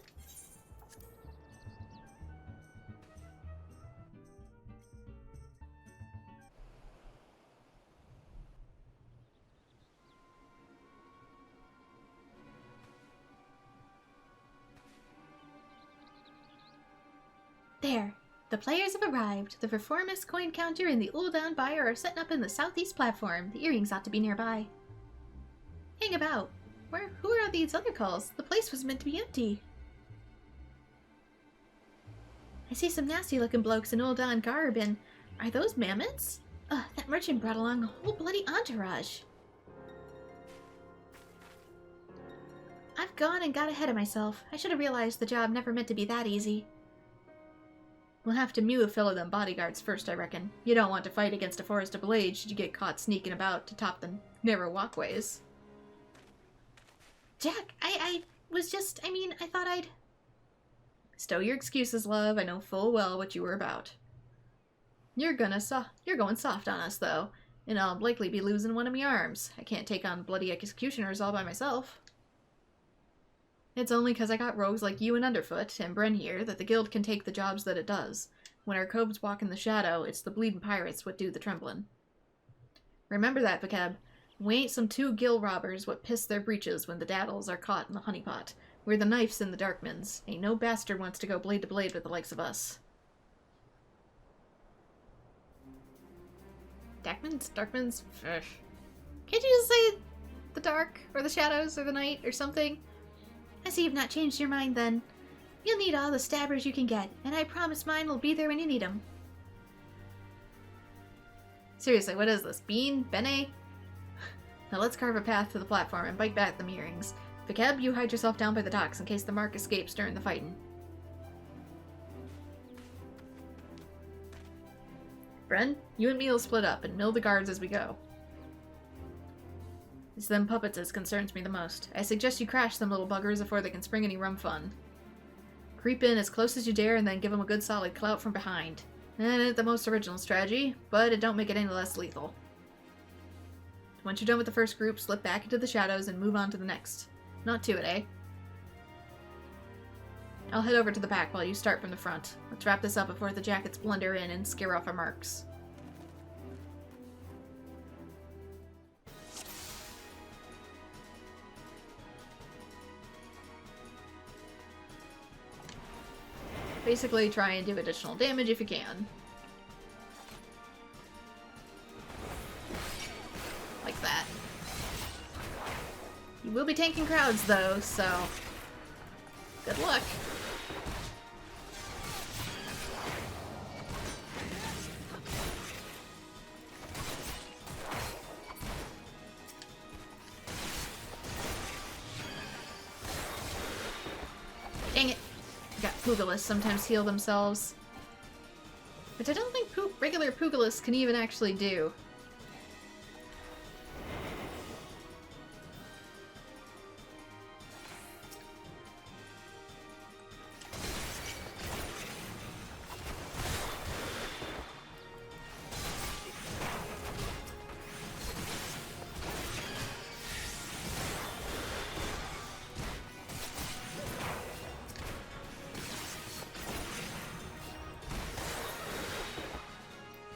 There. The players have arrived. The reformist coin counter and the Ul'dah buyer are setting up in the southeast platform. The earrings ought to be nearby. Hang about. Who are these other calls? The place was meant to be empty. I see some nasty-looking blokes in Ul'dah garb, and are those mammoths? Ugh, that merchant brought along a whole bloody entourage. I've gone and got ahead of myself. I should have realized the job never meant to be that easy. We'll have to mew a fill of them bodyguards first, I reckon. You don't want to fight against a forest of blades should you get caught sneaking about to top the narrow walkways. Jack, I was just, I thought I'd... Stow your excuses, love. I know full well what you were about. You're going soft on us, though, and I'll likely be losing one of my arms. I can't take on bloody executioners all by myself. It's only 'cause I got rogues like you and Underfoot, and Bren here, that the guild can take the jobs that it does. When our cobes walk in the shadow, it's the bleeding pirates what do the trembling. Remember that, Vakeb. We ain't some two gill robbers what piss their breeches when the daddles are caught in the honeypot. We're the knives in the darkmans. Ain't no bastard wants to go blade to blade with the likes of us. Darkmans? Darkmans? Ugh. Can't you just say the dark, or the shadows, or the night, or something? I see you've not changed your mind, then. You'll need all the stabbers you can get, and I promise mine will be there when you need them. Seriously, what is this? Bean? Bene? Now let's carve a path to the platform and bite back the earrings. Vakeb, you hide yourself down by the docks in case the mark escapes during the fighting. Bren, you and me'll split up and mill the guards as we go. It's them puppets as concerns me the most. I suggest you crash them little buggers before they can spring any rum fun. Creep in as close as you dare and then give them a good solid clout from behind. And it ain't the most original strategy, but it don't make it any less lethal. Once you're done with the first group, slip back into the shadows and move on to the next. Not to it, eh? I'll head over to the back while you start from the front. Let's wrap this up before the jackets blunder in and scare off our marks. Basically, try and do additional damage if you can. Like that. You will be tanking crowds, though, so good luck. Dang it. Got Pugilis sometimes heal themselves. Which I don't think regular Pugilis can even actually do.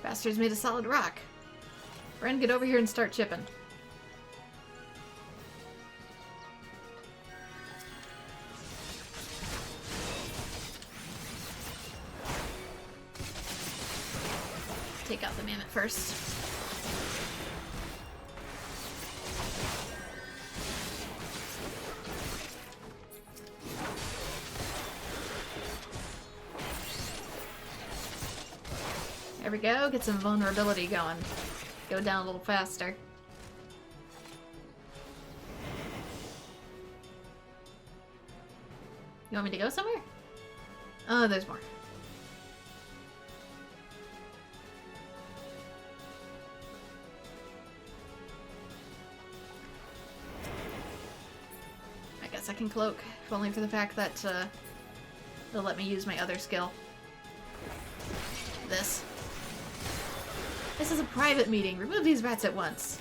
Bastards made a solid rock. Bren, get over here and start chipping. Take out the mammoth first. There we go, get some vulnerability going. Go down a little faster. You want me to go somewhere? Oh, there's more. I guess I can cloak, if only for the fact that they'll let me use my other skill. This. This is a private meeting. Remove these rats at once.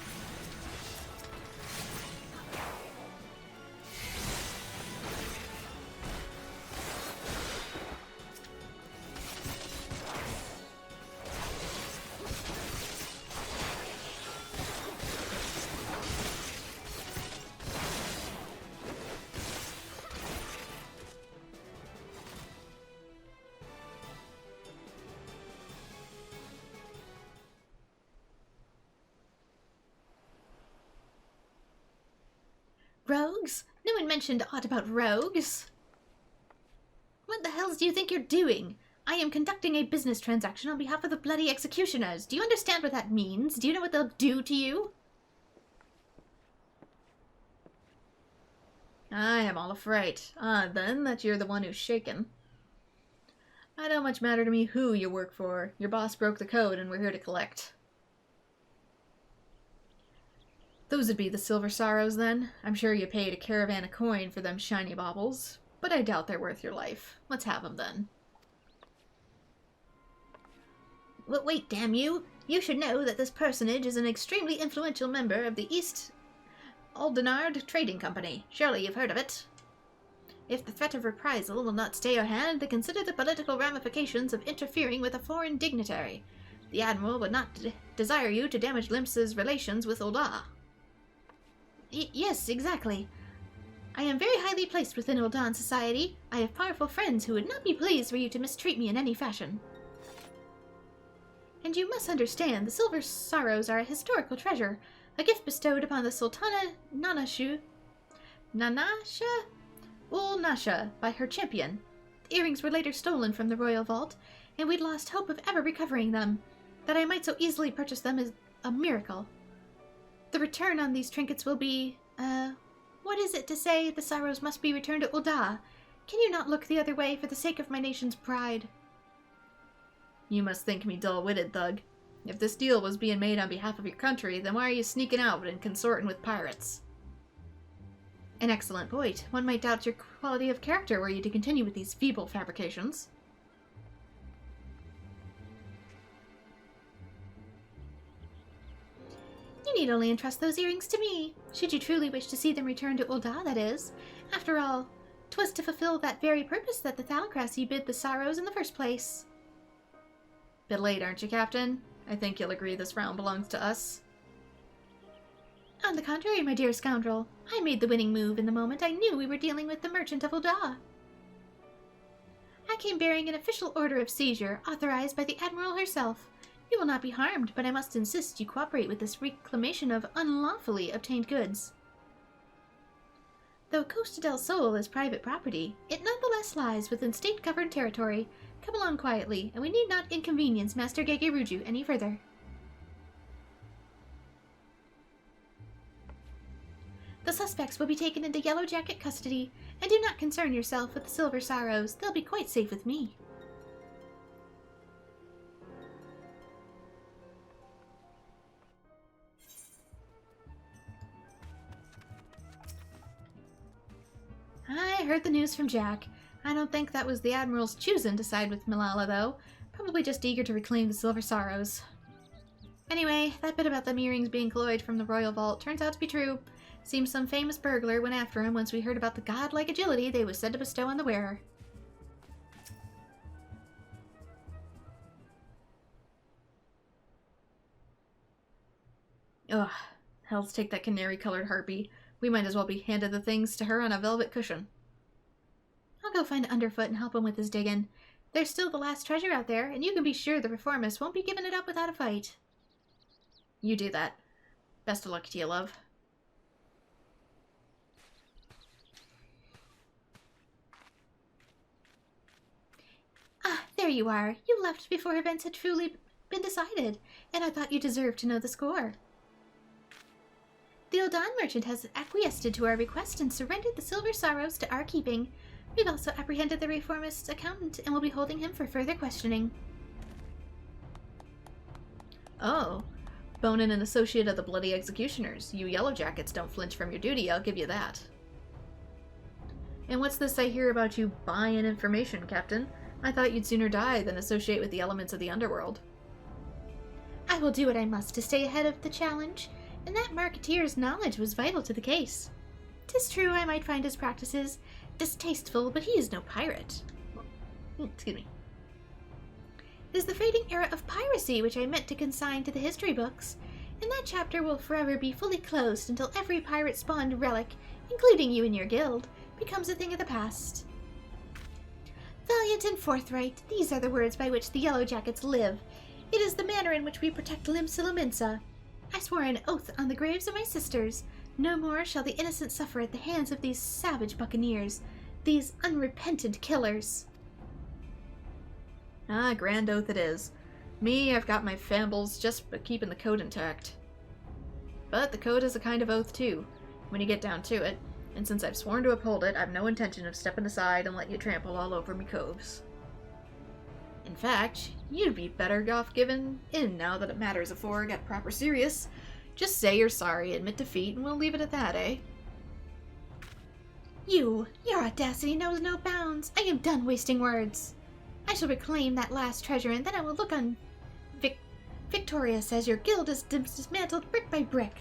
Rogues? No one mentioned aught about rogues. What the hells do you think you're doing? I am conducting a business transaction on behalf of the bloody executioners. Do you understand what that means? Do you know what they'll do to you? I am all afraid. Ah, then that you're the one who's shaken. I don't much matter to me who you work for. Your boss broke the code and we're here to collect. Those would be the Silver Sorrows, then. I'm sure you paid a caravan a coin for them shiny baubles, but I doubt they're worth your life. Let's have them, then. Wait, damn you! You should know that this personage is an extremely influential member of the East Aldenard Trading Company. Surely you've heard of it. If the threat of reprisal will not stay your hand, then consider the political ramifications of interfering with a foreign dignitary. The Admiral would not desire you to damage Limps's relations with Ul'dah. Yes, exactly. I am very highly placed within Ul'dan society. I have powerful friends who would not be pleased for you to mistreat me in any fashion. And you must understand, the Silver Sorrows are a historical treasure, a gift bestowed upon the Sultana Nanasha Ul Nasha by her champion. The earrings were later stolen from the royal vault, and we'd lost hope of ever recovering them. That I might so easily purchase them is a miracle. The return on these trinkets will be, what is it to say the sorrows must be returned to Ul'dah? Can you not look the other way for the sake of my nation's pride? You must think me dull-witted, thug. If this deal was being made on behalf of your country, then why are you sneaking out and consorting with pirates? An excellent point. One might doubt your quality of character were you to continue with these feeble fabrications. You need only entrust those earrings to me, should you truly wish to see them returned to Ul'dah, that is. After all, 'twas to fulfill that very purpose that the Thalcracy bid the sorrows in the first place. Bit late, aren't you, Captain? I think you'll agree this round belongs to us. On the contrary, my dear scoundrel, I made the winning move in the moment I knew we were dealing with the merchant of Ul'dah. I came bearing an official order of seizure, authorized by the Admiral herself. You will not be harmed, but I must insist you cooperate with this reclamation of unlawfully obtained goods. Though Costa del Sol is private property, it nonetheless lies within state-governed territory. Come along quietly, and we need not inconvenience Master Gegeruju any further. The suspects will be taken into Yellow Jacket custody, and do not concern yourself with the Silver Sorrows. They'll be quite safe with me. I heard the news from Jack. I don't think that was the Admiral's choosing to side with Malala, though. Probably just eager to reclaim the Silver Sorrows. Anyway, that bit about them earrings being cloyed from the Royal Vault turns out to be true. Seems some famous burglar went after him once we heard about the godlike agility they was said to bestow on the wearer. Ugh, hell's take that canary-colored harpy. We might as well be handed the things to her on a velvet cushion. I'll go find Underfoot and help him with his digging. There's still the last treasure out there, and you can be sure the reformists won't be giving it up without a fight. You do that. Best of luck to you, love. Ah, there you are. You left before events had truly been decided, and I thought you deserved to know the score. The Ul'dan merchant has acquiesced to our request and surrendered the Silver Sorrows to our keeping. We've also apprehended the reformist's accountant and will be holding him for further questioning. Oh, bonin an associate of the Bloody Executioners. You Yellow Jackets don't flinch from your duty, I'll give you that. And what's this I hear about you buying information, Captain? I thought you'd sooner die than associate with the elements of the underworld. I will do what I must to stay ahead of the challenge, and that marketeer's knowledge was vital to the case. 'Tis true I might find his practices distasteful, but he is no pirate. Excuse me. It is the fading era of piracy which I meant to consign to the history books, and that chapter will forever be fully closed until every pirate-spawned relic, including you and your guild, becomes a thing of the past. Valiant and forthright, these are the words by which the Yellow Jackets live. It is the manner in which we protect Limsa. I swore an oath on the graves of my sisters. No more shall the innocent suffer at the hands of these savage buccaneers, these unrepentant killers. Ah, grand oath it is. Me, I've got my fambles just for keeping the code intact. But the code is a kind of oath too, when you get down to it, and since I've sworn to uphold it, I've no intention of stepping aside and let you trample all over me coves. In fact, you'd be better off giving in now that matters of war get proper serious. Just say you're sorry, admit defeat, and we'll leave it at that, eh? Your audacity knows no bounds. I am done wasting words. I shall reclaim that last treasure, and then I will look on victorious as your guild is dismantled brick by brick.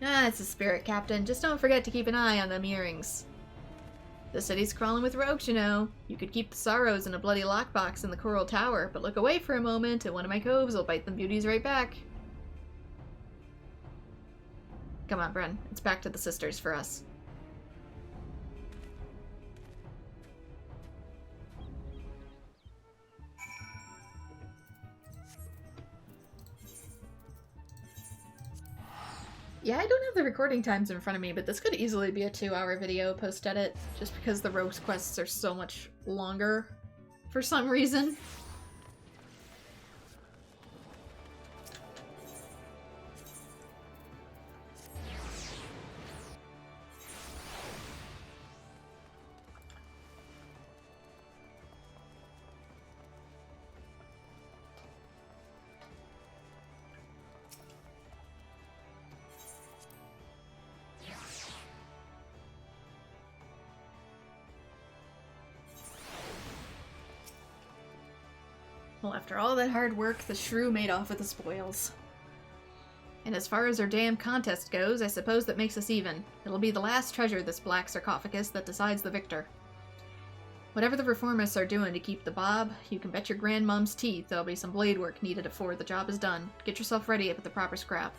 Ah, it's a spirit, Captain. Just don't forget to keep an eye on them earrings. The city's crawling with rogues, you know. You could keep the sorrows in a bloody lockbox in the Coral Tower, but look away for a moment and one of my coves will bite them beauties right back. Come on, Bren. It's back to the sisters for us. Yeah, I don't have the recording times in front of me, but this could easily be a 2-hour video post-edit, just because the rogues quests are so much longer for some reason. Well, after all that hard work, the shrew made off with the spoils. And as far as our damn contest goes, I suppose that makes us even. It'll be the last treasure, this black sarcophagus, that decides the victor. Whatever the reformists are doing to keep the bob, you can bet your grandmom's teeth there'll be some blade work needed before the job is done. Get yourself ready with the proper scrap.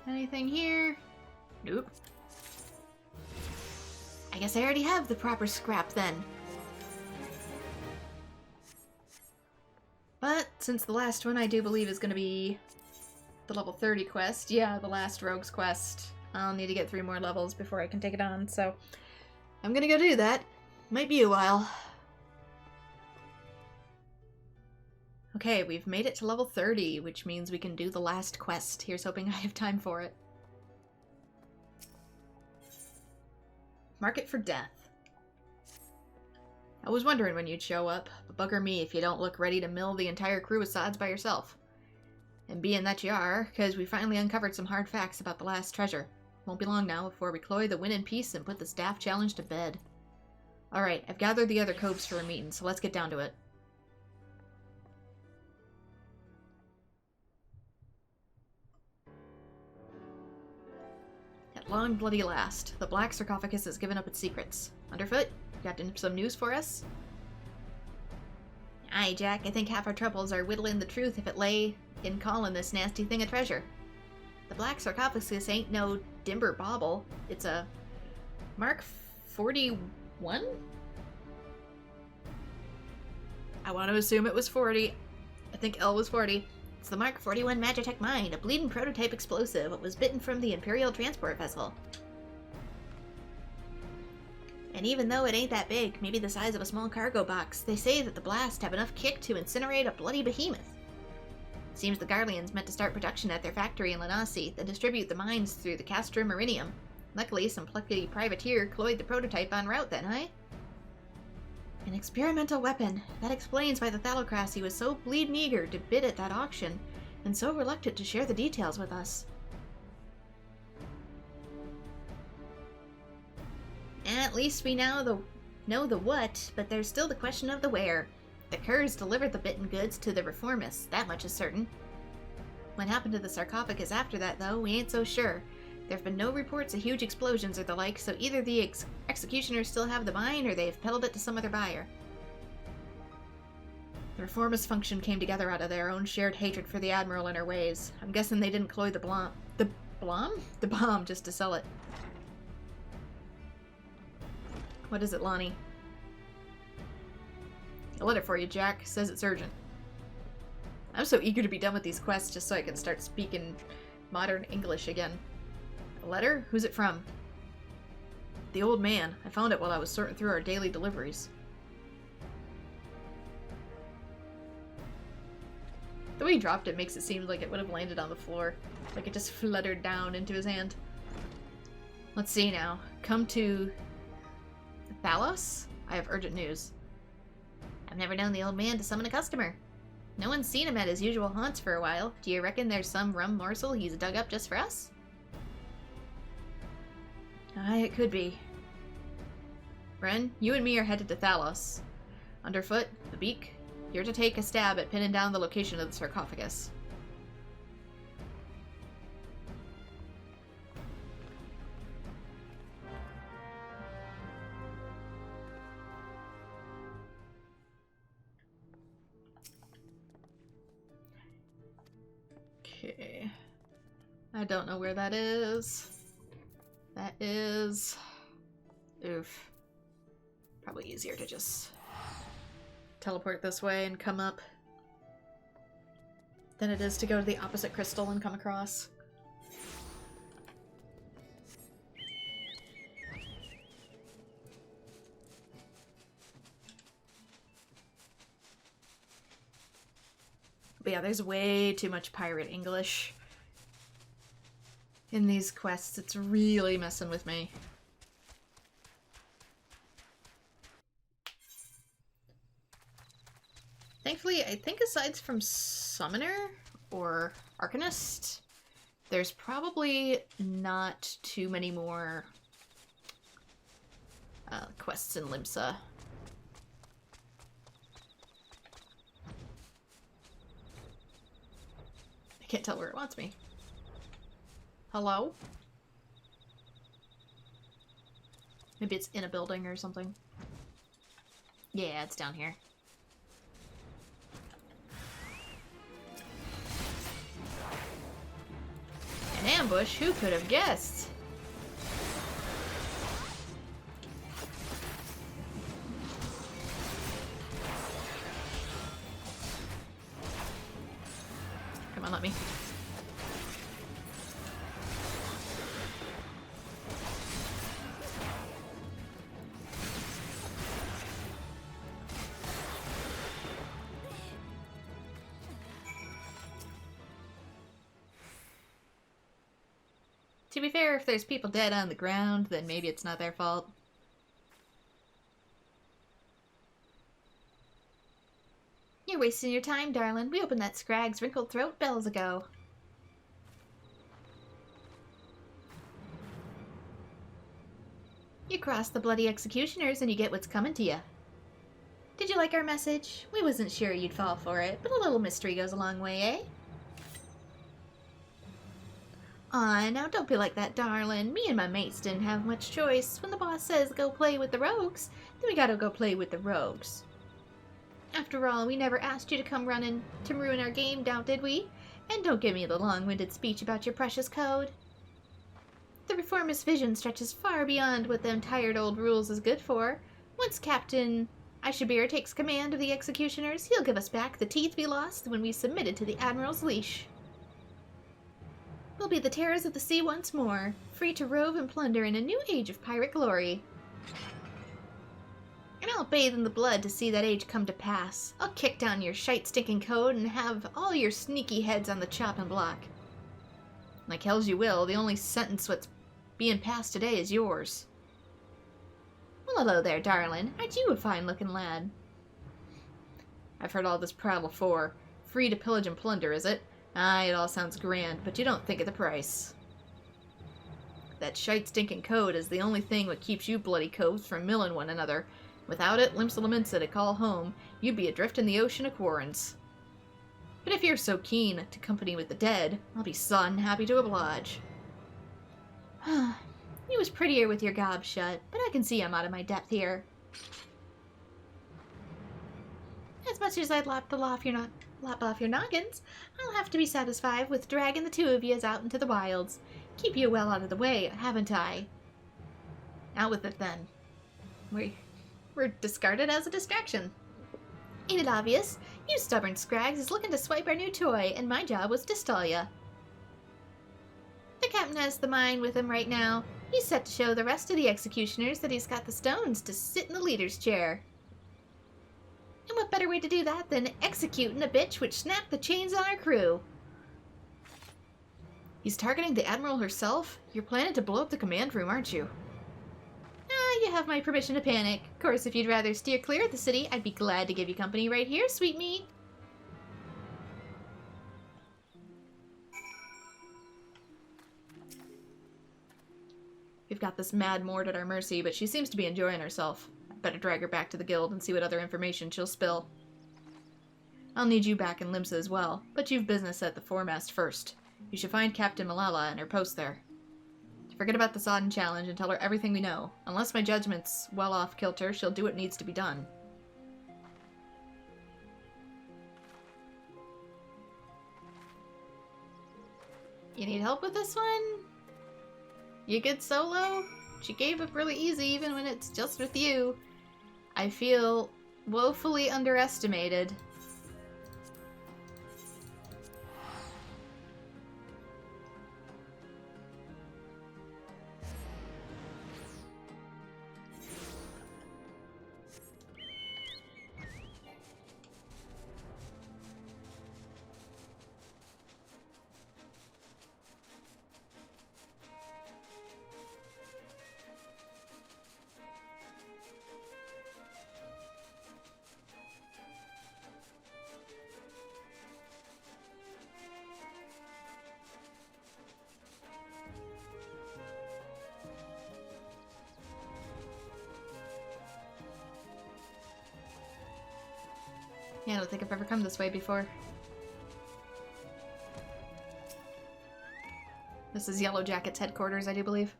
Anything here? Nope. I guess I already have the proper scrap then. But since the last one I do believe is going to be the level 30 quest, yeah, the last rogues quest, I'll need to get 3 more levels before I can take it on, so I'm gonna go do that. Might be a while. Okay, we've made it to level 30, which means we can do the last quest. Here's hoping I have time for it. Market for Death. I was wondering when you'd show up, but bugger me if you don't look ready to mill the entire crew with sods by yourself. And being that you are, because we finally uncovered some hard facts about the last treasure. Won't be long now before we cloy the win in peace and put the staff challenge to bed. Alright, I've gathered the other coves for a meeting, so let's get down to it. At long bloody last, the black sarcophagus has given up its secrets. Underfoot? Got some news for us? Aye, Jack, I think half our troubles are whittling the truth if it lay in calling this nasty thing a treasure. The black sarcophagus ain't no dimber bauble. It's a Mark 41? I want to assume it was 40. I think L was 40. It's the Mark 41 Magitech mine, a bleeding prototype explosive. It was bitten from the Imperial transport vessel. And even though it ain't that big, maybe the size of a small cargo box, they say that the blast have enough kick to incinerate a bloody behemoth. Seems the Garleans meant to start production at their factory in Lanasi, then distribute the mines through the Castrum Marinium. Luckily, some plucky privateer cloyed the prototype en route then, eh? An experimental weapon. That explains why the Thalocracy was so bleedin' eager to bid at that auction, and so reluctant to share the details with us. At least we now know the what, but there's still the question of the where. The Curs delivered the bitten goods to the reformists, that much is certain. What happened to the sarcophagus after that, though, we ain't so sure. There have been no reports of huge explosions or the like, so either the executioners still have the mine, or they've peddled it to some other buyer. The reformist function came together out of their own shared hatred for the Admiral and her ways. I'm guessing they didn't cloy the bomb just to sell it. What is it, Lonnie? A letter for you, Jack. Says it's urgent. I'm so eager to be done with these quests just so I can start speaking modern English again. A letter? Who's it from? The old man. I found it while I was sorting through our daily deliveries. The way he dropped it makes it seem like it would have landed on the floor. Like it just fluttered down into his hand. Let's see now. Come to Thalos? I have urgent news. I've never known the old man to summon a customer. No one's seen him at his usual haunts for a while. Do you reckon there's some rum morsel he's dug up just for us? Aye, it could be. Ren, you and me are headed to Thalos. Underfoot, the Beak, you're to take a stab at pinning down the location of the sarcophagus. Okay. I don't know where that is. That is... Oof. Probably easier to just teleport this way and come up than it is to go to the opposite crystal and come across. But yeah, there's way too much pirate English in these quests. It's really messing with me. Thankfully, I think aside from Summoner or Arcanist, there's probably not too many more quests in Limsa. I can't tell where it wants me. Hello? Maybe it's in a building or something. Yeah, it's down here. An ambush? Who could have guessed? Come on, let me. To be fair, if there's people dead on the ground, then maybe it's not their fault. You're wasting your time, darling. We opened that Scragg's wrinkled throat bells ago. You cross the bloody executioners and you get what's coming to you. Did you like our message? We wasn't sure you'd fall for it, but a little mystery goes a long way, eh? Aw, now don't be like that, darling. Me and my mates didn't have much choice. When the boss says go play with the rogues, then we gotta go play with the rogues. After all, we never asked you to come running to ruin our game, now did we? And don't give me the long-winded speech about your precious code. The reformist vision stretches far beyond what them tired old rules is good for. Once Captain Aishabir takes command of the executioners, he'll give us back the teeth we lost when we submitted to the Admiral's leash. We'll be the terrors of the sea once more, free to rove and plunder in a new age of pirate glory. And I'll bathe in the blood to see that age come to pass. I'll kick down your shite-stinking code and have all your sneaky heads on the chopping block. Like hell's you will, the only sentence what's being passed today is yours. Well, hello there, darling. Aren't you a fine-looking lad? I've heard all this prattle before. Free to pillage and plunder, is it? Aye, it all sounds grand, but you don't think of the price. That shite-stinking code is the only thing what keeps you bloody coves from milling one another. Without it, Limsa Laminsa to call home, you'd be adrift in the ocean of quarrons. But if you're so keen to company with the dead, I'll be son happy to oblige. You was prettier with your gob shut, but I can see I'm out of my depth here. As much as I'd lop off your noggins, I'll have to be satisfied with dragging the two of yous out into the wilds. Keep you well out of the way, haven't I? Out with it then. We're discarded as a distraction. Ain't it obvious? You stubborn Scrags is looking to swipe our new toy, and my job was to stall ya. The captain has the mine with him right now. He's set to show the rest of the executioners that he's got the stones to sit in the leader's chair. And what better way to do that than executing a bitch which snapped the chains on our crew? He's targeting the Admiral herself? You're planning to blow up the command room, aren't you? Ah, you have my permission to panic. Of course, if you'd rather steer clear of the city, I'd be glad to give you company right here, sweet meat. We've got this mad Mord at our mercy, but she seems to be enjoying herself. Better drag her back to the guild and see what other information she'll spill. I'll need you back in Limsa as well, but you've business at the foremast first. You should find Captain Malala and her post there. Forget about the Sodden challenge and tell her everything we know. Unless my judgment's well off kilter, she'll do what needs to be done. You need help with this one? You good solo? She gave up really easy even when it's just with you. I feel woefully underestimated. Yeah, I don't think I've ever come this way before. This is Yellow Jacket's headquarters, I do believe.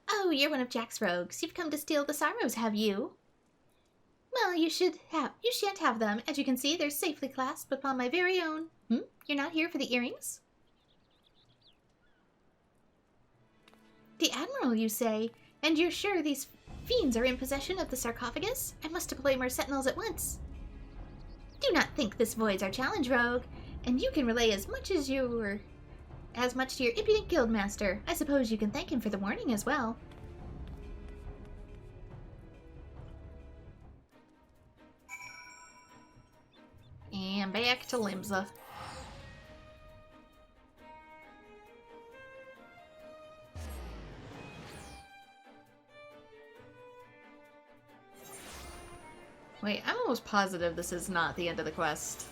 Oh, you're one of Jack's rogues. You've come to steal the sorrows, have you? Well, you shan't have them. As you can see, they're safely clasped upon my very own. You're not here for the earrings? The Admiral, you say? And you're sure these fiends are in possession of the sarcophagus? I must deploy more sentinels at once. Do not think this voids our challenge, rogue, and you can relay as much to your impudent guildmaster. I suppose you can thank him for the warning as well. And back to Limsa. Wait, I'm almost positive this is not the end of the quest.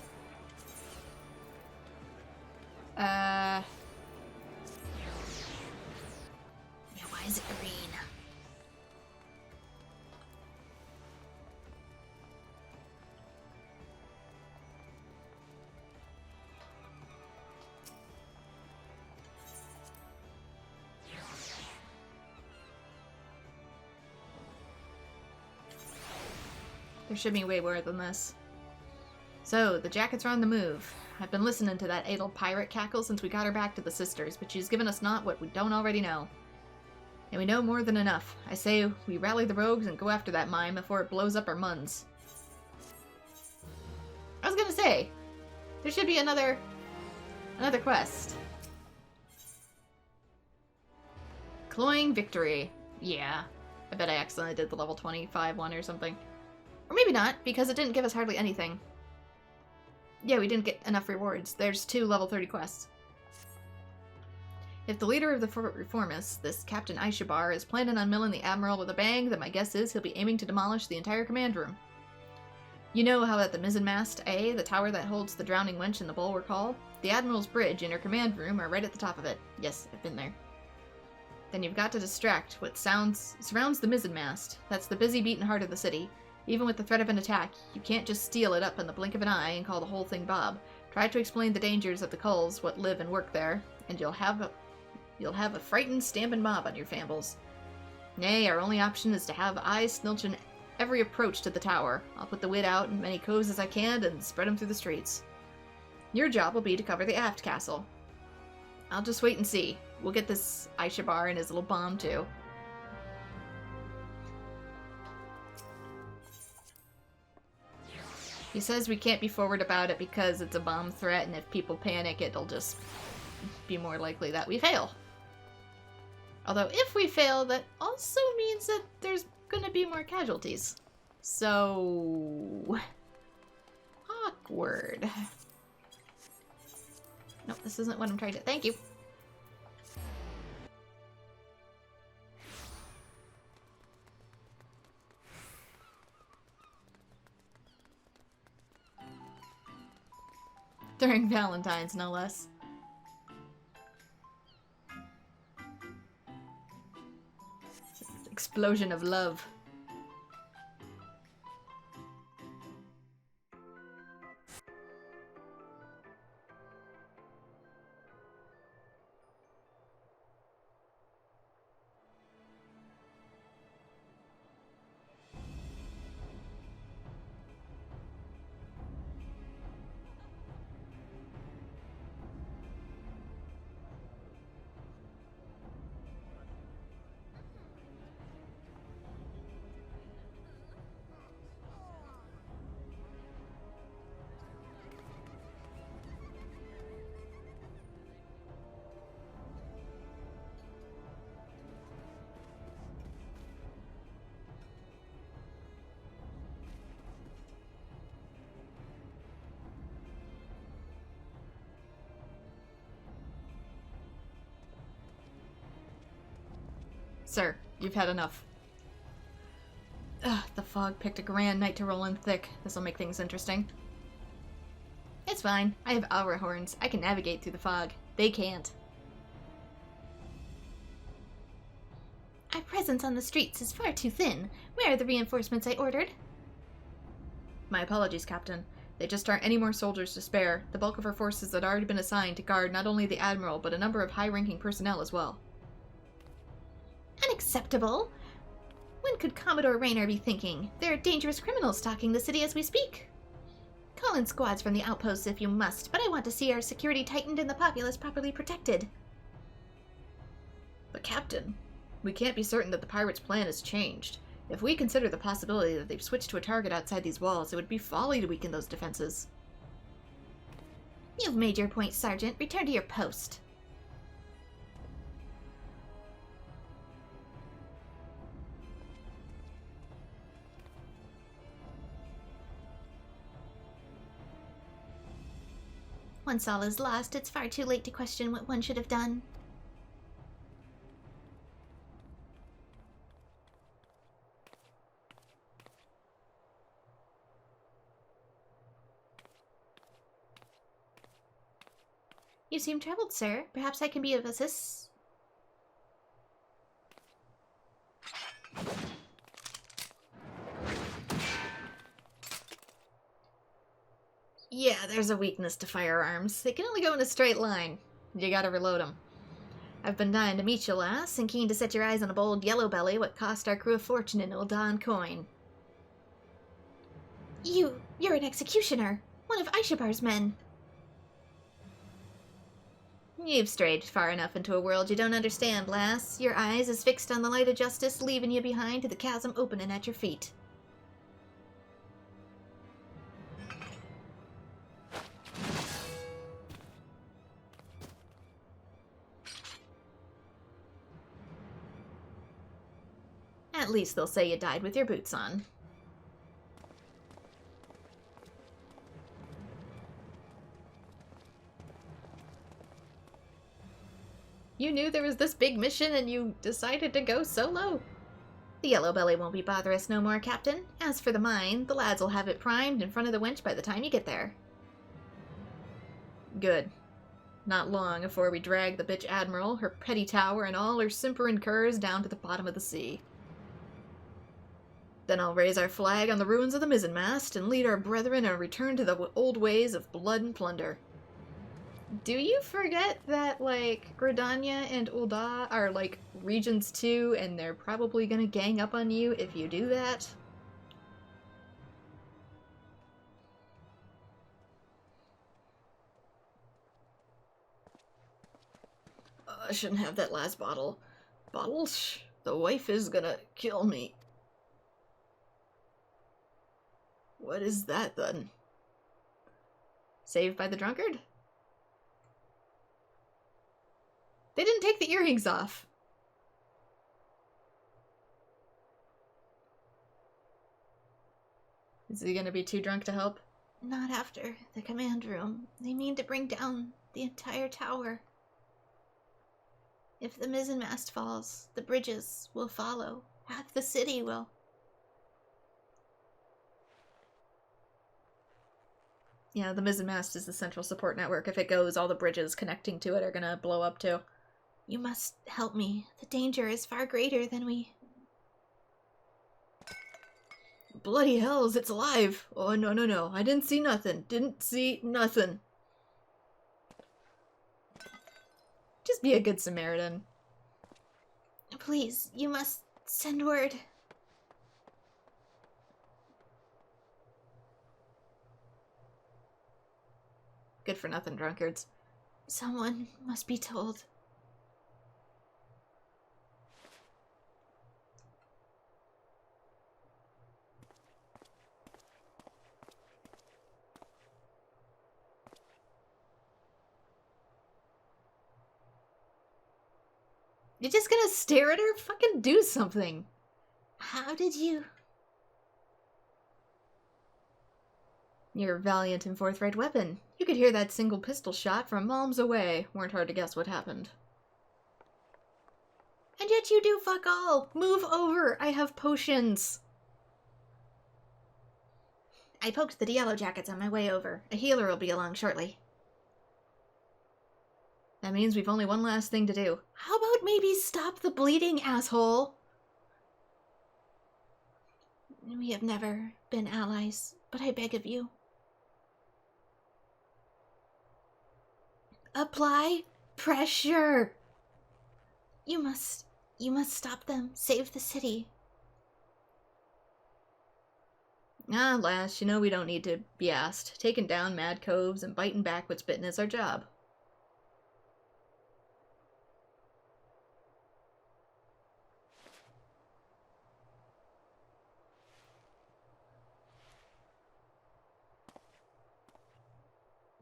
Yeah, why is it green? There should be way more than this. So, the jackets are on the move. I've been listening to that idle pirate cackle since we got her back to the sisters, but she's given us not what we don't already know. And we know more than enough. I say we rally the rogues and go after that mine before it blows up our muns. I was gonna say, there should be another quest. Cloying Victory. Yeah. I bet I accidentally did the level 25 one or something. Or maybe not, because it didn't give us hardly anything. Yeah, we didn't get enough rewards. There's 2 level 30 quests. If the leader of the reformists, this Captain Aishabar, is planning on milling the Admiral with a bang, then my guess is he'll be aiming to demolish the entire command room. You know how at the mizzenmast A, the tower that holds the drowning wench in the bulwark hall? The Admiral's bridge and her command room are right at the top of it. Yes, I've been there. Then you've got to distract what surrounds the mizzenmast. That's the busy beating heart of the city. Even with the threat of an attack, you can't just steal it up in the blink of an eye and call the whole thing Bob. Try to explain the dangers of the culls, what live and work there, and you'll have a frightened stamping mob on your fambles. Nay, our only option is to have eyes snilching every approach to the tower. I'll put the wit out in many coves as I can and spread them through the streets. Your job will be to cover the aft castle. I'll just wait and see. We'll get this Aishabar and his little bomb too. He says we can't be forward about it because it's a bomb threat, and if people panic, it'll just be more likely that we fail. Although, if we fail, that also means that there's gonna be more casualties. So... awkward. Nope, this isn't what I'm trying to... Thank you. During Valentine's, no less. Explosion of love. Sir, you've had enough. Ugh, the fog picked a grand night to roll in thick. This'll make things interesting. It's fine. I have aura horns. I can navigate through the fog. They can't. Our presence on the streets is far too thin. Where are the reinforcements I ordered? My apologies, Captain. There just aren't any more soldiers to spare. The bulk of our forces had already been assigned to guard not only the Admiral, but a number of high-ranking personnel as well. Unacceptable! When could Commodore Raynor be thinking? There are dangerous criminals stalking the city as we speak. Call in squads from the outposts if you must, but I want to see our security tightened and the populace properly protected. But Captain, we can't be certain that the pirates' plan has changed. If we consider the possibility that they've switched to a target outside these walls, it would be folly to weaken those defenses. You've made your point, Sergeant. Return to your post. Once all is lost, it's far too late to question what one should have done. You seem troubled, sir. Perhaps I can be of assistance. Yeah, there's a weakness to firearms. They can only go in a straight line. You gotta reload them. I've been dying to meet you, lass, and keen to set your eyes on a bold yellow belly what cost our crew a fortune in Uldan coin. You're an executioner. One of Aishabar's men. You've strayed far enough into a world you don't understand, lass. Your eyes is fixed on the light of justice, leaving you behind to the chasm opening at your feet. At least they'll say you died with your boots on. You knew there was this big mission and you decided to go solo? The yellow belly won't be bother us no more, Captain. As for the mine, the lads will have it primed in front of the winch by the time you get there. Good. Not long before we drag the bitch Admiral, her petty tower, and all her simpering curs down to the bottom of the sea. Then I'll raise our flag on the ruins of the mizzenmast and lead our brethren in a return to the old ways of blood and plunder. Do you forget that, like, Gridania and Ul'dah are, like, regions too, and they're probably gonna gang up on you if you do that? I shouldn't have that last bottle. Bottles? The wife is gonna kill me. What is that, then? Saved by the drunkard? They didn't take the earrings off. Is he gonna be too drunk to help? Not after the command room. They mean to bring down the entire tower. If the mizzenmast falls, the bridges will follow. Half the city will. Yeah, the mizzen mast is the central support network. If it goes, all the bridges connecting to it are gonna blow up too. You must help me. The danger is far greater than we... Bloody hells, it's alive! Oh, no. I didn't see nothing. Didn't see nothing. Just be a good Samaritan. Please, you must send word. Good for nothing, drunkards. Someone must be told. You're just gonna stare at her? Fucking do something. How did you... Your valiant and forthright weapon. You could hear that single pistol shot from miles away. Weren't hard to guess what happened. And yet you do fuck all! Move over! I have potions! I poked the yellow jackets on my way over. A healer will be along shortly. That means we've only one last thing to do. How about maybe stop the bleeding, asshole? We have never been allies, but I beg of you. Apply pressure! You must stop them. Save the city. Ah, lass, you know we don't need to be asked. Taking down mad coves and biting back what's bitten is our job.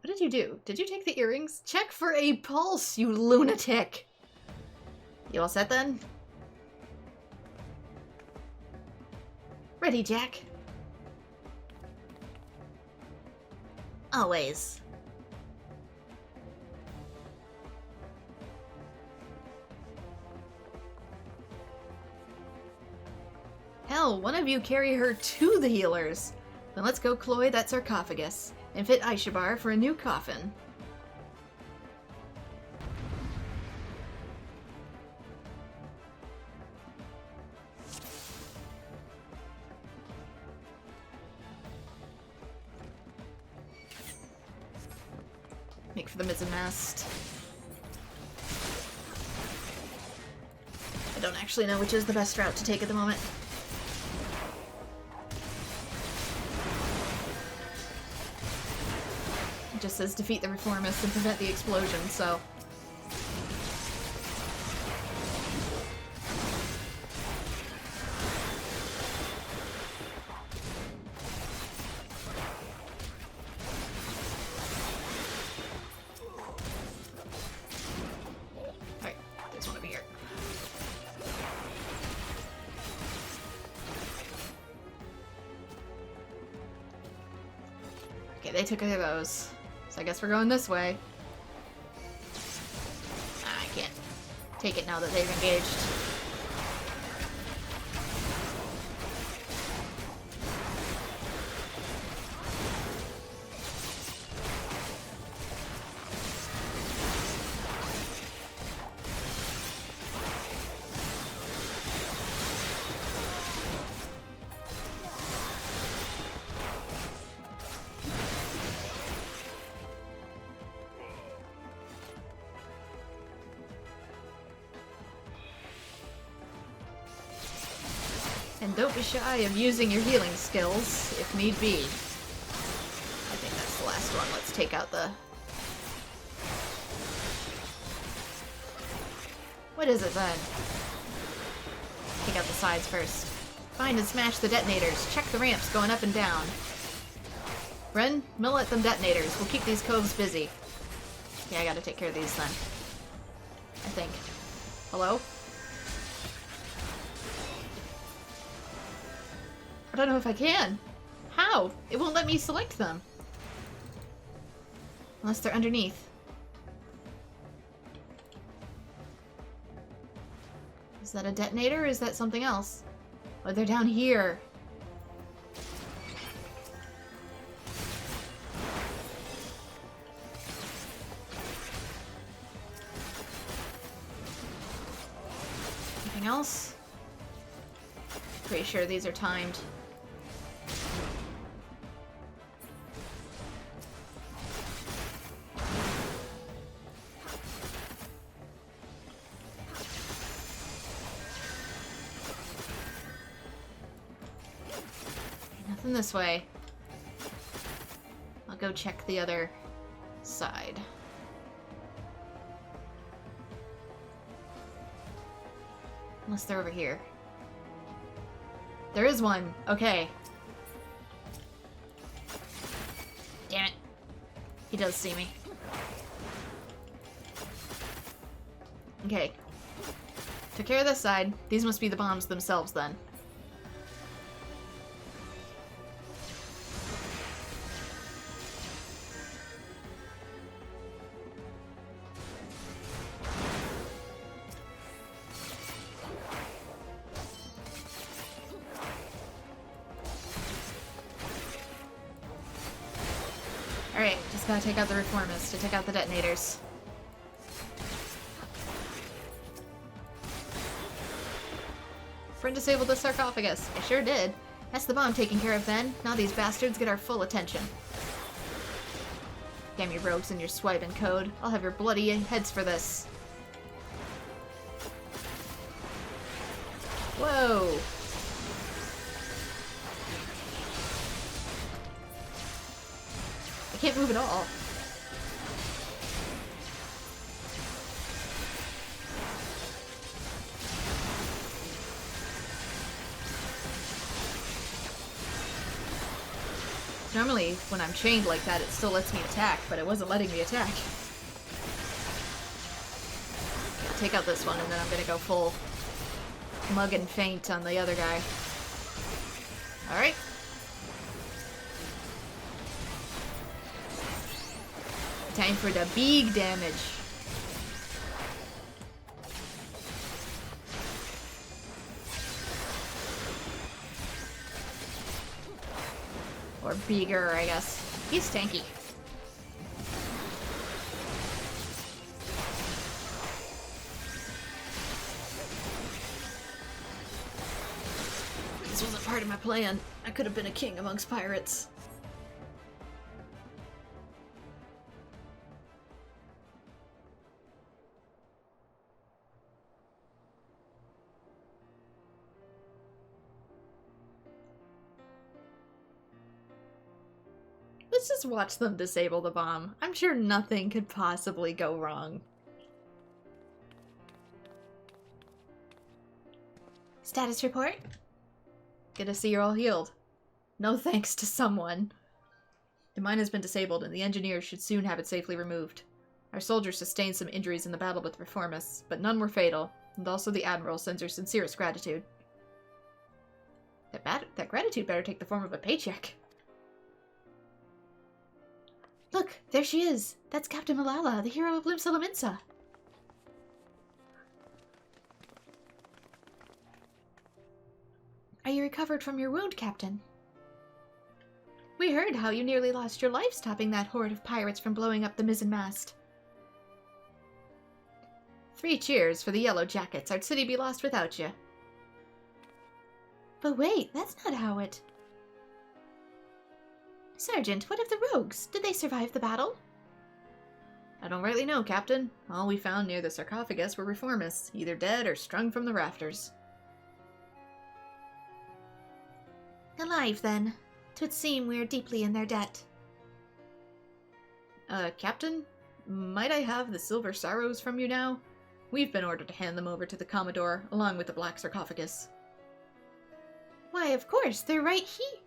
What did you do? Did you take the earrings? Check for a pulse, you lunatic! You all set then? Ready, Jack? Always. Hell, one of you carry her to the healers. Then let's go cloy that sarcophagus and fit Aishabar for a new coffin. Make for the mizzen mast. I don't actually know which is the best route to take at the moment. It just says defeat the reformists and prevent the explosion, so... Alright, there's one over here. Okay, they took care of those. So I guess we're going this way. I can't take it now that they've engaged. And don't be shy of using your healing skills, if need be. I think that's the last one. Let's take out the... What is it then? Take out the sides first. Find and smash the detonators. Check the ramps going up and down. Ren, mill at them detonators. We'll keep these coves busy. Yeah, I gotta take care of these then. I think. Hello? I don't know if I can. How? It won't let me select them. Unless they're underneath. Is that a detonator or is that something else? Oh, they're down here. else? Pretty sure these are timed. Nothing this way. I'll go check the other side. Unless they're over here. There is one. Okay. Damn it. He does see me. Okay. Took care of this side. These must be the bombs themselves then. Alright, just gotta take out the reformists to take out the detonators. Friend disabled the sarcophagus. I sure did. That's the bomb taken care of then. Now these bastards get our full attention. Damn you rogues and your swiping code. I'll have your bloody heads for this. Whoa! I can't move at all. Normally, when I'm chained like that, it still lets me attack, but it wasn't letting me attack. I'll take out this one, and then I'm gonna go full mug and faint on the other guy. Alright. Time for the big damage. Or bigger, I guess. He's tanky. This wasn't part of my plan. I could have been a king amongst pirates. Let's just watch them disable the bomb. I'm sure nothing could possibly go wrong. Status report? Good to see you're all healed. No thanks to someone. The mine has been disabled and the engineers should soon have it safely removed. Our soldiers sustained some injuries in the battle with the reformists, but none were fatal, and also the Admiral sends her sincerest gratitude. That gratitude better take the form of a paycheck. Look, there she is. That's Captain Malala, the hero of Limsa. Are you recovered from your wound, Captain? We heard how you nearly lost your life stopping that horde of pirates from blowing up the mizzenmast. 3 cheers for the Yellow Jackets. Our city be lost without you. But wait, that's not how it... Sergeant, what of the rogues? Did they survive the battle? I don't rightly know, Captain. All we found near the sarcophagus were reformists, either dead or strung from the rafters. Alive, then. 'Twould seem we are deeply in their debt. Captain? Might I have the silver sorrows from you now? We've been ordered to hand them over to the Commodore, along with the black sarcophagus. Why, of course, they're right here.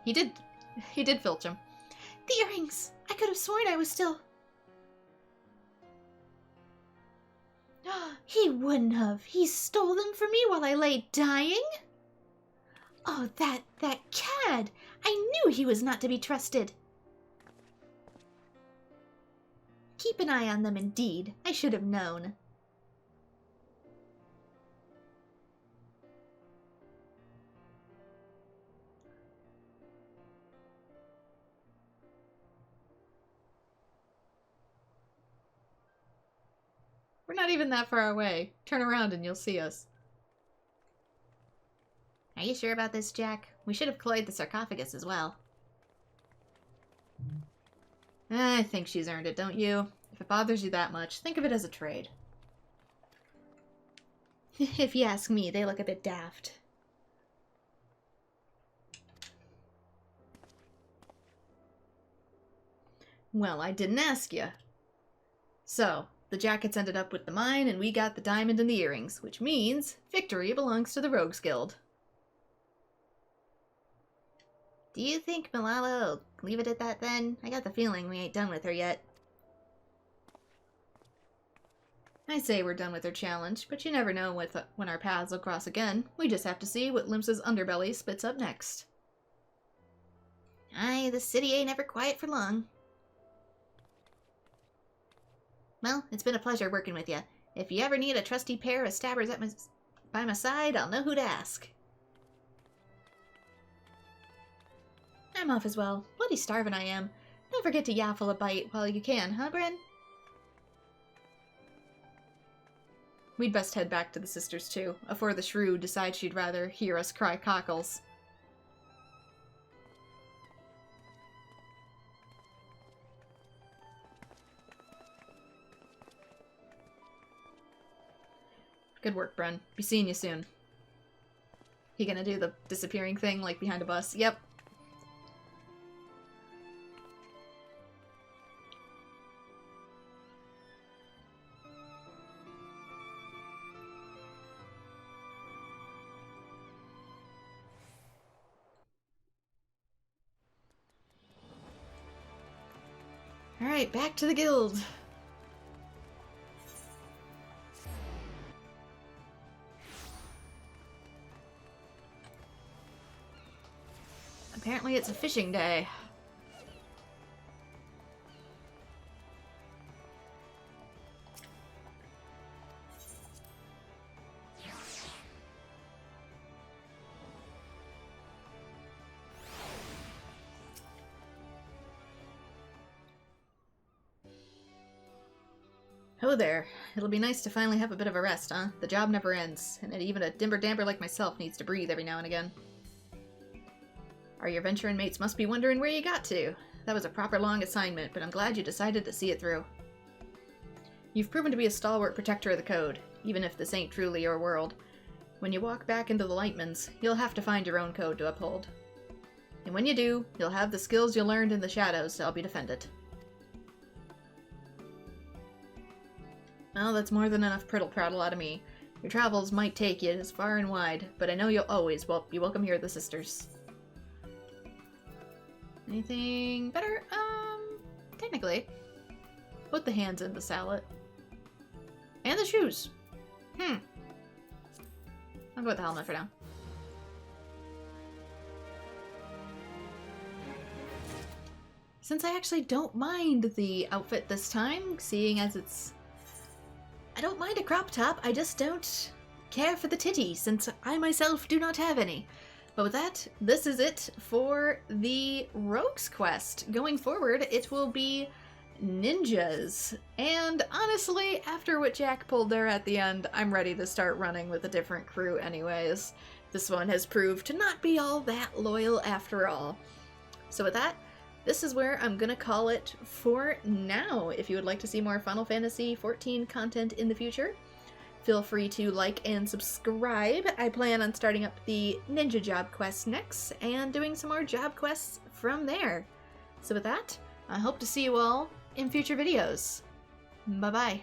He did filch him. The earrings! I could have sworn I was still... He wouldn't have. He stole them from me while I lay dying? Oh, that cad! I knew he was not to be trusted. Keep an eye on them indeed. I should have known. We're not even that far away. Turn around and you'll see us. Are you sure about this, Jack? We should have cloyed the sarcophagus as well. I think she's earned it, don't you? If it bothers you that much, think of it as a trade. If you ask me, they look a bit daft. Well, I didn't ask you. So, the jackets ended up with the mine, and we got the diamond and the earrings, which means victory belongs to the Rogues Guild. Do you think Malala will leave it at that then? I got the feeling we ain't done with her yet. I say we're done with her challenge, but you never know when our paths will cross again. We just have to see what Limsa's underbelly spits up next. Aye, the city ain't ever quiet for long. Well, it's been a pleasure working with you. If you ever need a trusty pair of stabbers by my side, I'll know who to ask. I'm off as well. Bloody starving I am. Don't forget to yaffle a bite while you can, huh, Bryn? We'd best head back to the sisters, too, afore the shrew decides she'd rather hear us cry cockles. Good work, Bren. Be seeing you soon. He gonna do the disappearing thing, like behind a bus? Yep. Alright, back to the guild. Apparently it's a fishing day. Oh there. It'll be nice to finally have a bit of a rest, huh? The job never ends, and even a dimber-damper like myself needs to breathe every now and again. Our adventuring mates must be wondering where you got to. That was a proper long assignment, but I'm glad you decided to see it through. You've proven to be a stalwart protector of the code, even if this ain't truly your world. When you walk back into the Lightmans, you'll have to find your own code to uphold. And when you do, you'll have the skills you learned in the shadows to help you defend it. Well, that's more than enough prattle out of me. Your travels might take you as far and wide, but I know you'll always be welcome here at the Sisters. Anything better? Technically. Put the hands in the salad. And the shoes. I'll go with the helmet for now. Since I actually don't mind the outfit this time, seeing as it's... I don't mind a crop top, I just don't care for the titty, since I myself do not have any. But with that, this is it for the Rogues Quest. Going forward, it will be ninjas. And honestly, after what Jack pulled there at the end, I'm ready to start running with a different crew anyways. This one has proved to not be all that loyal after all. So with that, this is where I'm gonna call it for now. If you would like to see more Final Fantasy XIV content in the future, feel free to like and subscribe. I plan on starting up the ninja job quest next and doing some more job quests from there. So with that, I hope to see you all in future videos. Bye-bye.